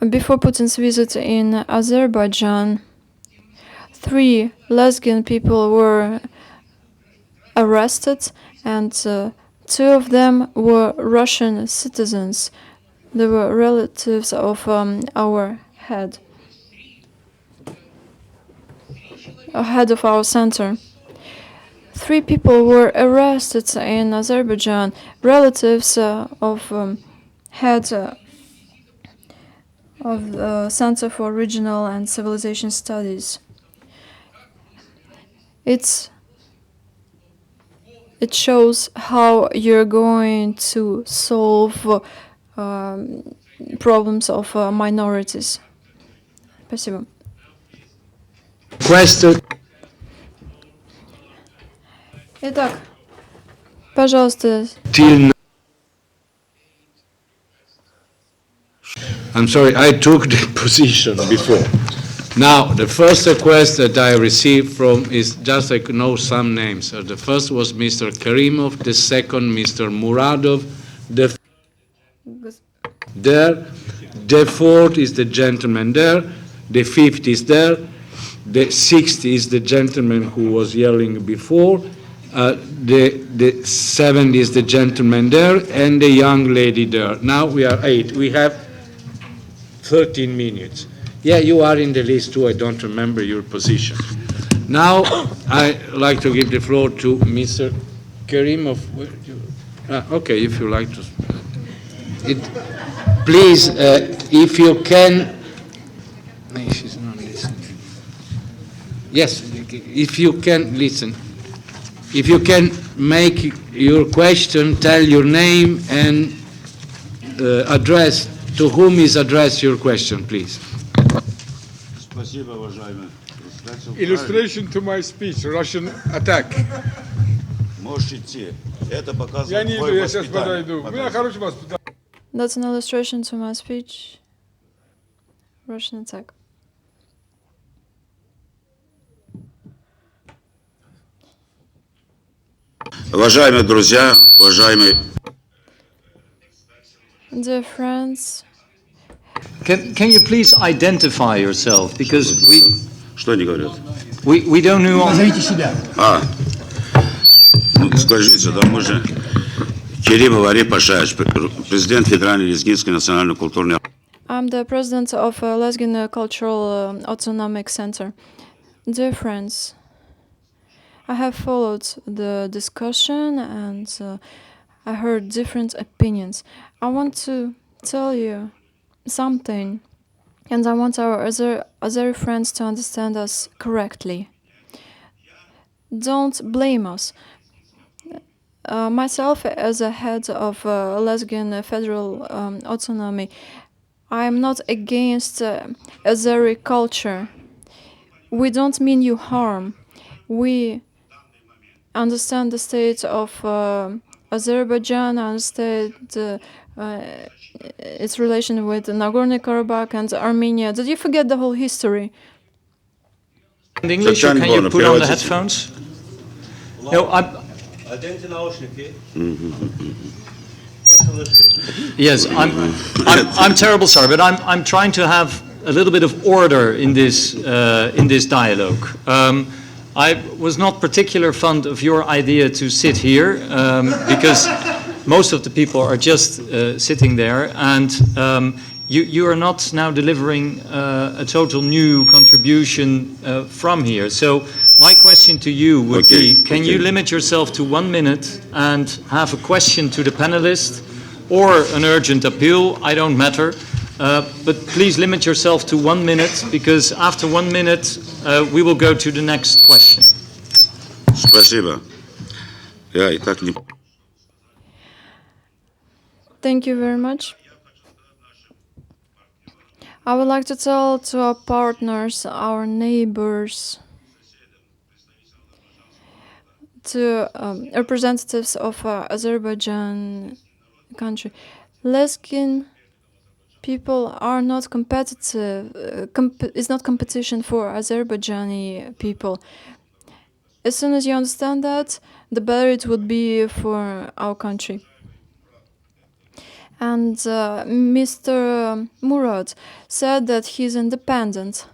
Before Putin's visit in Azerbaijan, 3 lesbian people were arrested, and 2 of them were Russian citizens. They were relatives of our head of our center. 3 people were arrested in Azerbaijan, relatives of head of the Center for Regional and Civilization Studies. It shows how you're going to solve problems of minorities. Спасибо. Итак, пожалуйста. I'm sorry, I took the position before. Now, the first request that I received from is just I know some names. The first was Mr. Karimov, the second Mr. Muradov, there, the fourth is the gentleman there, the fifth is there, the sixth is the gentleman who was yelling before, the seventh is the gentleman there, and the young lady there. Now we are 8. We have 13 minutes. Yeah, you are in the list too. I don't remember your position. Now I like to give the floor to Mr. Karimov. Okay, if you like to. Please, if you can. She's not listening. Yes, if you can listen. If you can make your question, tell your name and address to whom is addressed your question, please. Illustration to my speech, Russian attack. Я не иду, я сейчас подойду. У меня хороший воспитание. That's an illustration to my speech. Russian attack. Уважаемые друзья, уважаемый Dear friends, Can you please identify yourself? Because Что они говорят? we don't know. Назовите себя. Ну, скажите, да, мы же Керимов Ариф Пашаевич, президент Федеральной лезгинской национально-культурной. I'm the president of Lesgin Cultural Autonomic Center. Dear friends, I have followed the discussion and I heard different opinions. I want to tell you something, and I want our Azeri friends to understand us correctly. Don't blame us. Myself, as a head of Lesgin Federal Autonomy, I am not against Azeri culture. We don't mean you harm. We understand the state of Azerbaijan, understand its relation with Nagorno-Karabakh and Armenia. Did you forget the whole history? In English, or can you put on the headphones? No, Yes, I'm terrible sorry, but I'm trying to have a little bit of order in this dialogue. I was not particularly fond of your idea to sit here because most of the people are just sitting there, and you are not now delivering a total new contribution from here. So my question to you would be, can you limit yourself to 1 minute and have a question to the panelists or an urgent appeal? I don't matter. But please limit yourself to 1 minute, because after 1 minute we will go to the next question. Спасибо. Я и так не... Thank you very much. I would like to tell to our partners, our neighbors, to representatives of Azerbaijan country, Lesgin people are not competitive. It's not competition for Azerbaijani people. As soon as you understand that, the better it would be for our country. And Mr. Murad said that he's independent.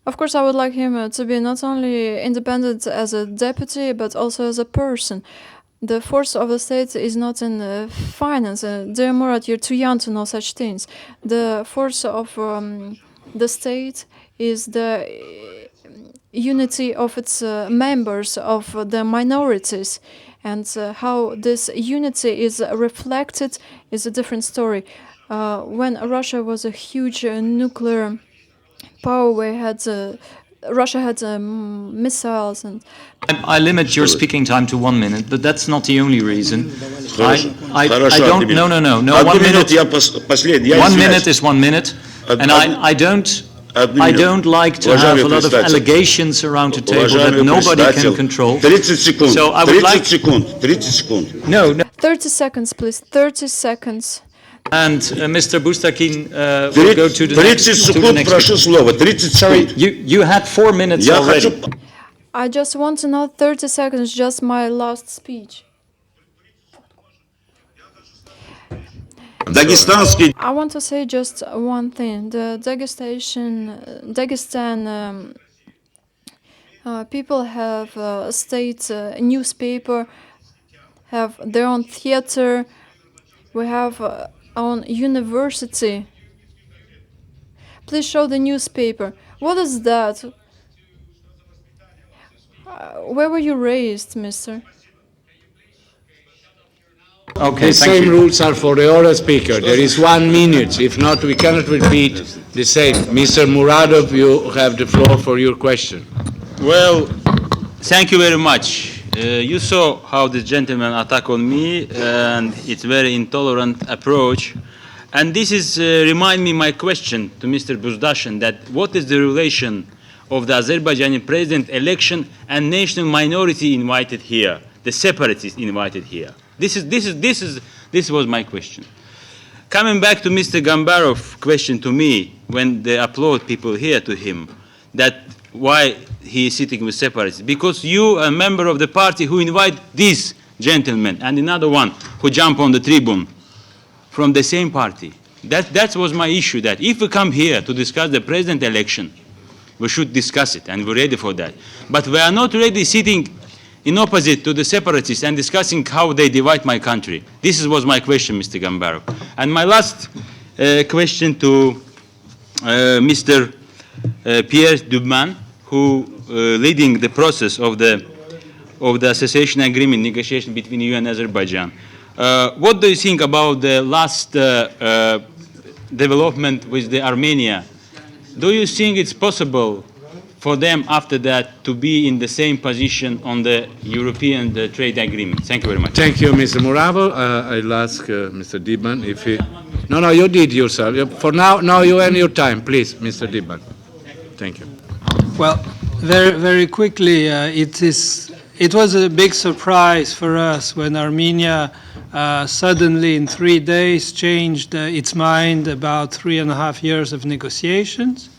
Of course, I would like him to be not only independent as a deputy, but also as a person. The force of the state is not in finance. Dear Murad, you're too young to know such things. The force of the state is the unity of its members, of the minorities. And how this unity is reflected is a different story. When Russia was a huge nuclear power, Russia had missiles and... I limit your speaking time to 1 minute, but that's not the only reason. I don't... No. 1 minute. 1 minute is 1 minute, and I don't like to have a lot of allegations around the table that nobody can control. 30 секунд. So I would like... 30 секунд. No. 30 seconds, please. 30 seconds. And Mr. Bustakin will go to the 30 секунд, прошу слова. 30 секунд. Sorry, you had 4 minutes already. I just want to know 30 seconds, just my last speech. I want to say just one thing. The Dagestan people have a state newspaper, have their own theater. We have our own university. Please show the newspaper. What is that? Where were you raised, mister? Okay, the same rules are for the oral speaker. There is 1 minute. If not, we cannot repeat the same. Mr. Muradov, you have the floor for your question. Well, thank you very much. You saw how this gentleman attacked on me, and it's very intolerant approach. And this is remind me my question to Mr. Buzdashin, that what is the relation of the Azerbaijani president election and national minority invited here, the separatists invited here? This was my question. Coming back to Mr. Gambarov's question to me, when they applaud people here to him, that why he is sitting with separatists, because you are a member of the party who invite these gentleman, and another one who jumped on the tribune from the same party. That was my issue, that if we come here to discuss the president election, we should discuss it, and we're ready for that. But we are not ready sitting in opposite to the separatists and discussing how they divide my country. This was my question, Mr. Gambarov. And my last question to Mr. Pierre Dubman, who leading the process of the association agreement negotiation between EU and Azerbaijan. What do you think about the last development with the Armenia? Do you think it's possible for them after that to be in the same position on the European trade agreement? Thank you very much. Thank you, Mr. Muravo. I'll ask Mr. Diban if he... No, you did yourself. For now you earn your time. Please, Mr. Diban. Thank you. Well, very quickly, it was a big surprise for us when Armenia suddenly in 3 days changed its mind about 3.5 years of negotiations.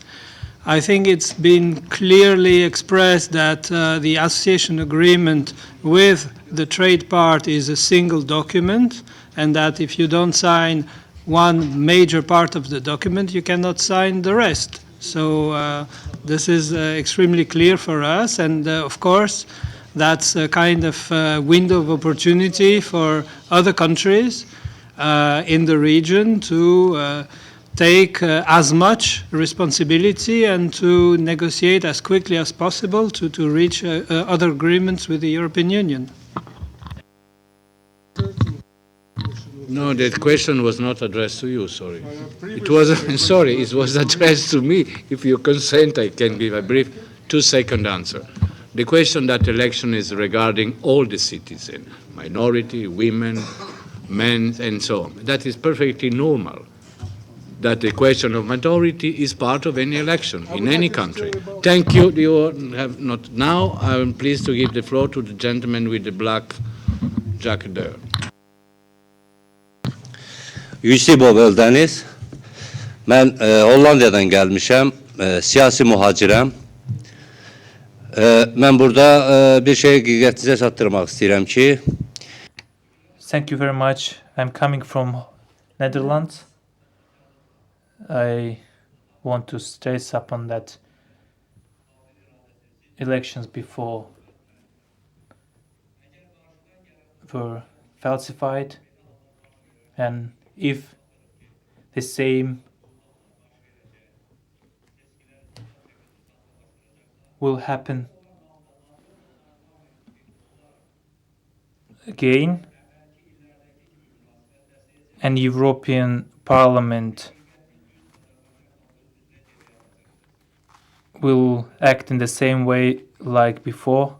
I think it's been clearly expressed that the association agreement with the trade part is a single document, and that if you don't sign one major part of the document, you cannot sign the rest. So this is extremely clear for us, and of course that's a kind of window of opportunity for other countries in the region to take as much responsibility and to negotiate as quickly as possible to reach other agreements with the European Union. No, that question was not addressed to you, sorry. It was, sorry, it was addressed to me. If you consent, I can give a brief 2-second answer. The question that election is regarding all the citizens, minority, women, men, and so on. That is perfectly normal. That the question of minority is part of any election in any country. Thank you. You have not now. I am pleased to give the floor to the gentleman with the black jacket there. Yüksek Bobeldeniz. Ben Hollanda'dan gelmişim. Siyasi muhacirəm. Ben burada bir şey sizə çatdırmaq istəyirəm ki. Thank you very much. I'm coming from Netherlands. I want to stress upon that elections before were falsified, and if the same will happen again, and European Parliament will act in the same way like before,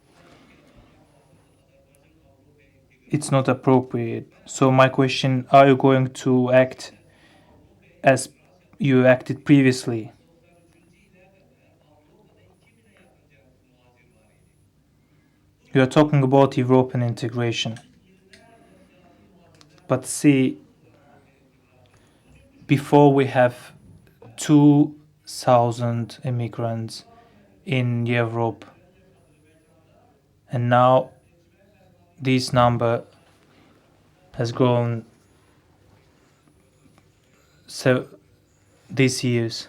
it's not appropriate. So my question, are you going to act as you acted previously? You are talking about European integration. But see, before we have 2,000 immigrants in Europe, and now this number has grown so these years.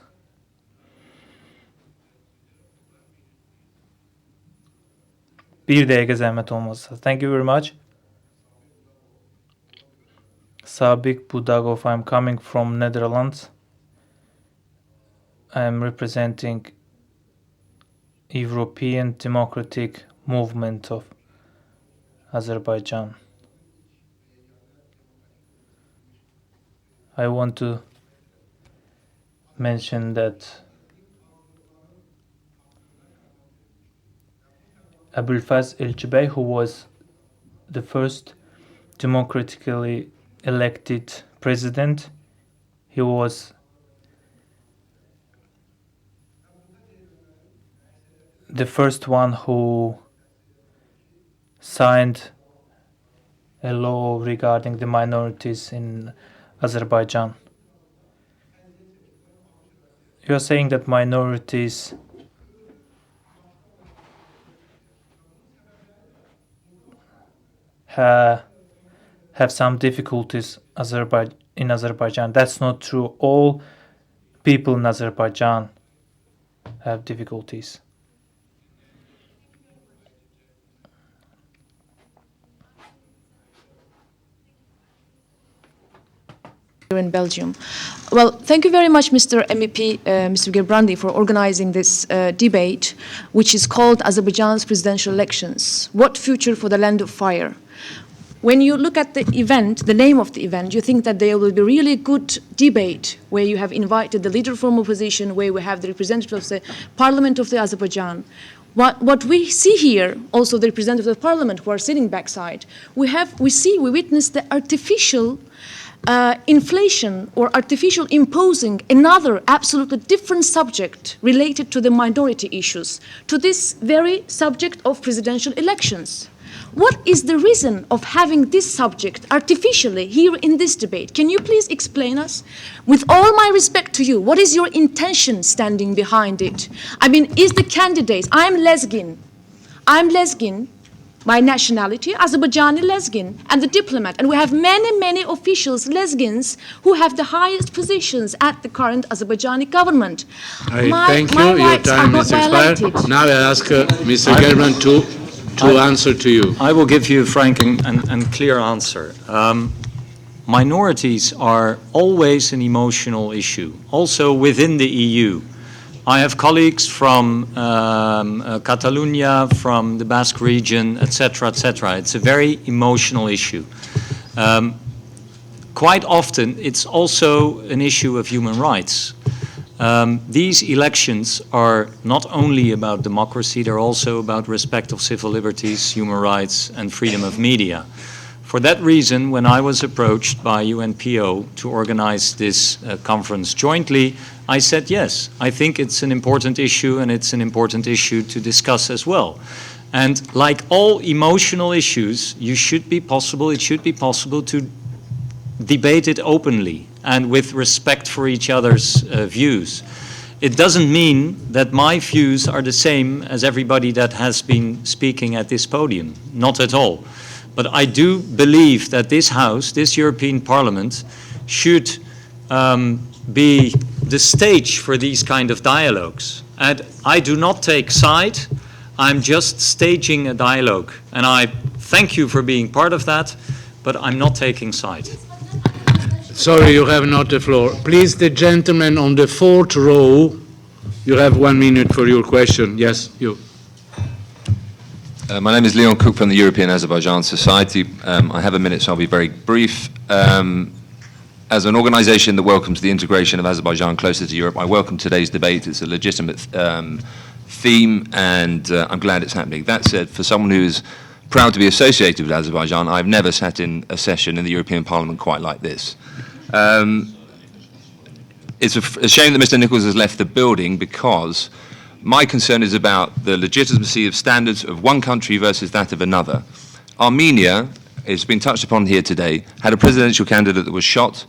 Bir dakika zahmet olmazsa. Thank you very much. Sabik Budagov, I'm coming from Netherlands. I am representing European Democratic Movement of Azerbaijan. I want to mention that Abulfaz Elchibey, who was the first democratically elected president, he was the first one who signed a law regarding the minorities in Azerbaijan. You are saying that minorities have some difficulties in Azerbaijan. That's not true. All people in Azerbaijan have difficulties. In Belgium. Well, thank you very much, Mr. MEP, Mr. Gerbrandi, for organizing this debate, which is called Azerbaijan's presidential elections. What future for the land of fire? When you look at the event, the name of the event, you think that there will be really good debate where you have invited the leader from opposition, where we have the representative of the parliament of the Azerbaijan. What we see here, also the representative of the parliament who are sitting backside, we witness the artificial inflation or artificial imposing another absolutely different subject related to the minority issues, to this very subject of presidential elections. What is the reason of having this subject artificially here in this debate? Can you please explain us? With all my respect to you, what is your intention standing behind it? I mean, is the candidates, I'm lesbian, by nationality, Azerbaijani lesbian, and the diplomat. And we have many, many officials, lesbians, who have the highest positions at the current Azerbaijani government. Thank you. Your time is expired. Now I ask Mr. Gerbrand to answer to you. I will give you a frank and clear answer. Minorities are always an emotional issue, also within the EU. I have colleagues from Catalonia, from the Basque region, etc., etc. It's a very emotional issue. Quite often, it's also an issue of human rights. These elections are not only about democracy, they're also about respect of civil liberties, human rights, and freedom of media. For that reason, when I was approached by UNPO to organize this conference jointly, I said yes. I think it's an important issue, and it's an important issue to discuss as well. And like all emotional issues, it should be possible to debate it openly and with respect for each other's views. It doesn't mean that my views are the same as everybody that has been speaking at this podium. Not at all. But I do believe that this House, this European Parliament, should be the stage for these kind of dialogues. And I do not take side. I'm just staging a dialogue. And I thank you for being part of that, but I'm not taking side. Sorry, you have not the floor. Please, the gentleman on the fourth row, you have 1 minute for your question. Yes, you. My name is Leon Cook from the European Azerbaijan Society. I have a minute, so I'll be very brief. As an organization that welcomes the integration of Azerbaijan closer to Europe, I welcome today's debate. It's a legitimate theme, and I'm glad it's happening. That said, for someone who is proud to be associated with Azerbaijan, I've never sat in a session in the European Parliament quite like this. It's a shame that Mr. Nichols has left the building, because my concern is about the legitimacy of standards of one country versus that of another. Armenia, it's been touched upon here today, had a presidential candidate that was shot.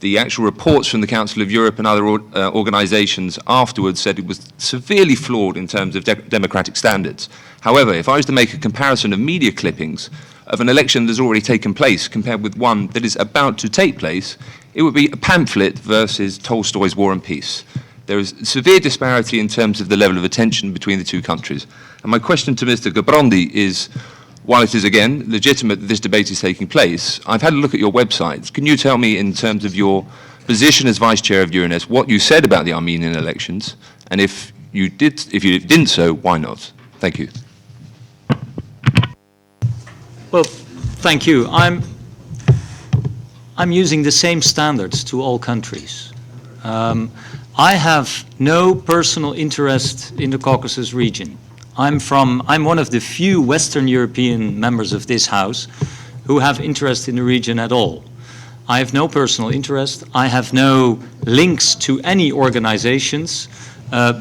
The actual reports from the Council of Europe and other organizations afterwards said it was severely flawed in terms of democratic standards. However, if I was to make a comparison of media clippings of an election that has already taken place compared with one that is about to take place, it would be a pamphlet versus Tolstoy's War and Peace. There is severe disparity in terms of the level of attention between the two countries. And my question to Mr. Gerbrandi is, while it is, again, legitimate that this debate is taking place, I've had a look at your websites. Can you tell me, in terms of your position as Vice Chair of EEAS, what you said about the Armenian elections? And if you didn't so, why not? Thank you. Well, thank you. I'm using the same standards to all countries. I have no personal interest in the Caucasus region. I'm one of the few Western European members of this House who have interest in the region at all. I have no personal interest. I have no links to any organizations,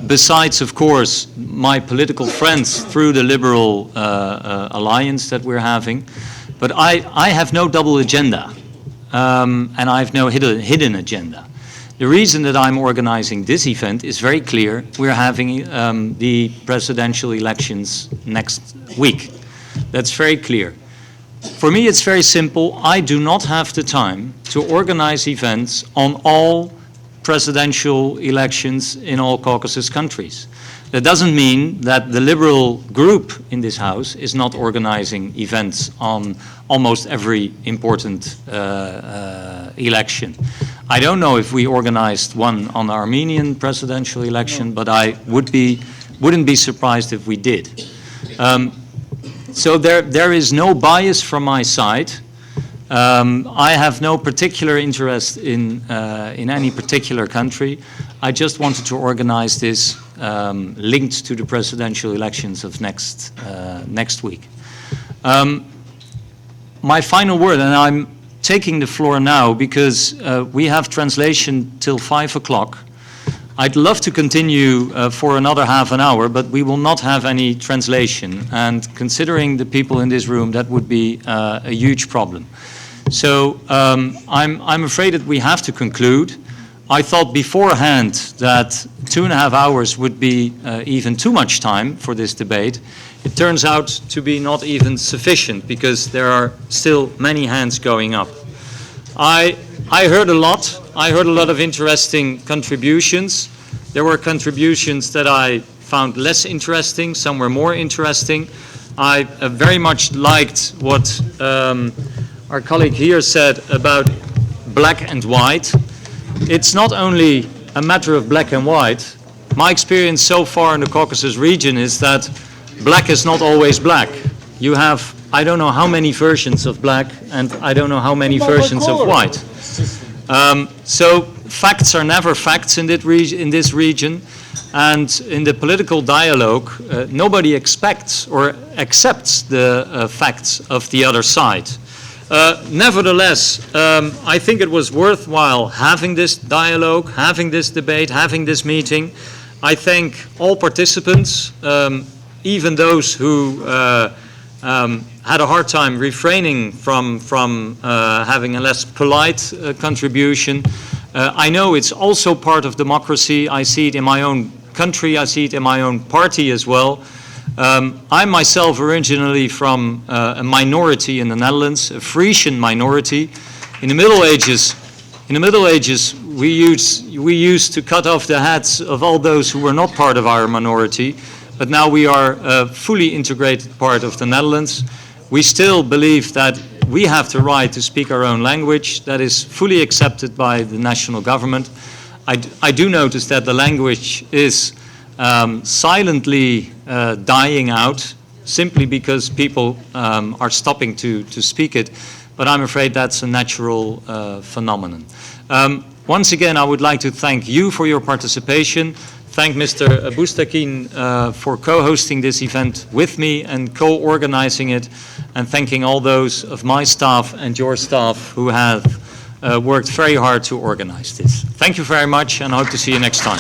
besides, of course, my political friends through the Liberal alliance that we're having. But I have no double agenda, and I have no hidden agenda. The reason that I'm organizing this event is very clear. We're having the presidential elections next week. That's very clear. For me, it's very simple. I do not have the time to organize events on all presidential elections in all Caucasus countries. That doesn't mean that the liberal group in this House is not organizing events on almost every important election. I don't know if we organized one on the Armenian presidential election, but I wouldn't be surprised if we did. So there is no bias from my side. I have no particular interest in any particular country. I just wanted to organize this linked to the presidential elections of next week. My final word, and I'm taking the floor now because we have translation till 5 o'clock. I'd love to continue for another half an hour, but we will not have any translation. And considering the people in this room, that would be a huge problem. So I'm afraid that we have to conclude. I thought beforehand that 2.5 hours would be even too much time for this debate. It turns out to be not even sufficient because there are still many hands going up. I heard a lot. I heard a lot of interesting contributions. There were contributions that I found less interesting. Some were more interesting. I very much liked what our colleague here said about black and white. It's not only a matter of black and white. My experience so far in the Caucasus region is that black is not always black. You have, I don't know how many versions of black, and I don't know how many versions of white. So facts are never facts in this region, and in the political dialogue, nobody expects or accepts the facts of the other side. Nevertheless, I think it was worthwhile having this dialogue, having this debate, having this meeting. I thank all participants, even those who had a hard time refraining from having a less polite contribution. I know it's also part of democracy. I see it in my own country. I see it in my own party as well. I'm myself originally from a minority in the Netherlands, a Frisian minority. In the Middle Ages, we used to cut off the heads of all those who were not part of our minority, but now we are a fully integrated part of the Netherlands. We still believe that we have the right to speak our own language. That is fully accepted by the national government. I do notice that the language is silently dying out simply because people are stopping to speak it, but I'm afraid that's a natural phenomenon. Once again, I would like to thank you for your participation, thank Mr. Bustakin for co-hosting this event with me and co-organizing it, and thanking all those of my staff and your staff who have worked very hard to organize this. Thank you very much, and I hope to see you next time.